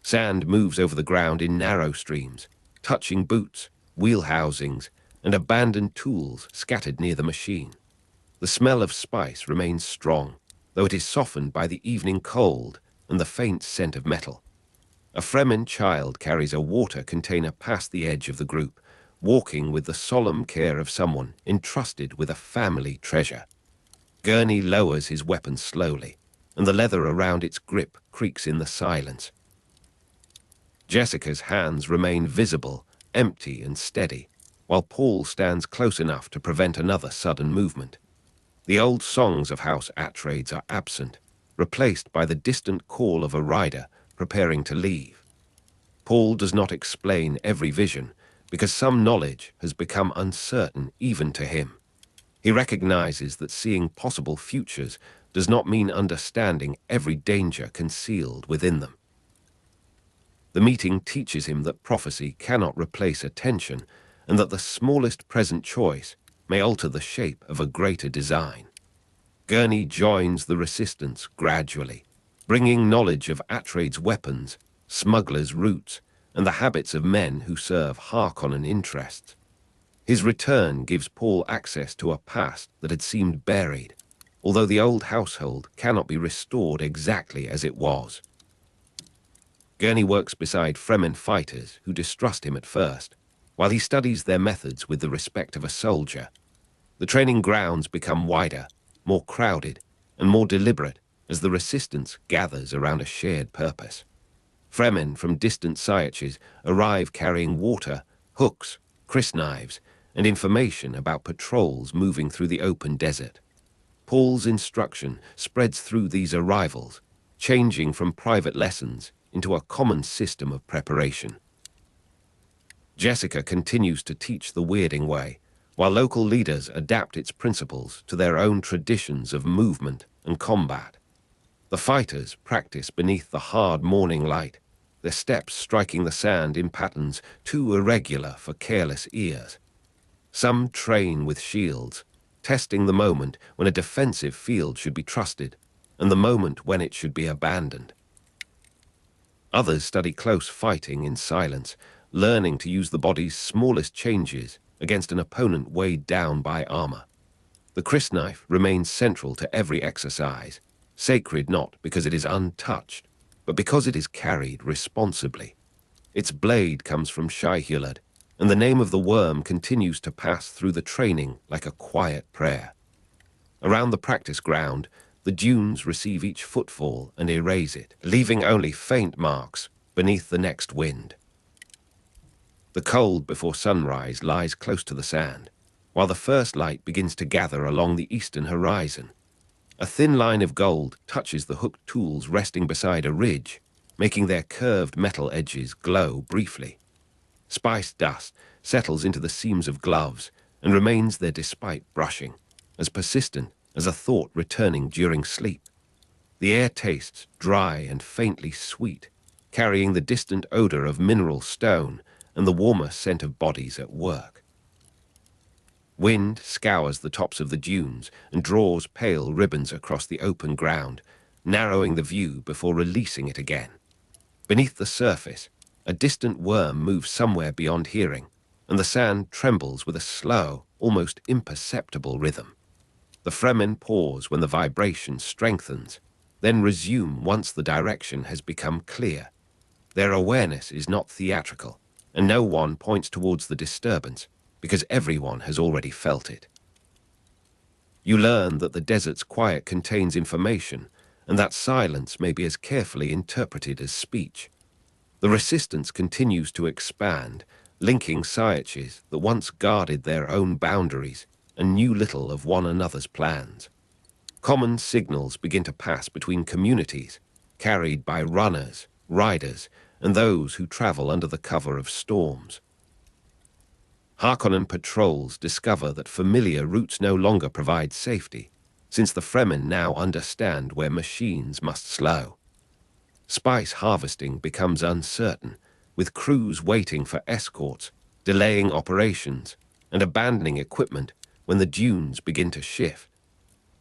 Sand moves over the ground in narrow streams, touching boots, wheel housings, and abandoned tools scattered near the machine. The smell of spice remains strong, though it is softened by the evening cold and the faint scent of metal. A Fremen child carries a water container past the edge of the group, walking with the solemn care of someone entrusted with a family treasure. Gurney lowers his weapon slowly, and the leather around its grip creaks in the silence. Jessica's hands remain visible, empty and steady, while Paul stands close enough to prevent another sudden movement. The old songs of House Atreides are absent, replaced by the distant call of a rider preparing to leave. Paul does not explain every vision, because some knowledge has become uncertain even to him. He recognizes that seeing possible futures does not mean understanding every danger concealed within them. The meeting teaches him that prophecy cannot replace attention, and that the smallest present choice may alter the shape of a greater design. Gurney joins the resistance gradually, bringing knowledge of Atreides' weapons, smugglers' routes, and the habits of men who serve Harkonnen interests. His return gives Paul access to a past that had seemed buried, although the old household cannot be restored exactly as it was. Gurney works beside Fremen fighters who distrust him at first, while he studies their methods with the respect of a soldier. The training grounds become wider, more crowded, and more deliberate as the resistance gathers around a shared purpose. Fremen from distant Sietches arrive carrying water, hooks, crysknives, and information about patrols moving through the open desert. Paul's instruction spreads through these arrivals, changing from private lessons into a common system of preparation. Jessica continues to teach the Weirding Way, while local leaders adapt its principles to their own traditions of movement and combat. The fighters practice beneath the hard morning light, their steps striking the sand in patterns too irregular for careless ears. Some train with shields, testing the moment when a defensive field should be trusted and the moment when it should be abandoned. Others study close fighting in silence, learning to use the body's smallest changes against an opponent weighed down by armor. The crysknife remains central to every exercise, sacred not because it is untouched, but because it is carried responsibly. Its blade comes from Shai-Hulud, and the name of the worm continues to pass through the training like a quiet prayer. Around the practice ground, the dunes receive each footfall and erase it, leaving only faint marks beneath the next wind. The cold before sunrise lies close to the sand, while the first light begins to gather along the eastern horizon. A thin line of gold touches the hooked tools resting beside a ridge, making their curved metal edges glow briefly. Spice dust settles into the seams of gloves and remains there despite brushing, as persistent as a thought returning during sleep. The air tastes dry and faintly sweet, carrying the distant odor of mineral stone and the warmer scent of bodies at work. Wind scours the tops of the dunes and draws pale ribbons across the open ground, narrowing the view before releasing it again. Beneath the surface, a distant worm moves somewhere beyond hearing, and the sand trembles with a slow, almost imperceptible rhythm. The Fremen pause when the vibration strengthens, then resume once the direction has become clear. Their awareness is not theatrical, and no one points towards the disturbance, because everyone has already felt it. You learn that the desert's quiet contains information, and that silence may be as carefully interpreted as speech. The resistance continues to expand, linking Sietches that once guarded their own boundaries and knew little of one another's plans. Common signals begin to pass between communities, carried by runners, riders, and those who travel under the cover of storms. Harkonnen patrols discover that familiar routes no longer provide safety, since the Fremen now understand where machines must slow. Spice harvesting becomes uncertain, with crews waiting for escorts, delaying operations, and abandoning equipment when the dunes begin to shift.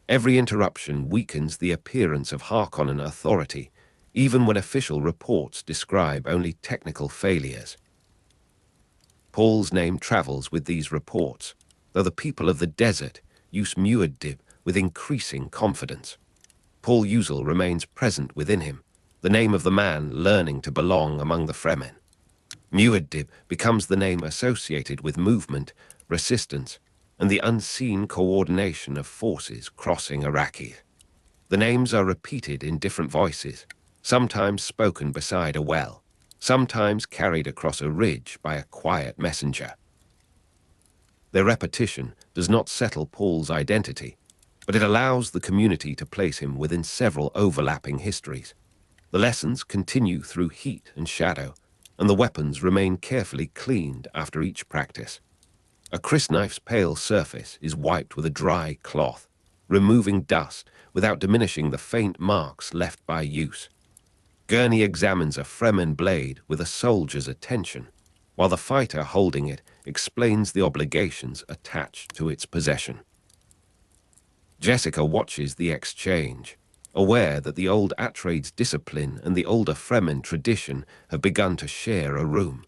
Every interruption weakens the appearance of Harkonnen authority, even when official reports describe only technical failures. Paul's name travels with these reports, though the people of the desert use Muad'Dib with increasing confidence. Paul Uzel remains present within him, the name of the man learning to belong among the Fremen. Muad'Dib becomes the name associated with movement, resistance, and the unseen coordination of forces crossing Arrakis. The names are repeated in different voices, sometimes spoken beside a well, sometimes carried across a ridge by a quiet messenger. Their repetition does not settle Paul's identity, but it allows the community to place him within several overlapping histories. The lessons continue through heat and shadow, and the weapons remain carefully cleaned after each practice. A crysknife's pale surface is wiped with a dry cloth, removing dust without diminishing the faint marks left by use. Gurney examines a Fremen blade with a soldier's attention, while the fighter holding it explains the obligations attached to its possession. Jessica watches the exchange, aware that the old Atreides discipline and the older Fremen tradition have begun to share a room.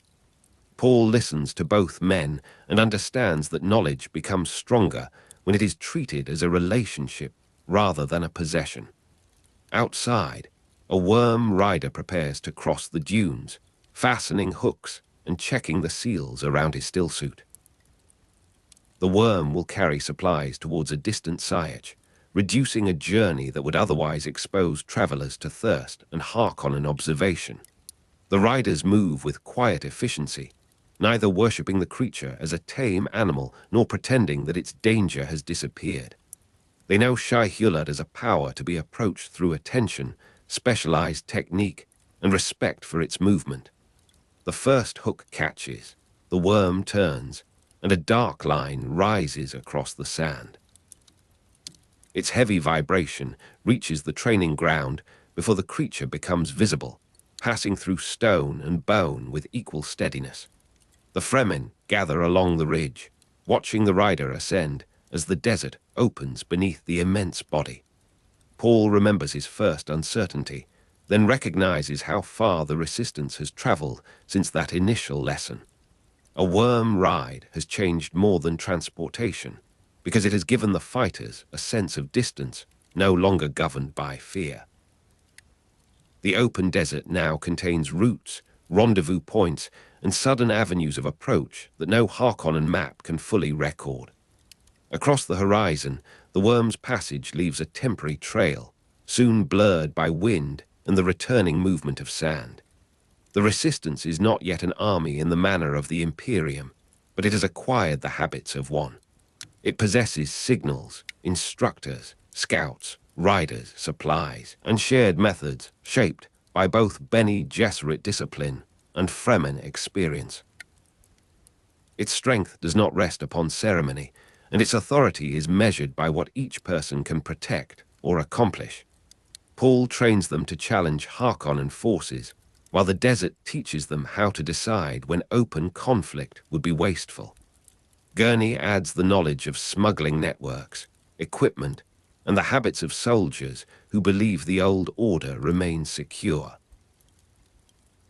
Paul listens to both men and understands that knowledge becomes stronger when it is treated as a relationship rather than a possession. Outside, a worm rider prepares to cross the dunes, fastening hooks and checking the seals around his stillsuit. The worm will carry supplies towards a distant Sietch, reducing a journey that would otherwise expose travelers to thirst and Harkonnen observation. The riders move with quiet efficiency, neither worshipping the creature as a tame animal nor pretending that its danger has disappeared. They know Shai-Hulud as a power to be approached through attention, specialized technique, and respect for its movement. The first hook catches, the worm turns, and a dark line rises across the sand. Its heavy vibration reaches the training ground before the creature becomes visible, passing through stone and bone with equal steadiness. The Fremen gather along the ridge, watching the rider ascend as the desert opens beneath the immense body. Paul remembers his first uncertainty, then recognizes how far the resistance has traveled since that initial lesson. A worm ride has changed more than transportation, because it has given the fighters a sense of distance, no longer governed by fear. The open desert now contains routes, rendezvous points, and sudden avenues of approach that no Harkonnen map can fully record. Across the horizon, the worm's passage leaves a temporary trail, soon blurred by wind and the returning movement of sand. The resistance is not yet an army in the manner of the Imperium, but it has acquired the habits of one. It possesses signals, instructors, scouts, riders, supplies, and shared methods shaped by both Bene Gesserit discipline and Fremen experience. Its strength does not rest upon ceremony, and its authority is measured by what each person can protect or accomplish. Paul trains them to challenge Harkonnen forces, while the desert teaches them how to decide when open conflict would be wasteful. Gurney adds the knowledge of smuggling networks, equipment, and the habits of soldiers who believe the old order remains secure.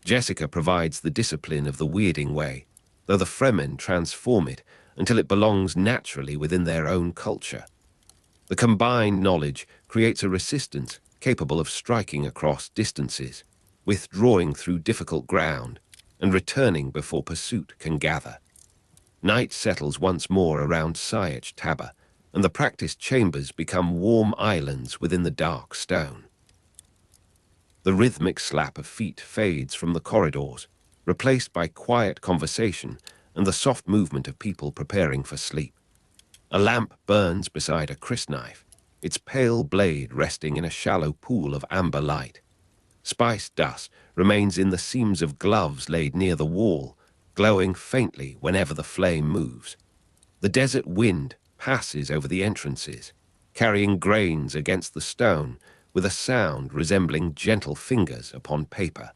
Jessica provides the discipline of the Weirding Way, though the Fremen transform it until it belongs naturally within their own culture. The combined knowledge creates a resistance capable of striking across distances, withdrawing through difficult ground, and returning before pursuit can gather. Night settles once more around Sietch Tabr, and the practice chambers become warm islands within the dark stone. The rhythmic slap of feet fades from the corridors, replaced by quiet conversation and the soft movement of people preparing for sleep. A lamp burns beside a crysknife, its pale blade resting in a shallow pool of amber light. Spice dust remains in the seams of gloves laid near the wall, glowing faintly whenever the flame moves. The desert wind passes over the entrances, carrying grains against the stone with a sound resembling gentle fingers upon paper.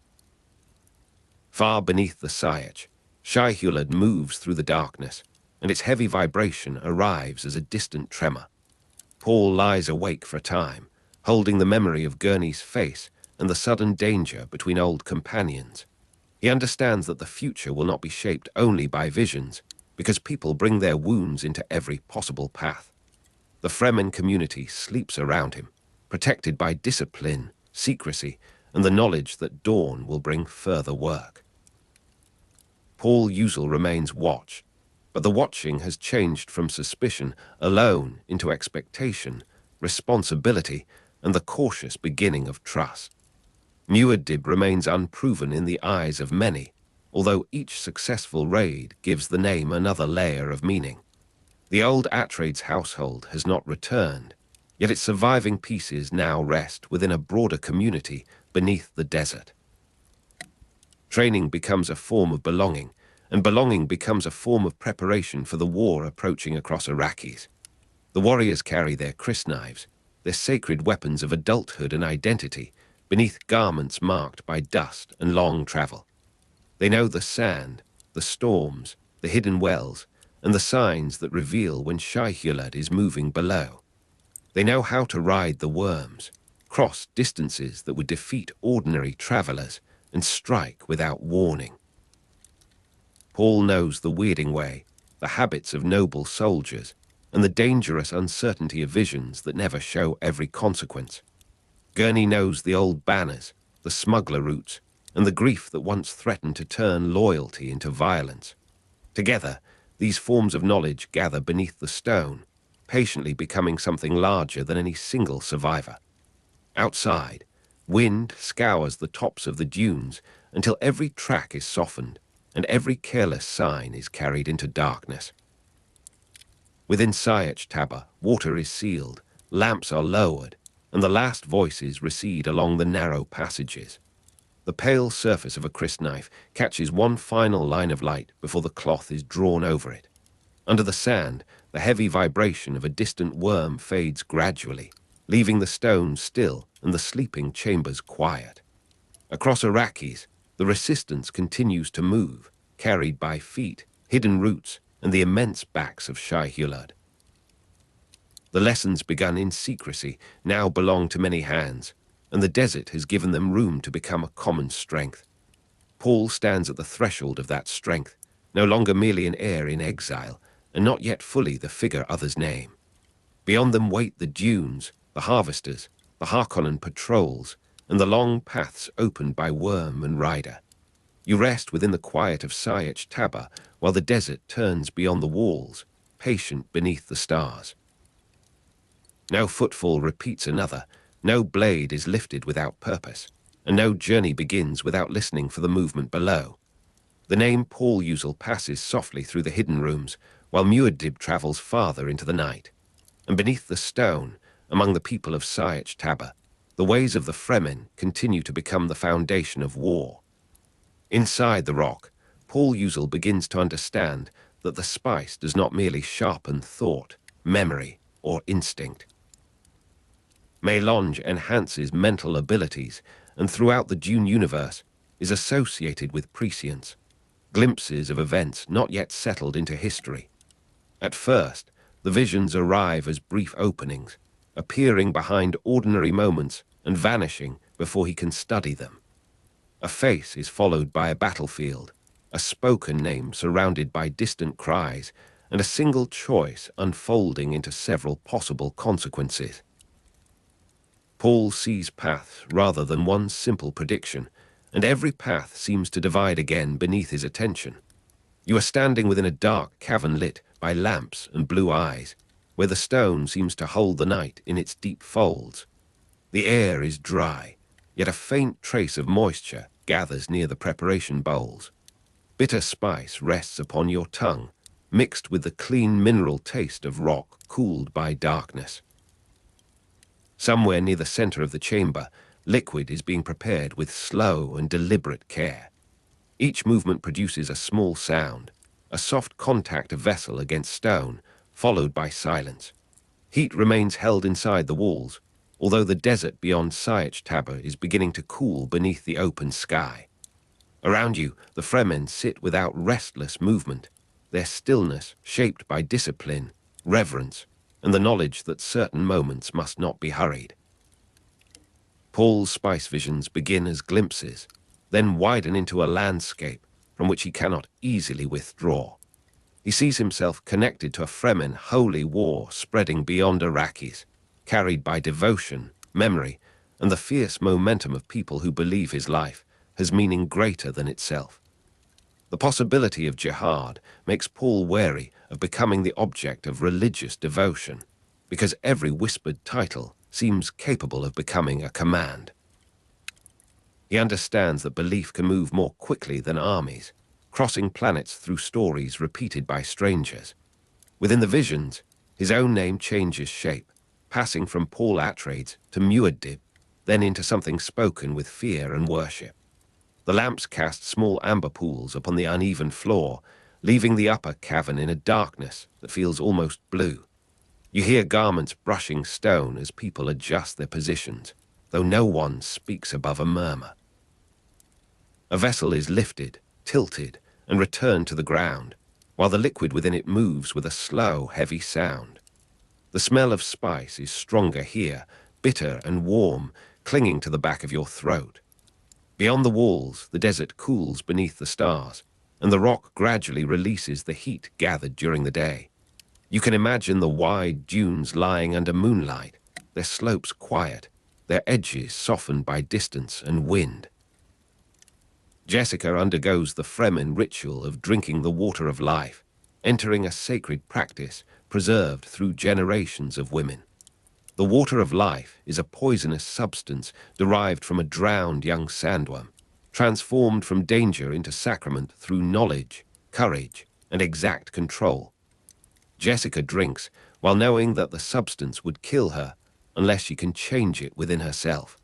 Far beneath the Sietch, Shai-Hulud moves through the darkness, and its heavy vibration arrives as a distant tremor. Paul lies awake for a time, holding the memory of Gurney's face and the sudden danger between old companions. He understands that the future will not be shaped only by visions, because people bring their wounds into every possible path. The Fremen community sleeps around him, protected by discipline, secrecy, and the knowledge that dawn will bring further work. Paul usually remains watch, but the watching has changed from suspicion alone into expectation, responsibility, and the cautious beginning of trust. Muad'Dib remains unproven in the eyes of many, although each successful raid gives the name another layer of meaning. The old Atreides household has not returned, yet its surviving pieces now rest within a broader community beneath the desert. Training becomes a form of belonging, and belonging becomes a form of preparation for the war approaching across Arrakis. The warriors carry their crysknives, their sacred weapons of adulthood and identity, beneath garments marked by dust and long travel. They know the sand, the storms, the hidden wells, and the signs that reveal when Shai-Hulud is moving below. They know how to ride the worms, cross distances that would defeat ordinary travelers, and strike without warning. Paul knows the weirding way, the habits of noble soldiers, and the dangerous uncertainty of visions that never show every consequence. Gurney knows the old banners, the smuggler routes, and the grief that once threatened to turn loyalty into violence. Together, these forms of knowledge gather beneath the stone, patiently becoming something larger than any single survivor. Outside, wind scours the tops of the dunes until every track is softened and every careless sign is carried into darkness. Within Sietch Tabr, water is sealed, lamps are lowered, and the last voices recede along the narrow passages. The pale surface of a crysknife catches one final line of light before the cloth is drawn over it. Under the sand, the heavy vibration of a distant worm fades gradually, leaving the stone still and the sleeping chambers quiet. Across Arrakis, the resistance continues to move, carried by feet, hidden roots, and the immense backs of Shai-Hulud. The lessons begun in secrecy now belong to many hands, and the desert has given them room to become a common strength. Paul stands at the threshold of that strength, no longer merely an heir in exile, and not yet fully the figure others name. Beyond them wait the dunes, the harvesters, the Harkonnen patrols, and the long paths opened by worm and rider. You rest within the quiet of Sietch Tabr, while the desert turns beyond the walls, patient beneath the stars. No footfall repeats another, no blade is lifted without purpose, and no journey begins without listening for the movement below. The name Paul Atreides passes softly through the hidden rooms, while Muad'Dib travels farther into the night. And beneath the stone, among the people of Sietch Tabr, the ways of the Fremen continue to become the foundation of war. Inside the rock, Paul Atreides begins to understand that the spice does not merely sharpen thought, memory, or instinct. Melange enhances mental abilities, and throughout the Dune universe is associated with prescience, glimpses of events not yet settled into history. At first, the visions arrive as brief openings, appearing behind ordinary moments and vanishing before he can study them. A face is followed by a battlefield, a spoken name surrounded by distant cries, and a single choice unfolding into several possible consequences. Paul sees paths rather than one simple prediction, and every path seems to divide again beneath his attention. You are standing within a dark cavern lit by lamps and blue eyes, where the stone seems to hold the night in its deep folds. The air is dry, yet a faint trace of moisture gathers near the preparation bowls. Bitter spice rests upon your tongue, mixed with the clean mineral taste of rock cooled by darkness. Somewhere near the center of the chamber, liquid is being prepared with slow and deliberate care. Each movement produces a small sound, a soft contact of vessel against stone, followed by silence. Heat remains held inside the walls, although the desert beyond Sietch Tabr is beginning to cool beneath the open sky. Around you, the Fremen sit without restless movement, their stillness shaped by discipline, reverence, and the knowledge that certain moments must not be hurried. Paul's spice visions begin as glimpses, then widen into a landscape from which he cannot easily withdraw. He sees himself connected to a Fremen holy war spreading beyond Arrakis, carried by devotion, memory, and the fierce momentum of people who believe his life has meaning greater than itself. The possibility of jihad makes Paul wary of becoming the object of religious devotion, because every whispered title seems capable of becoming a command. He understands that belief can move more quickly than armies, crossing planets through stories repeated by strangers. Within the visions, his own name changes shape, passing from Paul Atreides to Muad'Dib, then into something spoken with fear and worship. The lamps cast small amber pools upon the uneven floor, leaving the upper cavern in a darkness that feels almost blue. You hear garments brushing stone as people adjust their positions, though no one speaks above a murmur. A vessel is lifted, tilted, and returned to the ground, while the liquid within it moves with a slow, heavy sound. The smell of spice is stronger here, bitter and warm, clinging to the back of your throat. Beyond the walls, the desert cools beneath the stars, and the rock gradually releases the heat gathered during the day. You can imagine the wide dunes lying under moonlight, their slopes quiet, their edges softened by distance and wind. Jessica undergoes the Fremen ritual of drinking the water of life, entering a sacred practice preserved through generations of women. The water of life is a poisonous substance derived from a drowned young sandworm, transformed from danger into sacrament through knowledge, courage, and exact control. Jessica drinks while knowing that the substance would kill her unless she can change it within herself.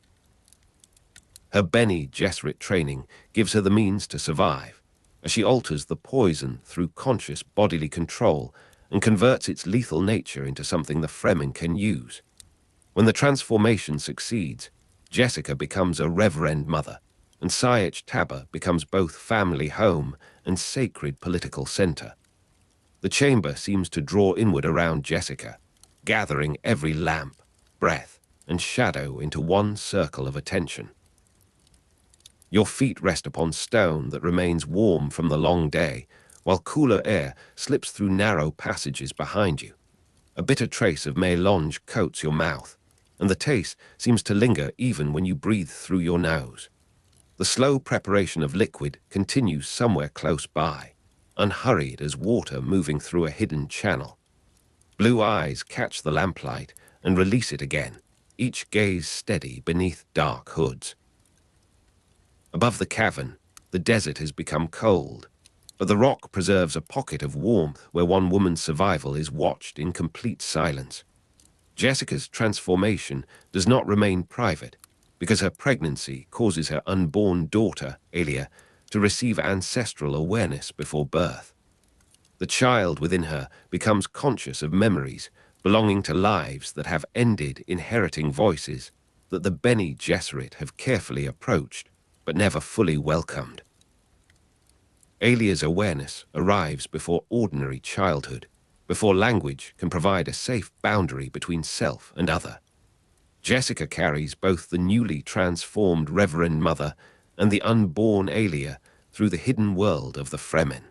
Her Bene Gesserit training gives her the means to survive, as she alters the poison through conscious bodily control and converts its lethal nature into something the Fremen can use. When the transformation succeeds, Jessica becomes a reverend mother, and Sietch Tabr becomes both family home and sacred political center. The chamber seems to draw inward around Jessica, gathering every lamp, breath, and shadow into one circle of attention. Your feet rest upon stone that remains warm from the long day, while cooler air slips through narrow passages behind you. A bitter trace of melange coats your mouth, and the taste seems to linger even when you breathe through your nose. The slow preparation of liquid continues somewhere close by, unhurried as water moving through a hidden channel. Blue eyes catch the lamplight and release it again, each gaze steady beneath dark hoods. Above the cavern, the desert has become cold, but the rock preserves a pocket of warmth where one woman's survival is watched in complete silence. Jessica's transformation does not remain private because her pregnancy causes her unborn daughter, Alia, to receive ancestral awareness before birth. The child within her becomes conscious of memories belonging to lives that have ended, inheriting voices that the Bene Gesserit have carefully approached but never fully welcomed. Alia's awareness arrives before ordinary childhood, before language can provide a safe boundary between self and other. Jessica carries both the newly transformed Reverend Mother and the unborn Alia through the hidden world of the Fremen.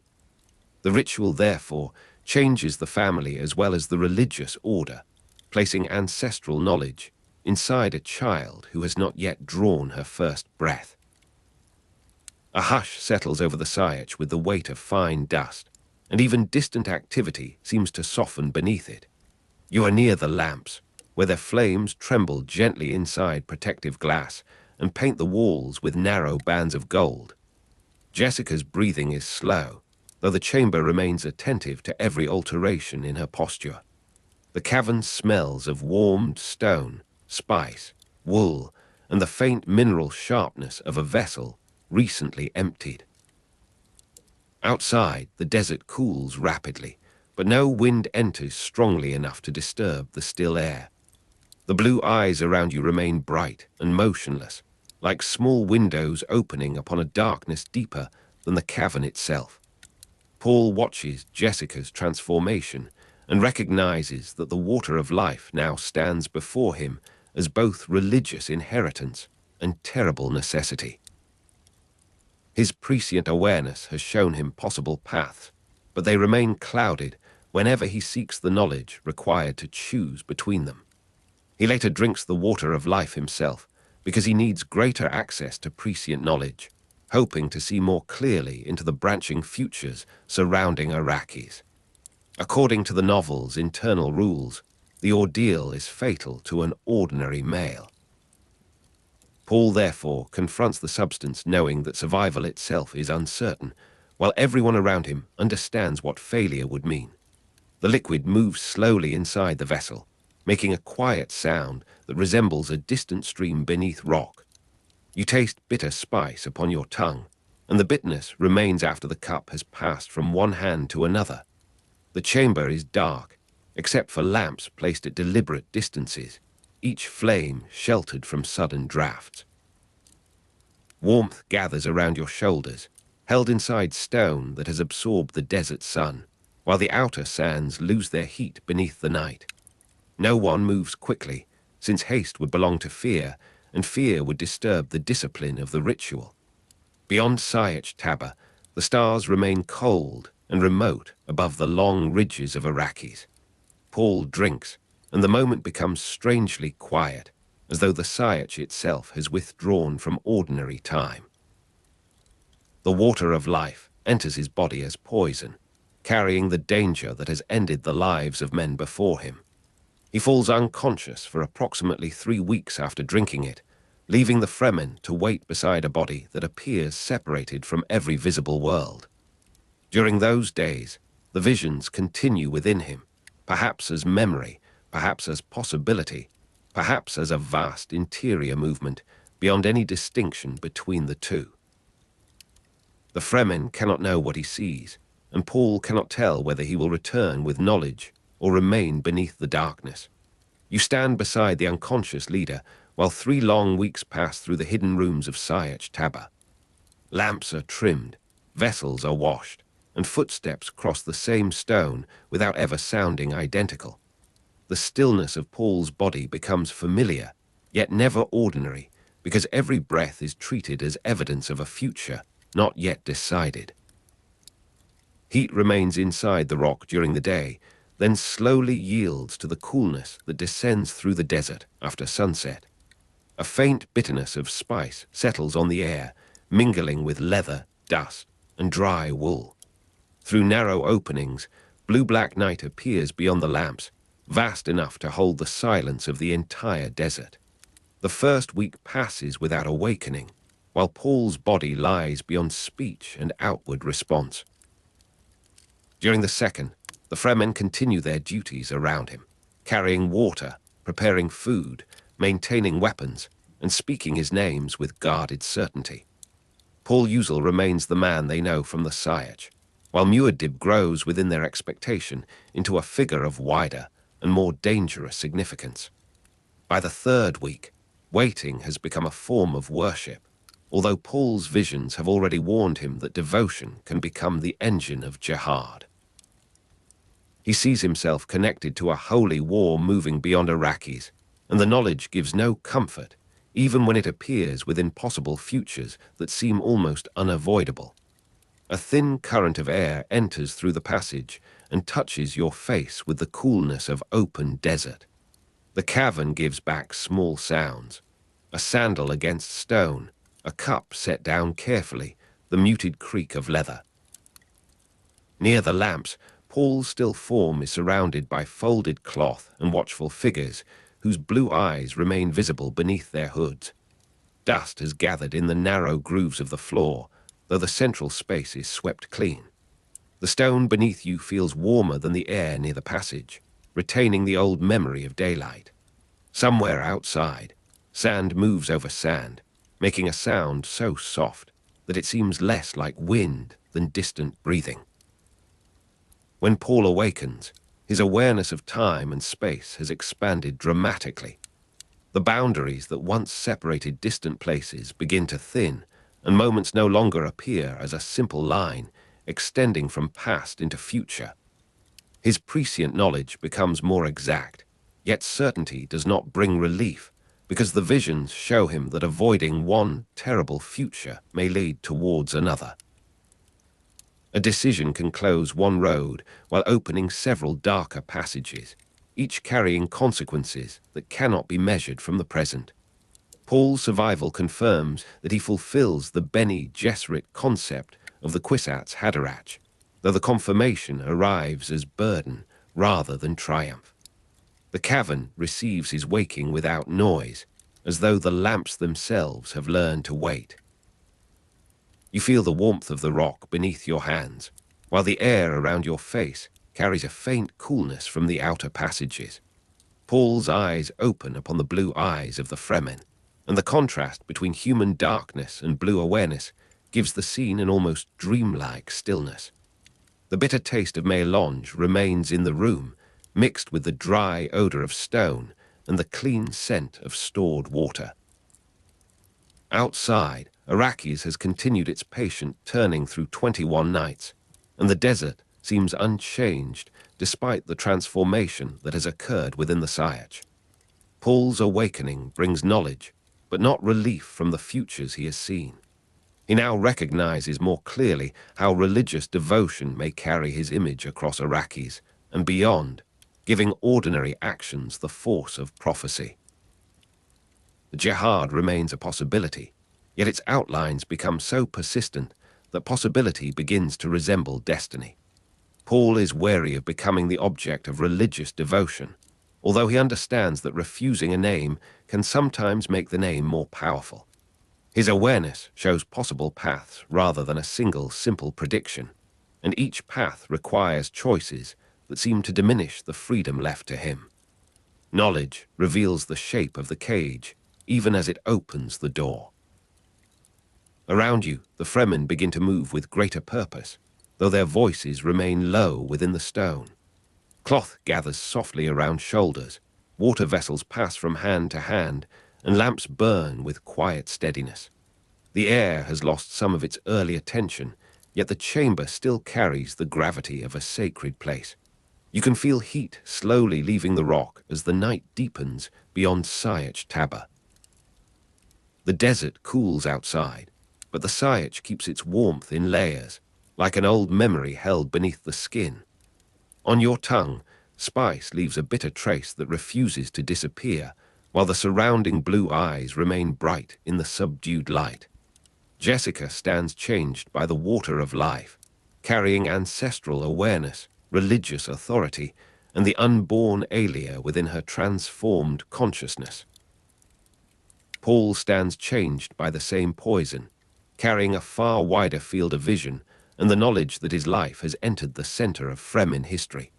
The ritual, therefore, changes the family as well as the religious order, placing ancestral knowledge inside a child who has not yet drawn her first breath. A hush settles over the Sietch with the weight of fine dust, and even distant activity seems to soften beneath it. You are near the lamps, where their flames tremble gently inside protective glass and paint the walls with narrow bands of gold. Jessica's breathing is slow, though the chamber remains attentive to every alteration in her posture. The cavern smells of warmed stone, spice, wool, and the faint mineral sharpness of a vessel recently emptied. Outside, the desert cools rapidly, but no wind enters strongly enough to disturb the still air. The blue eyes around you remain bright and motionless, like small windows opening upon a darkness deeper than the cavern itself. Paul watches Jessica's transformation and recognizes that the water of life now stands before him as both religious inheritance and terrible necessity. His prescient awareness has shown him possible paths, but they remain clouded whenever he seeks the knowledge required to choose between them. He later drinks the water of life himself because he needs greater access to prescient knowledge, hoping to see more clearly into the branching futures surrounding Arrakis. According to the novel's internal rules, the ordeal is fatal to an ordinary male. Paul, therefore, confronts the substance knowing that survival itself is uncertain, while everyone around him understands what failure would mean. The liquid moves slowly inside the vessel, making a quiet sound that resembles a distant stream beneath rock. You taste bitter spice upon your tongue, and the bitterness remains after the cup has passed from one hand to another. The chamber is dark, except for lamps placed at deliberate distances, each flame sheltered from sudden drafts. Warmth gathers around your shoulders, held inside stone that has absorbed the desert sun, while the outer sands lose their heat beneath the night. No one moves quickly, since haste would belong to fear, and fear would disturb the discipline of the ritual. Beyond Sietch Tabr, the stars remain cold and remote above the long ridges of Arrakis. Paul drinks, and the moment becomes strangely quiet, as though the Sietch itself has withdrawn from ordinary time. The water of life enters his body as poison, carrying the danger that has ended the lives of men before him. He falls unconscious for approximately 3 weeks after drinking it, leaving the Fremen to wait beside a body that appears separated from every visible world. During those days, the visions continue within him, perhaps as memory, perhaps as possibility, perhaps as a vast interior movement beyond any distinction between the two. The Fremen cannot know what he sees, and Paul cannot tell whether he will return with knowledge or remain beneath the darkness. You stand beside the unconscious leader while 3 long weeks pass through the hidden rooms of Sietch Tabr. Lamps are trimmed, vessels are washed, and footsteps cross the same stone without ever sounding identical. The stillness of Paul's body becomes familiar, yet never ordinary, because every breath is treated as evidence of a future not yet decided. Heat remains inside the rock during the day, then slowly yields to the coolness that descends through the desert after sunset. A faint bitterness of spice settles on the air, mingling with leather, dust, and dry wool. Through narrow openings, blue-black night appears beyond the lamps, vast enough to hold the silence of the entire desert. The first week passes without awakening, while Paul's body lies beyond speech and outward response. During the second, the Fremen continue their duties around him, carrying water, preparing food, maintaining weapons, and speaking his names with guarded certainty. Paul Uzel remains the man they know from the Sietch, while Muad'Dib grows within their expectation into a figure of wider and more dangerous significance. By the 3rd week, waiting has become a form of worship, although Paul's visions have already warned him that devotion can become the engine of jihad. He sees himself connected to a holy war moving beyond Arrakis, and the knowledge gives no comfort, even when it appears within possible futures that seem almost unavoidable. A thin current of air enters through the passage and touches your face with the coolness of open desert. The cavern gives back small sounds. A sandal against stone, a cup set down carefully, the muted creak of leather. Near the lamps, Paul's still form is surrounded by folded cloth and watchful figures whose blue eyes remain visible beneath their hoods. Dust has gathered in the narrow grooves of the floor, though the central space is swept clean. The stone beneath you feels warmer than the air near the passage, retaining the old memory of daylight. Somewhere outside, sand moves over sand, making a sound so soft that it seems less like wind than distant breathing. When Paul awakens, his awareness of time and space has expanded dramatically. The boundaries that once separated distant places begin to thin, and moments no longer appear as a simple line extending from past into future. His prescient knowledge becomes more exact, yet certainty does not bring relief, because the visions show him that avoiding one terrible future may lead towards another. A decision can close one road while opening several darker passages, each carrying consequences that cannot be measured from the present. Paul's survival confirms that he fulfills the Bene Gesserit concept of the Kwisatz Haderach, though the confirmation arrives as burden rather than triumph. The cavern receives his waking without noise, as though the lamps themselves have learned to wait. You feel the warmth of the rock beneath your hands, while the air around your face carries a faint coolness from the outer passages. Paul's eyes open upon the blue eyes of the Fremen, and the contrast between human darkness and blue awareness gives the scene an almost dreamlike stillness. The bitter taste of melange remains in the room, mixed with the dry odor of stone and the clean scent of stored water. Outside, Arrakis has continued its patient turning through 21 nights, and the desert seems unchanged despite the transformation that has occurred within the Sietch. Paul's awakening brings knowledge, but not relief from the futures he has seen. He now recognizes more clearly how religious devotion may carry his image across Arrakis and beyond, giving ordinary actions the force of prophecy. The jihad remains a possibility, yet its outlines become so persistent that possibility begins to resemble destiny. Paul is wary of becoming the object of religious devotion, although he understands that refusing a name can sometimes make the name more powerful. His awareness shows possible paths rather than a single simple prediction, and each path requires choices that seem to diminish the freedom left to him. Knowledge reveals the shape of the cage, even as it opens the door. Around you, the Fremen begin to move with greater purpose, though their voices remain low within the stone. Cloth gathers softly around shoulders, water vessels pass from hand to hand, and lamps burn with quiet steadiness. The air has lost some of its earlier tension, yet the chamber still carries the gravity of a sacred place. You can feel heat slowly leaving the rock as the night deepens beyond Sietch Tabr. The desert cools outside, but the Sietch keeps its warmth in layers, like an old memory held beneath the skin. On your tongue, spice leaves a bitter trace that refuses to disappear, while the surrounding blue eyes remain bright in the subdued light. Jessica stands changed by the water of life, carrying ancestral awareness, religious authority, and the unborn Alia within her transformed consciousness. Paul stands changed by the same poison, carrying a far wider field of vision and the knowledge that his life has entered the center of Fremen history.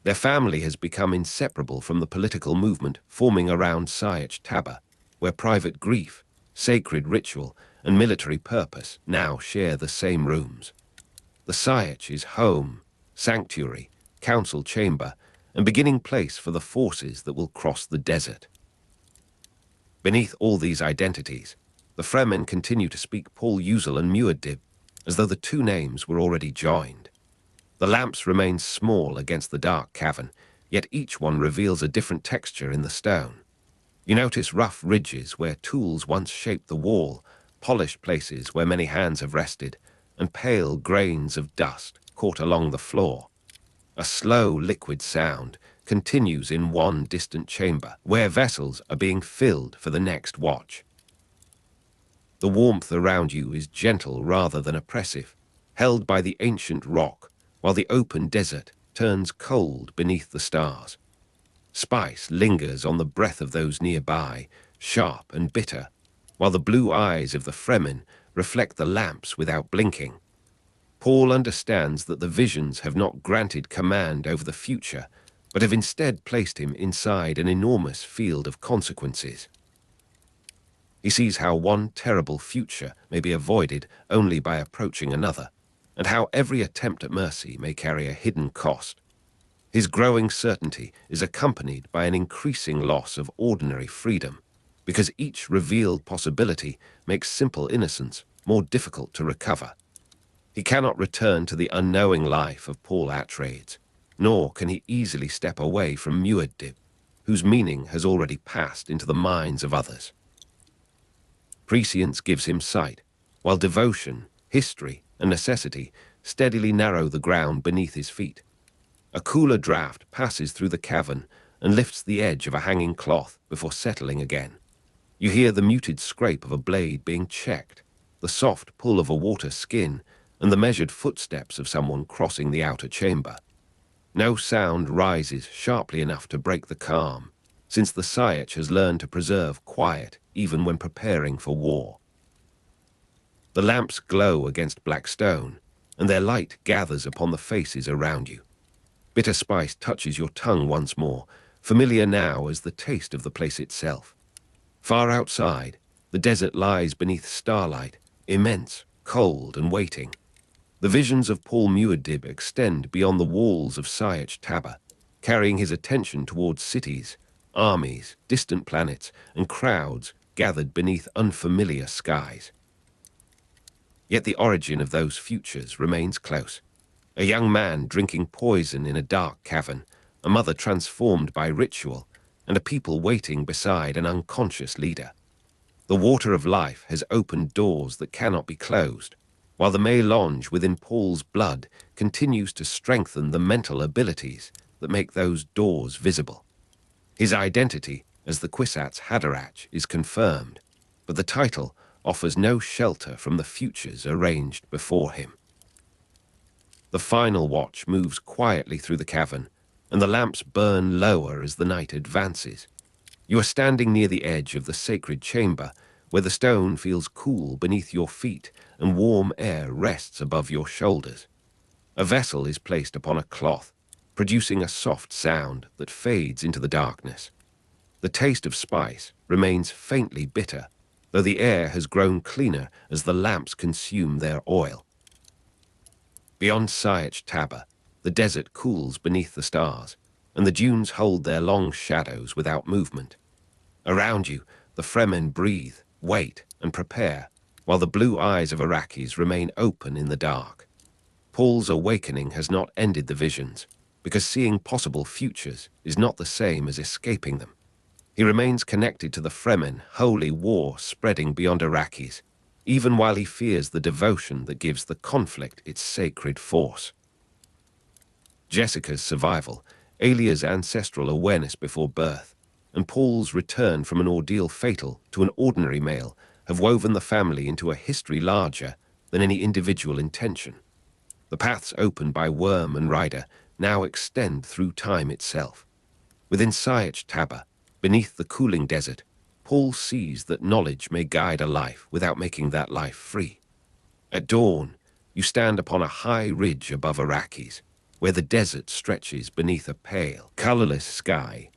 Their family has become inseparable from the political movement forming around Sietch Tabr, where private grief, sacred ritual, and military purpose now share the same rooms. The Sietch is home, sanctuary, council chamber, and beginning place for the forces that will cross the desert. Beneath all these identities, the Fremen continue to speak Paul Uzel and Muad'Dib, as though the two names were already joined. The lamps remain small against the dark cavern, yet each one reveals a different texture in the stone. You notice rough ridges where tools once shaped the wall, polished places where many hands have rested, and pale grains of dust caught along the floor. A slow liquid sound continues in one distant chamber, where vessels are being filled for the next watch. The warmth around you is gentle rather than oppressive, held by the ancient rock, while the open desert turns cold beneath the stars. Spice lingers on the breath of those nearby, sharp and bitter, while the blue eyes of the Fremen reflect the lamps without blinking. Paul understands that the visions have not granted command over the future, but have instead placed him inside an enormous field of consequences. He sees how one terrible future may be avoided only by approaching another, and how every attempt at mercy may carry a hidden cost. His growing certainty is accompanied by an increasing loss of ordinary freedom, because each revealed possibility makes simple innocence more difficult to recover. He cannot return to the unknowing life of Paul Atreides, nor can he easily step away from Muad'Dib, whose meaning has already passed into the minds of others. Prescience gives him sight, while devotion, history, and necessity steadily narrow the ground beneath his feet. A cooler draught passes through the cavern and lifts the edge of a hanging cloth before settling again. You hear the muted scrape of a blade being checked, the soft pull of a water skin, and the measured footsteps of someone crossing the outer chamber. No sound rises sharply enough to break the calm, since the Sietch has learned to preserve quiet even when preparing for war. The lamps glow against black stone, and their light gathers upon the faces around you. Bitter spice touches your tongue once more, familiar now as the taste of the place itself. Far outside, the desert lies beneath starlight, immense, cold and waiting. The visions of Paul Muad'Dib extend beyond the walls of Sietch Tabr, carrying his attention towards cities, armies, distant planets, and crowds gathered beneath unfamiliar skies. Yet the origin of those futures remains close. A young man drinking poison in a dark cavern, a mother transformed by ritual, and a people waiting beside an unconscious leader. The water of life has opened doors that cannot be closed, while the melange within Paul's blood continues to strengthen the mental abilities that make those doors visible. His identity as the Kwisatz Haderach is confirmed, but the title offers no shelter from the futures arranged before him. The final watch moves quietly through the cavern, and the lamps burn lower as the night advances. You are standing near the edge of the sacred chamber, where the stone feels cool beneath your feet and warm air rests above your shoulders. A vessel is placed upon a cloth, producing a soft sound that fades into the darkness. The taste of spice remains faintly bitter, though the air has grown cleaner as the lamps consume their oil. Beyond Sietch Tabr, the desert cools beneath the stars, and the dunes hold their long shadows without movement. Around you, the Fremen breathe, wait, and prepare, while the blue eyes of Arrakis remain open in the dark. Paul's awakening has not ended the visions, because seeing possible futures is not the same as escaping them. He remains connected to the Fremen holy war spreading beyond Arrakis, even while he fears the devotion that gives the conflict its sacred force. Jessica's survival, Alia's ancestral awareness before birth, and Paul's return from an ordeal fatal to an ordinary male have woven the family into a history larger than any individual intention. The paths opened by Worm and Ryder now extend through time itself. Within Sietch Tabr, beneath the cooling desert, Paul sees that knowledge may guide a life without making that life free. At dawn, you stand upon a high ridge above Arrakis, where the desert stretches beneath a pale, colorless sky.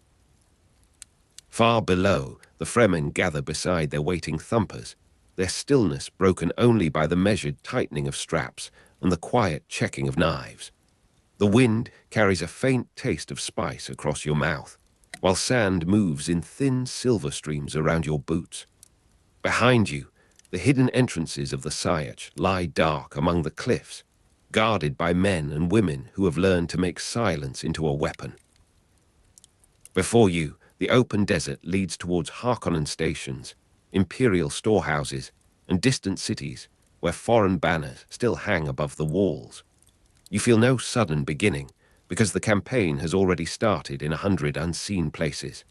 Far below, the Fremen gather beside their waiting thumpers, their stillness broken only by the measured tightening of straps and the quiet checking of knives. The wind carries a faint taste of spice across your mouth, while sand moves in thin silver streams around your boots. Behind you, the hidden entrances of the Sietch lie dark among the cliffs, guarded by men and women who have learned to make silence into a weapon. Before you, the open desert leads towards Harkonnen stations, imperial storehouses, and distant cities where foreign banners still hang above the walls. You feel no sudden beginning, because the campaign has already started in 100 unseen places.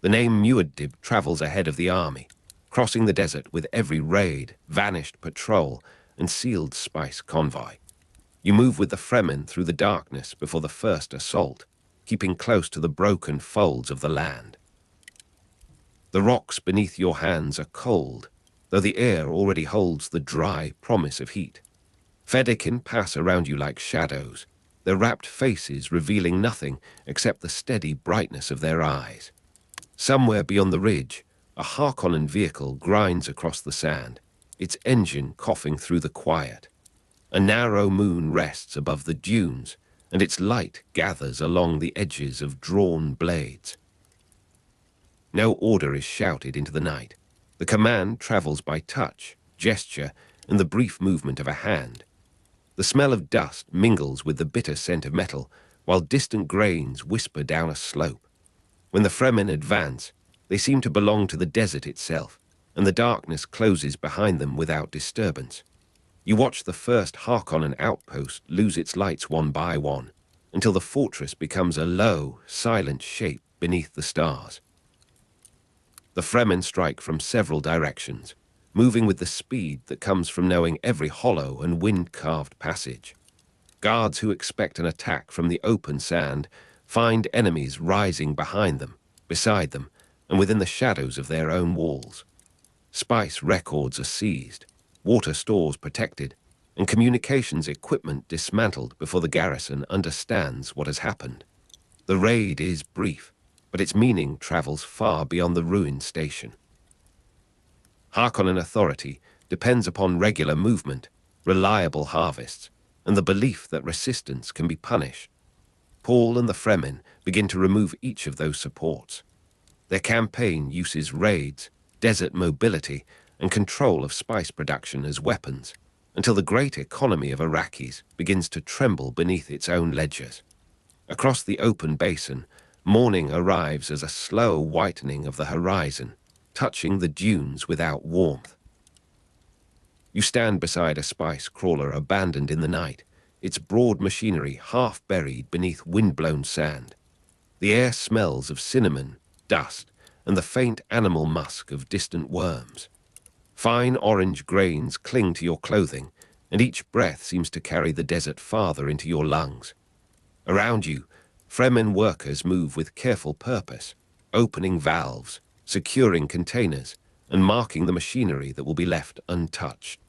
The name Muad'Dib travels ahead of the army, crossing the desert with every raid, vanished patrol, and sealed spice convoy. You move with the Fremen through the darkness before the first assault, keeping close to the broken folds of the land. The rocks beneath your hands are cold, though the air already holds the dry promise of heat. Fedaykin pass around you like shadows, their rapt faces revealing nothing except the steady brightness of their eyes. Somewhere beyond the ridge, a Harkonnen vehicle grinds across the sand, its engine coughing through the quiet. A narrow moon rests above the dunes, and its light gathers along the edges of drawn blades. No order is shouted into the night. The command travels by touch, gesture, and the brief movement of a hand. The smell of dust mingles with the bitter scent of metal, while distant grains whisper down a slope. When the Fremen advance, they seem to belong to the desert itself, and the darkness closes behind them without disturbance. You watch the first Harkonnen outpost lose its lights one by one, until the fortress becomes a low, silent shape beneath the stars. The Fremen strike from several directions, moving with the speed that comes from knowing every hollow and wind-carved passage. Guards who expect an attack from the open sand find enemies rising behind them, beside them, and within the shadows of their own walls. Spice records are seized, water stores protected, and communications equipment dismantled before the garrison understands what has happened. The raid is brief, but its meaning travels far beyond the ruined station. Harkonnen authority depends upon regular movement, reliable harvests, and the belief that resistance can be punished. Paul and the Fremen begin to remove each of those supports. Their campaign uses raids, desert mobility, and control of spice production as weapons, until the great economy of Arrakis begins to tremble beneath its own ledgers. Across the open basin, morning arrives as a slow whitening of the horizon, touching the dunes without warmth. You stand beside a spice crawler abandoned in the night, its broad machinery half buried beneath wind-blown sand. The air smells of cinnamon, dust, and the faint animal musk of distant worms. Fine orange grains cling to your clothing, and each breath seems to carry the desert farther into your lungs. Around you, Fremen workers move with careful purpose, opening valves, securing containers, and marking the machinery that will be left untouched.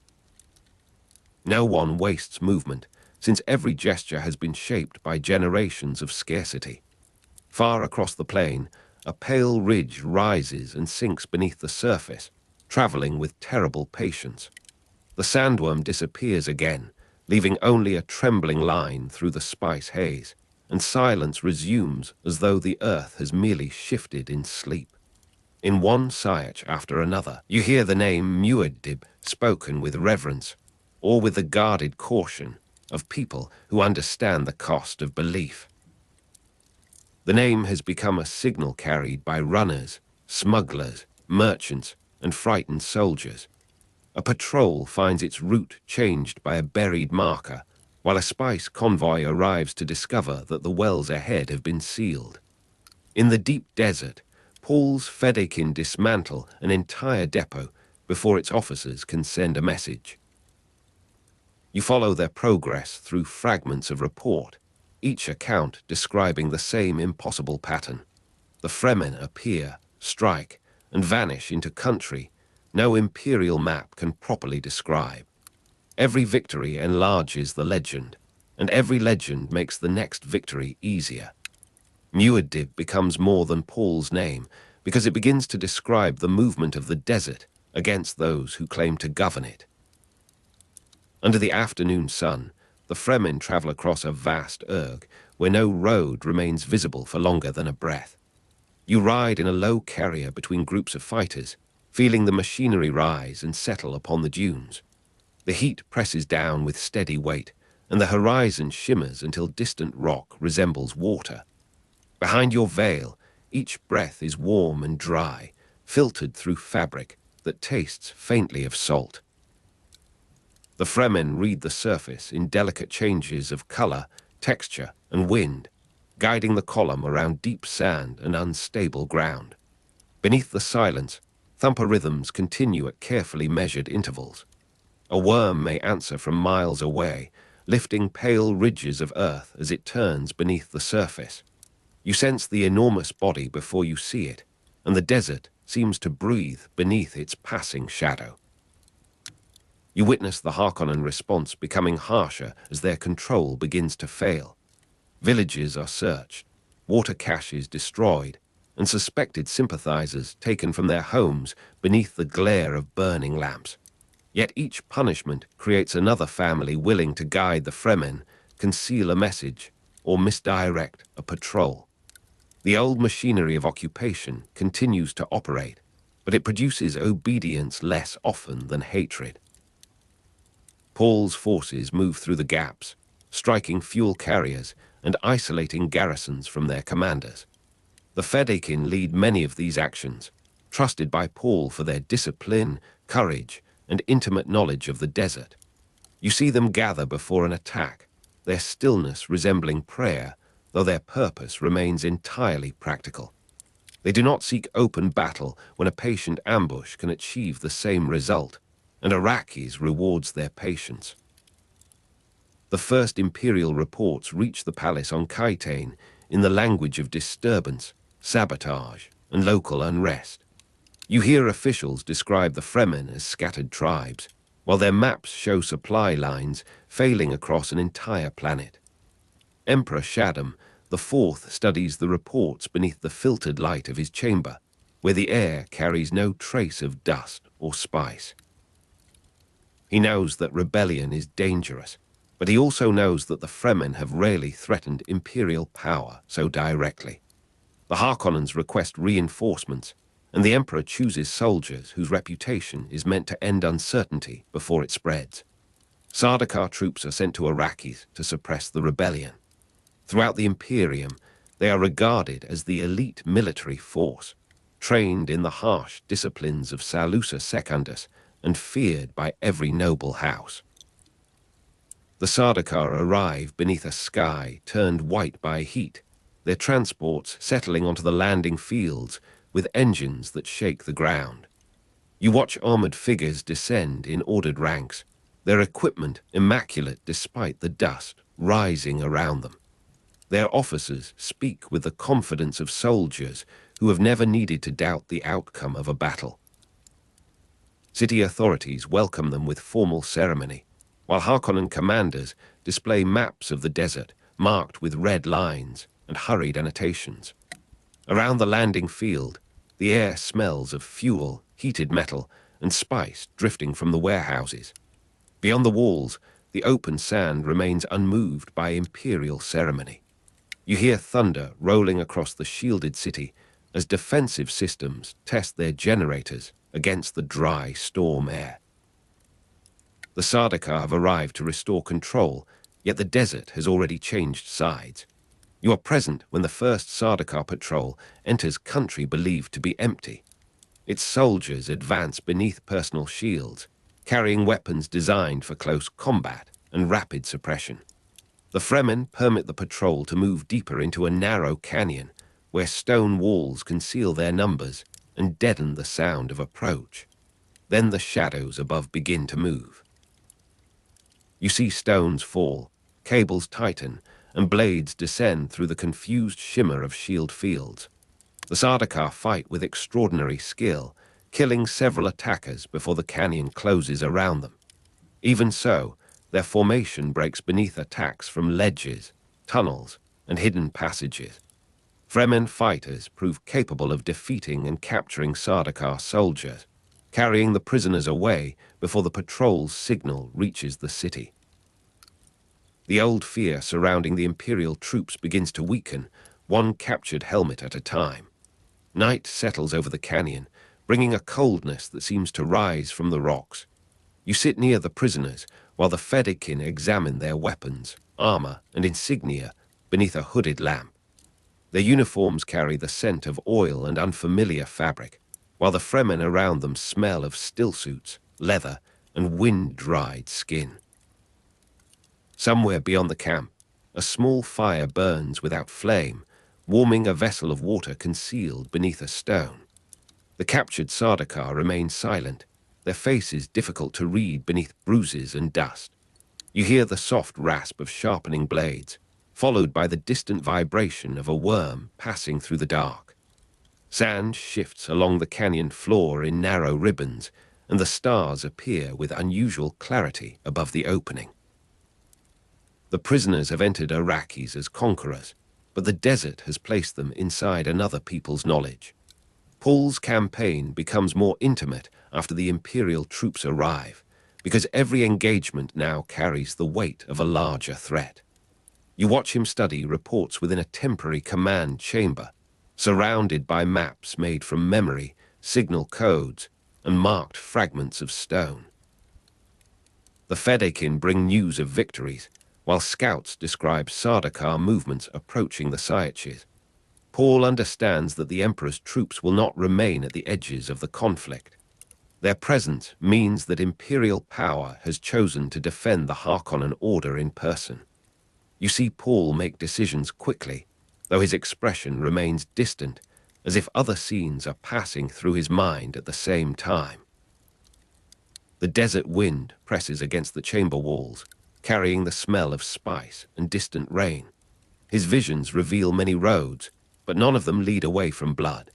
No one wastes movement, since every gesture has been shaped by generations of scarcity. Far across the plain, a pale ridge rises and sinks beneath the surface, traveling with terrible patience. The sandworm disappears again, leaving only a trembling line through the spice haze, and silence resumes as though the earth has merely shifted in sleep. In one Sietch after another, you hear the name Muad'Dib spoken with reverence, or with the guarded caution of people who understand the cost of belief. The name has become a signal carried by runners, smugglers, merchants, and frightened soldiers. A patrol finds its route changed by a buried marker, while a spice convoy arrives to discover that the wells ahead have been sealed. In the deep desert, Paul's Fedaykin dismantle an entire depot before its officers can send a message. You follow their progress through fragments of report, each account describing the same impossible pattern. The Fremen appear, strike, and vanish into country no imperial map can properly describe. Every victory enlarges the legend, and every legend makes the next victory easier. Muad'Dib becomes more than Paul's name because it begins to describe the movement of the desert against those who claim to govern it. Under the afternoon sun, the Fremen travel across a vast erg where no road remains visible for longer than a breath. You ride in a low carrier between groups of fighters, feeling the machinery rise and settle upon the dunes. The heat presses down with steady weight, and the horizon shimmers until distant rock resembles water. Behind your veil, each breath is warm and dry, filtered through fabric that tastes faintly of salt. The Fremen read the surface in delicate changes of color, texture, and wind, guiding the column around deep sand and unstable ground. Beneath the silence, thumper rhythms continue at carefully measured intervals. A worm may answer from miles away, lifting pale ridges of earth as it turns beneath the surface. You sense the enormous body before you see it, and the desert seems to breathe beneath its passing shadow. You witness the Harkonnen response becoming harsher as their control begins to fail. Villages are searched, water caches destroyed, and suspected sympathizers taken from their homes beneath the glare of burning lamps. Yet each punishment creates another family willing to guide the Fremen, conceal a message, or misdirect a patrol. The old machinery of occupation continues to operate, but it produces obedience less often than hatred. Paul's forces move through the gaps, striking fuel carriers and isolating garrisons from their commanders. The Fedaykin lead many of these actions, trusted by Paul for their discipline, courage, and intimate knowledge of the desert. You see them gather before an attack, their stillness resembling prayer, though their purpose remains entirely practical. They do not seek open battle when a patient ambush can achieve the same result, and Arrakis rewards their patience. The first imperial reports reach the palace on Kaitain in the language of disturbance, sabotage, and local unrest. You hear officials describe the Fremen as scattered tribes, while their maps show supply lines failing across an entire planet. Emperor Shaddam IV studies the reports beneath the filtered light of his chamber, where the air carries no trace of dust or spice. He knows that rebellion is dangerous, but he also knows that the Fremen have rarely threatened imperial power so directly. The Harkonnens request reinforcements, and the Emperor chooses soldiers whose reputation is meant to end uncertainty before it spreads. Sardaukar troops are sent to Arrakis to suppress the rebellion. Throughout the Imperium, they are regarded as the elite military force, trained in the harsh disciplines of Salusa Secundus and feared by every noble house. The Sardaukar arrive beneath a sky turned white by heat, their transports settling onto the landing fields with engines that shake the ground. You watch armored figures descend in ordered ranks, their equipment immaculate despite the dust rising around them. Their officers speak with the confidence of soldiers who have never needed to doubt the outcome of a battle. City authorities welcome them with formal ceremony, while Harkonnen commanders display maps of the desert marked with red lines and hurried annotations. Around the landing field, the air smells of fuel, heated metal, and spice drifting from the warehouses. Beyond the walls, the open sand remains unmoved by imperial ceremony. You hear thunder rolling across the shielded city as defensive systems test their generators against the dry storm air. The Sardaukar have arrived to restore control, yet the desert has already changed sides. You are present when the first Sardaukar patrol enters country believed to be empty. Its soldiers advance beneath personal shields, carrying weapons designed for close combat and rapid suppression. The Fremen permit the patrol to move deeper into a narrow canyon where stone walls conceal their numbers and deaden the sound of approach. Then the shadows above begin to move. You see stones fall, cables tighten, and blades descend through the confused shimmer of shield fields. The Sardaukar fight with extraordinary skill, killing several attackers before the canyon closes around them. Even so, their formation breaks beneath attacks from ledges, tunnels, and hidden passages. Fremen fighters prove capable of defeating and capturing Sardaukar soldiers, carrying the prisoners away before the patrol's signal reaches the city. The old fear surrounding the Imperial troops begins to weaken, one captured helmet at a time. Night settles over the canyon, bringing a coldness that seems to rise from the rocks. You sit near the prisoners while the Fedaykin examine their weapons, armor, and insignia beneath a hooded lamp. Their uniforms carry the scent of oil and unfamiliar fabric, while the Fremen around them smell of stillsuits, leather, and wind-dried skin. Somewhere beyond the camp, a small fire burns without flame, warming a vessel of water concealed beneath a stone. The captured Sardaukar remain silent, their faces difficult to read beneath bruises and dust. You hear the soft rasp of sharpening blades, followed by the distant vibration of a worm passing through the dark. Sand shifts along the canyon floor in narrow ribbons, and the stars appear with unusual clarity above the opening. The prisoners have entered Arrakis as conquerors, but the desert has placed them inside another people's knowledge. Paul's campaign becomes more intimate after the Imperial troops arrive, because every engagement now carries the weight of a larger threat. You watch him study reports within a temporary command chamber, surrounded by maps made from memory, signal codes, and marked fragments of stone. The Fedaykin bring news of victories, while scouts describe Sardaukar movements approaching the Sietches. Paul understands that the Emperor's troops will not remain at the edges of the conflict. Their presence means that Imperial power has chosen to defend the Harkonnen order in person. You see Paul make decisions quickly, though his expression remains distant, as if other scenes are passing through his mind at the same time. The desert wind presses against the chamber walls, carrying the smell of spice and distant rain. His visions reveal many roads, but none of them lead away from blood.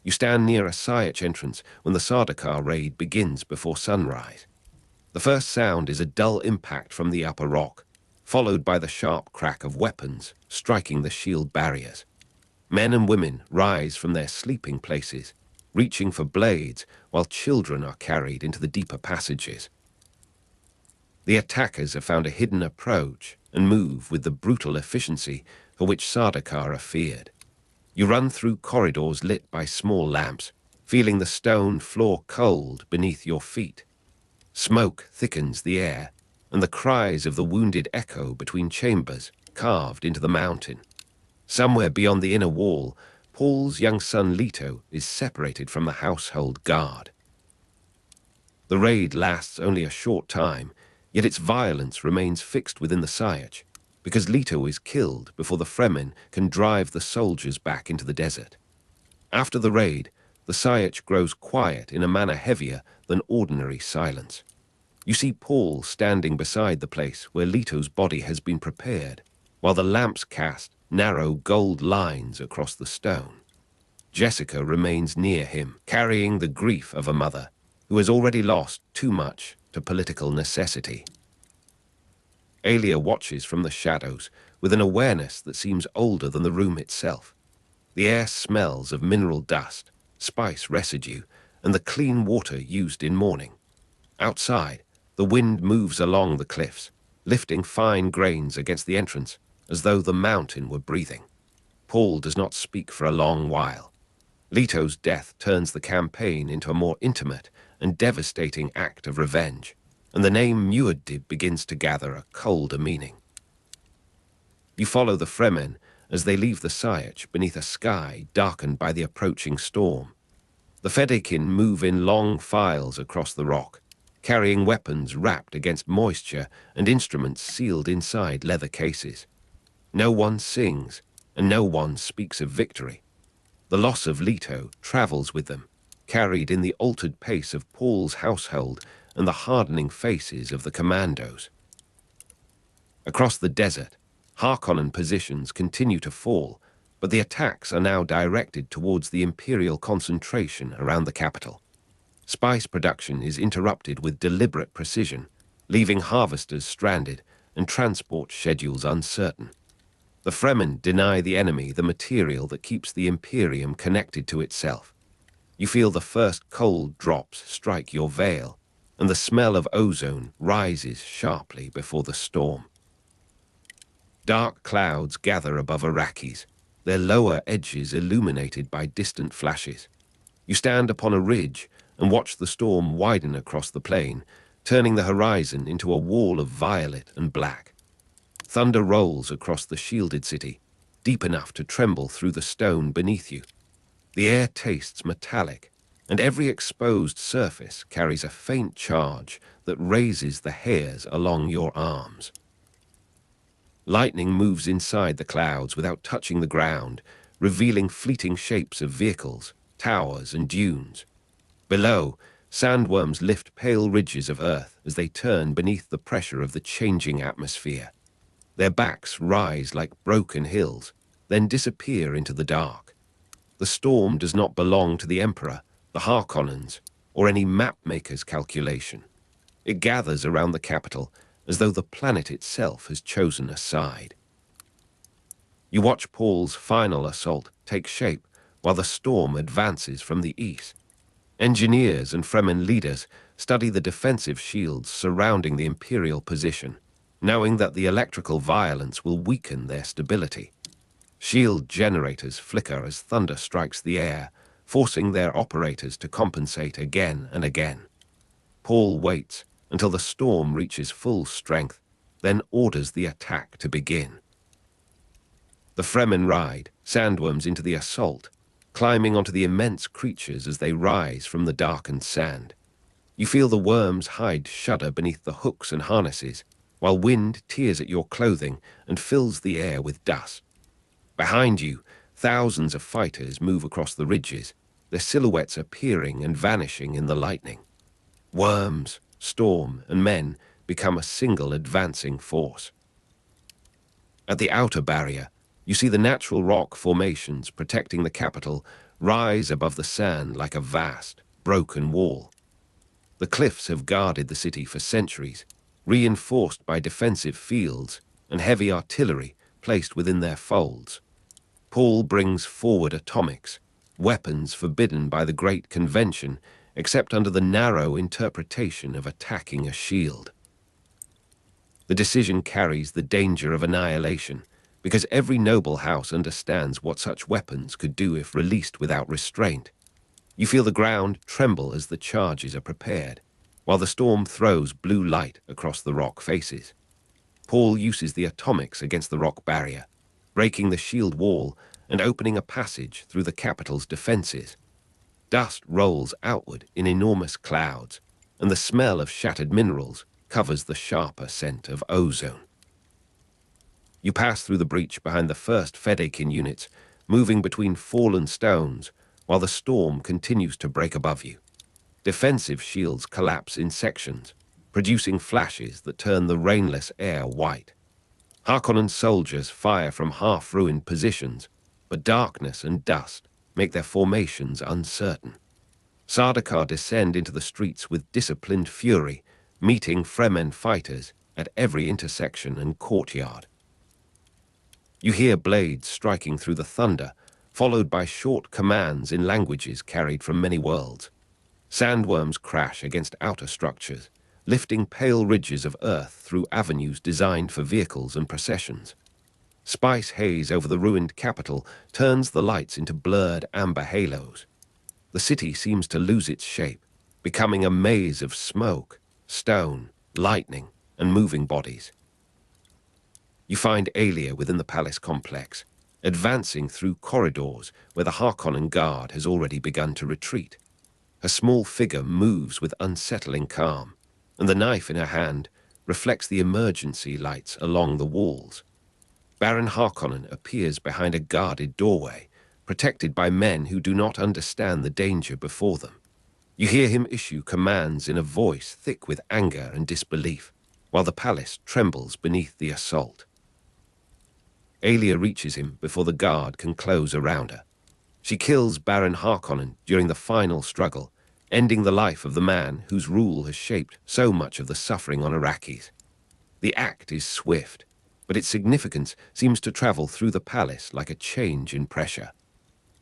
You stand near a Sietch entrance when the Sardaukar raid begins before sunrise. The first sound is a dull impact from the upper rock, followed by the sharp crack of weapons striking the shield barriers. Men and women rise from their sleeping places, reaching for blades while children are carried into the deeper passages. The attackers have found a hidden approach and move with the brutal efficiency for which Sardaukar are feared. You run through corridors lit by small lamps, feeling the stone floor cold beneath your feet. Smoke thickens the air, and the cries of the wounded echo between chambers carved into the mountain. Somewhere beyond the inner wall, Paul's young son Leto is separated from the household guard. The raid lasts only a short time, yet its violence remains fixed within the Sietch, because Leto is killed before the Fremen can drive the soldiers back into the desert. After the raid, the Sietch grows quiet in a manner heavier than ordinary silence. You see Paul standing beside the place where Leto's body has been prepared, while the lamps cast narrow gold lines across the stone. Jessica remains near him, carrying the grief of a mother who has already lost too much to political necessity. Alia watches from the shadows with an awareness that seems older than the room itself. The air smells of mineral dust, spice residue, and the clean water used in mourning. Outside, the wind moves along the cliffs, lifting fine grains against the entrance, as though the mountain were breathing. Paul does not speak for a long while. Leto's death turns the campaign into a more intimate and devastating act of revenge, and the name Muad'Dib begins to gather a colder meaning. You follow the Fremen as they leave the Sietch beneath a sky darkened by the approaching storm. The Fedaykin move in long files across the rock, carrying weapons wrapped against moisture and instruments sealed inside leather cases. No one sings, and no one speaks of victory. The loss of Leto travels with them, carried in the altered pace of Paul's household and the hardening faces of the commandos. Across the desert, Harkonnen positions continue to fall, but the attacks are now directed towards the Imperial concentration around the capital. Spice production is interrupted with deliberate precision, leaving harvesters stranded and transport schedules uncertain. The Fremen deny the enemy the material that keeps the Imperium connected to itself. You feel the first cold drops strike your veil, and the smell of ozone rises sharply before the storm. Dark clouds gather above Arrakis, their lower edges illuminated by distant flashes. You stand upon a ridge and watch the storm widen across the plain, turning the horizon into a wall of violet and black. Thunder rolls across the shielded city, deep enough to tremble through the stone beneath you. The air tastes metallic, and every exposed surface carries a faint charge that raises the hairs along your arms. Lightning moves inside the clouds without touching the ground, revealing fleeting shapes of vehicles, towers, and dunes. Below, sandworms lift pale ridges of earth as they turn beneath the pressure of the changing atmosphere. Their backs rise like broken hills, then disappear into the dark. The storm does not belong to the Emperor, the Harkonnens, or any map-maker's calculation. It gathers around the capital as though the planet itself has chosen a side. You watch Paul's final assault take shape while the storm advances from the east. Engineers and Fremen leaders study the defensive shields surrounding the Imperial position, knowing that the electrical violence will weaken their stability. Shield generators flicker as thunder strikes the air, forcing their operators to compensate again and again. Paul waits until the storm reaches full strength, then orders the attack to begin. The Fremen ride sandworms into the assault, climbing onto the immense creatures as they rise from the darkened sand. You feel the worms' hide shudder beneath the hooks and harnesses, while wind tears at your clothing and fills the air with dust. Behind you, thousands of fighters move across the ridges, their silhouettes appearing and vanishing in the lightning. Worms, storm, and men become a single advancing force. At the outer barrier, you see the natural rock formations protecting the capital rise above the sand like a vast, broken wall. The cliffs have guarded the city for centuries, reinforced by defensive fields and heavy artillery placed within their folds. Paul brings forward atomics, weapons forbidden by the Great Convention except under the narrow interpretation of attacking a shield. The decision carries the danger of annihilation, because every noble house understands what such weapons could do if released without restraint. You feel the ground tremble as the charges are prepared, while the storm throws blue light across the rock faces. Paul uses the atomics against the rock barrier, breaking the shield wall and opening a passage through the capital's defenses. Dust rolls outward in enormous clouds, and the smell of shattered minerals covers the sharper scent of ozone. You pass through the breach behind the first Fedaykin units, moving between fallen stones while the storm continues to break above you. Defensive shields collapse in sections, producing flashes that turn the rainless air white. Harkonnen soldiers fire from half-ruined positions, but darkness and dust make their formations uncertain. Sardaukar descend into the streets with disciplined fury, meeting Fremen fighters at every intersection and courtyard. You hear blades striking through the thunder, followed by short commands in languages carried from many worlds. Sandworms crash against outer structures, lifting pale ridges of earth through avenues designed for vehicles and processions. Spice haze over the ruined capital turns the lights into blurred amber halos. The city seems to lose its shape, becoming a maze of smoke, stone, lightning, and moving bodies. You find Alia within the palace complex, advancing through corridors where the Harkonnen guard has already begun to retreat. Her small figure moves with unsettling calm, and the knife in her hand reflects the emergency lights along the walls. Baron Harkonnen appears behind a guarded doorway, protected by men who do not understand the danger before them. You hear him issue commands in a voice thick with anger and disbelief, while the palace trembles beneath the assault. Alia reaches him before the guard can close around her. She kills Baron Harkonnen during the final struggle, ending the life of the man whose rule has shaped so much of the suffering on Arrakis. The act is swift, but its significance seems to travel through the palace like a change in pressure.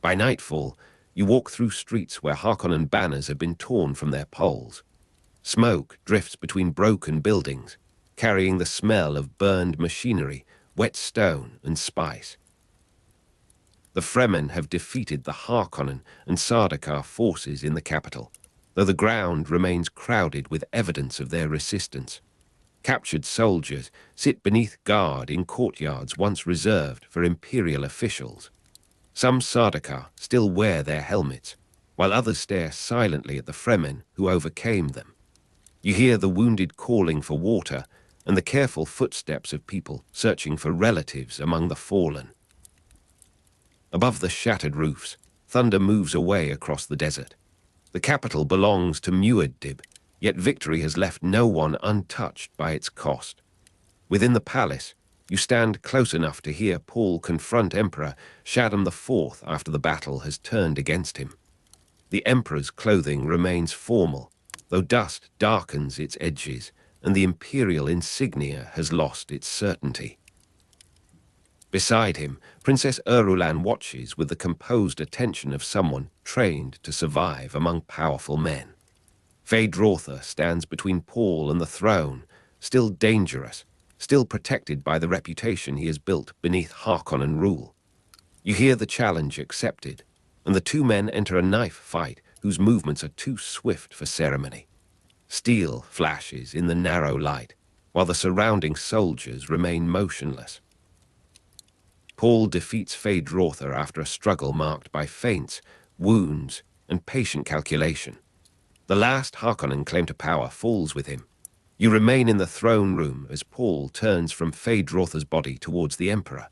By nightfall, you walk through streets where Harkonnen banners have been torn from their poles. Smoke drifts between broken buildings, carrying the smell of burned machinery, wet stone, and spice. The Fremen have defeated the Harkonnen and Sardaukar forces in the capital, though the ground remains crowded with evidence of their resistance. Captured soldiers sit beneath guard in courtyards once reserved for imperial officials. Some Sardaukar still wear their helmets, while others stare silently at the Fremen who overcame them. You hear the wounded calling for water and the careful footsteps of people searching for relatives among the fallen. Above the shattered roofs, thunder moves away across the desert. The capital belongs to Muad'Dib, yet victory has left no one untouched by its cost. Within the palace, you stand close enough to hear Paul confront Emperor Shaddam IV after the battle has turned against him. The Emperor's clothing remains formal, though dust darkens its edges, and the imperial insignia has lost its certainty. Beside him, Princess Irulan watches with the composed attention of someone trained to survive among powerful men. Feyd-Rautha stands between Paul and the throne, still dangerous, still protected by the reputation he has built beneath Harkonnen rule. You hear the challenge accepted, and the two men enter a knife fight whose movements are too swift for ceremony. Steel flashes in the narrow light, while the surrounding soldiers remain motionless. Paul defeats Feyd-Rautha after a struggle marked by feints, wounds, and patient calculation. The last Harkonnen claim to power falls with him. You remain in the throne room as Paul turns from Feyd-Rautha's body towards the Emperor.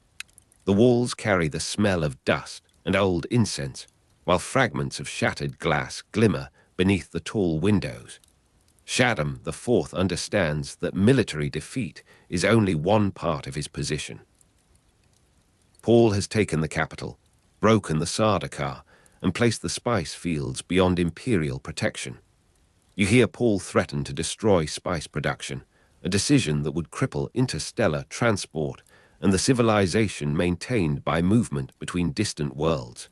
The walls carry the smell of dust and old incense, while fragments of shattered glass glimmer beneath the tall windows. Shaddam IV understands that military defeat is only one part of his position. Paul has taken the capital, broken the Sardaukar, and placed the spice fields beyond imperial protection. You hear Paul threaten to destroy spice production, a decision that would cripple interstellar transport and the civilization maintained by movement between distant worlds.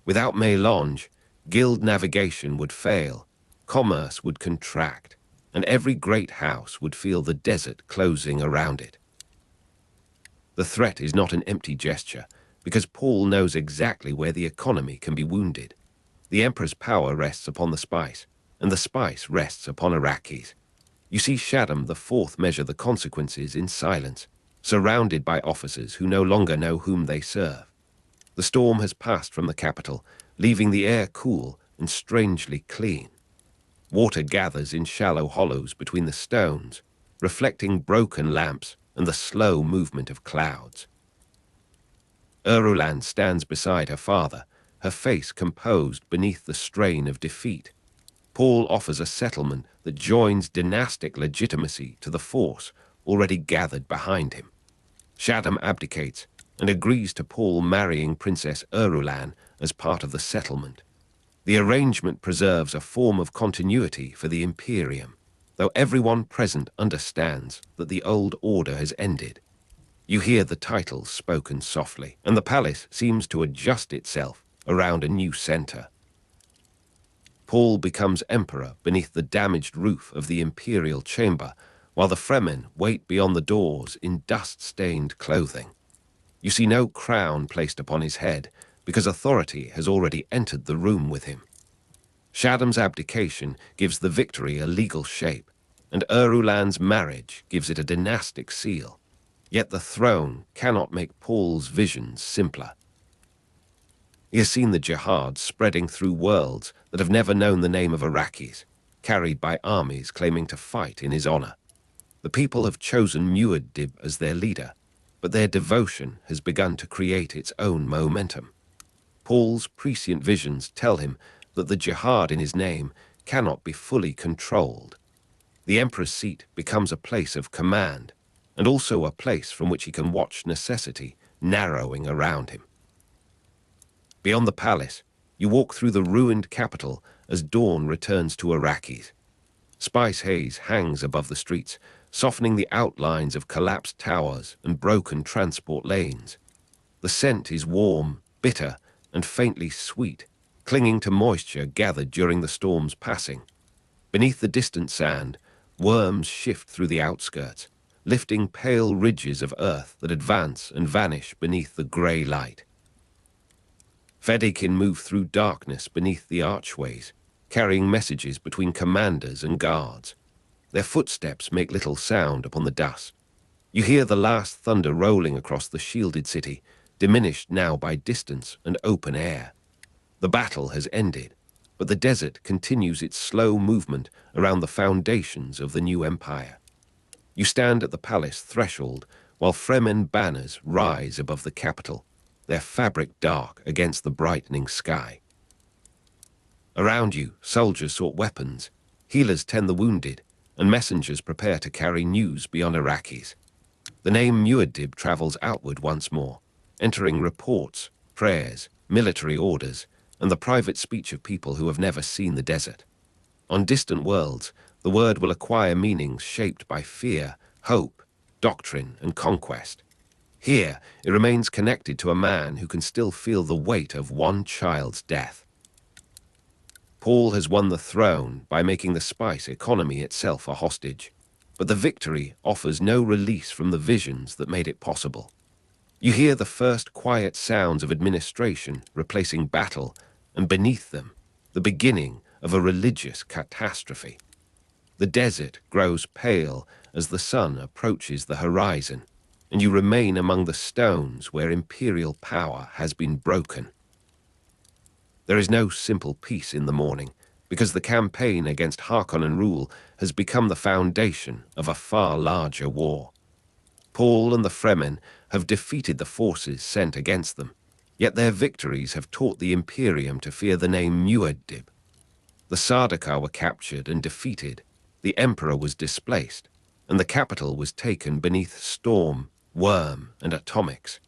Without Melange, guild navigation would fail, commerce would contract, and every great house would feel the desert closing around it. The threat is not an empty gesture, because Paul knows exactly where the economy can be wounded. The Emperor's power rests upon the spice, and the spice rests upon Arrakis. You see Shaddam the Fourth measure the consequences in silence, surrounded by officers who no longer know whom they serve. The storm has passed from the capital, leaving the air cool and strangely clean. Water gathers in shallow hollows between the stones, reflecting broken lamps and the slow movement of clouds. Irulan stands beside her father, her face composed beneath the strain of defeat. Paul offers a settlement that joins dynastic legitimacy to the force already gathered behind him. Shaddam abdicates and agrees to Paul marrying Princess Irulan as part of the settlement. The arrangement preserves a form of continuity for the Imperium, though everyone present understands that the old order has ended. You hear the titles spoken softly, and the palace seems to adjust itself around a new center. Paul becomes emperor beneath the damaged roof of the imperial chamber, while the Fremen wait beyond the doors in dust-stained clothing. You see no crown placed upon his head, because authority has already entered the room with him. Shaddam's abdication gives the victory a legal shape, and Irulan's marriage gives it a dynastic seal. Yet the throne cannot make Paul's visions simpler. He has seen the jihad spreading through worlds that have never known the name of Arrakis, carried by armies claiming to fight in his honor. The people have chosen Muad'Dib as their leader, but their devotion has begun to create its own momentum. Paul's prescient visions tell him that the jihad in his name cannot be fully controlled. The emperor's seat becomes a place of command, and also a place from which he can watch necessity narrowing around him. Beyond the palace, you walk through the ruined capital as dawn returns to Arrakis. Spice haze hangs above the streets, softening the outlines of collapsed towers and broken transport lanes. The scent is warm, bitter, and faintly sweet, clinging to moisture gathered during the storm's passing. Beneath the distant sand, worms shift through the outskirts, lifting pale ridges of earth that advance and vanish beneath the grey light. Fedaykin move through darkness beneath the archways, carrying messages between commanders and guards. Their footsteps make little sound upon the dust. You hear the last thunder rolling across the shielded city, diminished now by distance and open air. The battle has ended, but the desert continues its slow movement around the foundations of the new empire. You stand at the palace threshold while Fremen banners rise above the capital, their fabric dark against the brightening sky. Around you, soldiers sort weapons, healers tend the wounded, and messengers prepare to carry news beyond Arrakis. The name Muad'Dib travels outward once more, entering reports, prayers, military orders, and the private speech of people who have never seen the desert. On distant worlds, the word will acquire meanings shaped by fear, hope, doctrine, and conquest. Here, it remains connected to a man who can still feel the weight of one child's death. Paul has won the throne by making the spice economy itself a hostage, but the victory offers no release from the visions that made it possible. You hear the first quiet sounds of administration replacing battle, and beneath them, the beginning of a religious catastrophe. The desert grows pale as the sun approaches the horizon, and you remain among the stones where imperial power has been broken. There is no simple peace in the morning, because the campaign against Harkonnen rule has become the foundation of a far larger war. Paul and the Fremen have defeated the forces sent against them, yet their victories have taught the Imperium to fear the name Muad'Dib. The Sardaukar were captured and defeated, the Emperor was displaced, and the capital was taken beneath storm, worm, and atomics.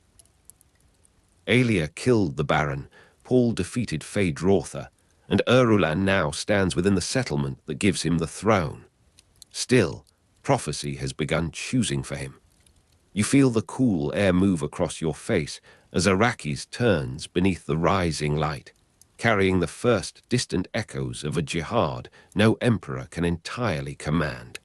Alia killed the Baron, Paul defeated Phaedrotha, and Irulan now stands within the settlement that gives him the throne. Still, prophecy has begun choosing for him. You feel the cool air move across your face as Arrakis turns beneath the rising light. carrying the first distant echoes of a jihad no emperor can entirely command.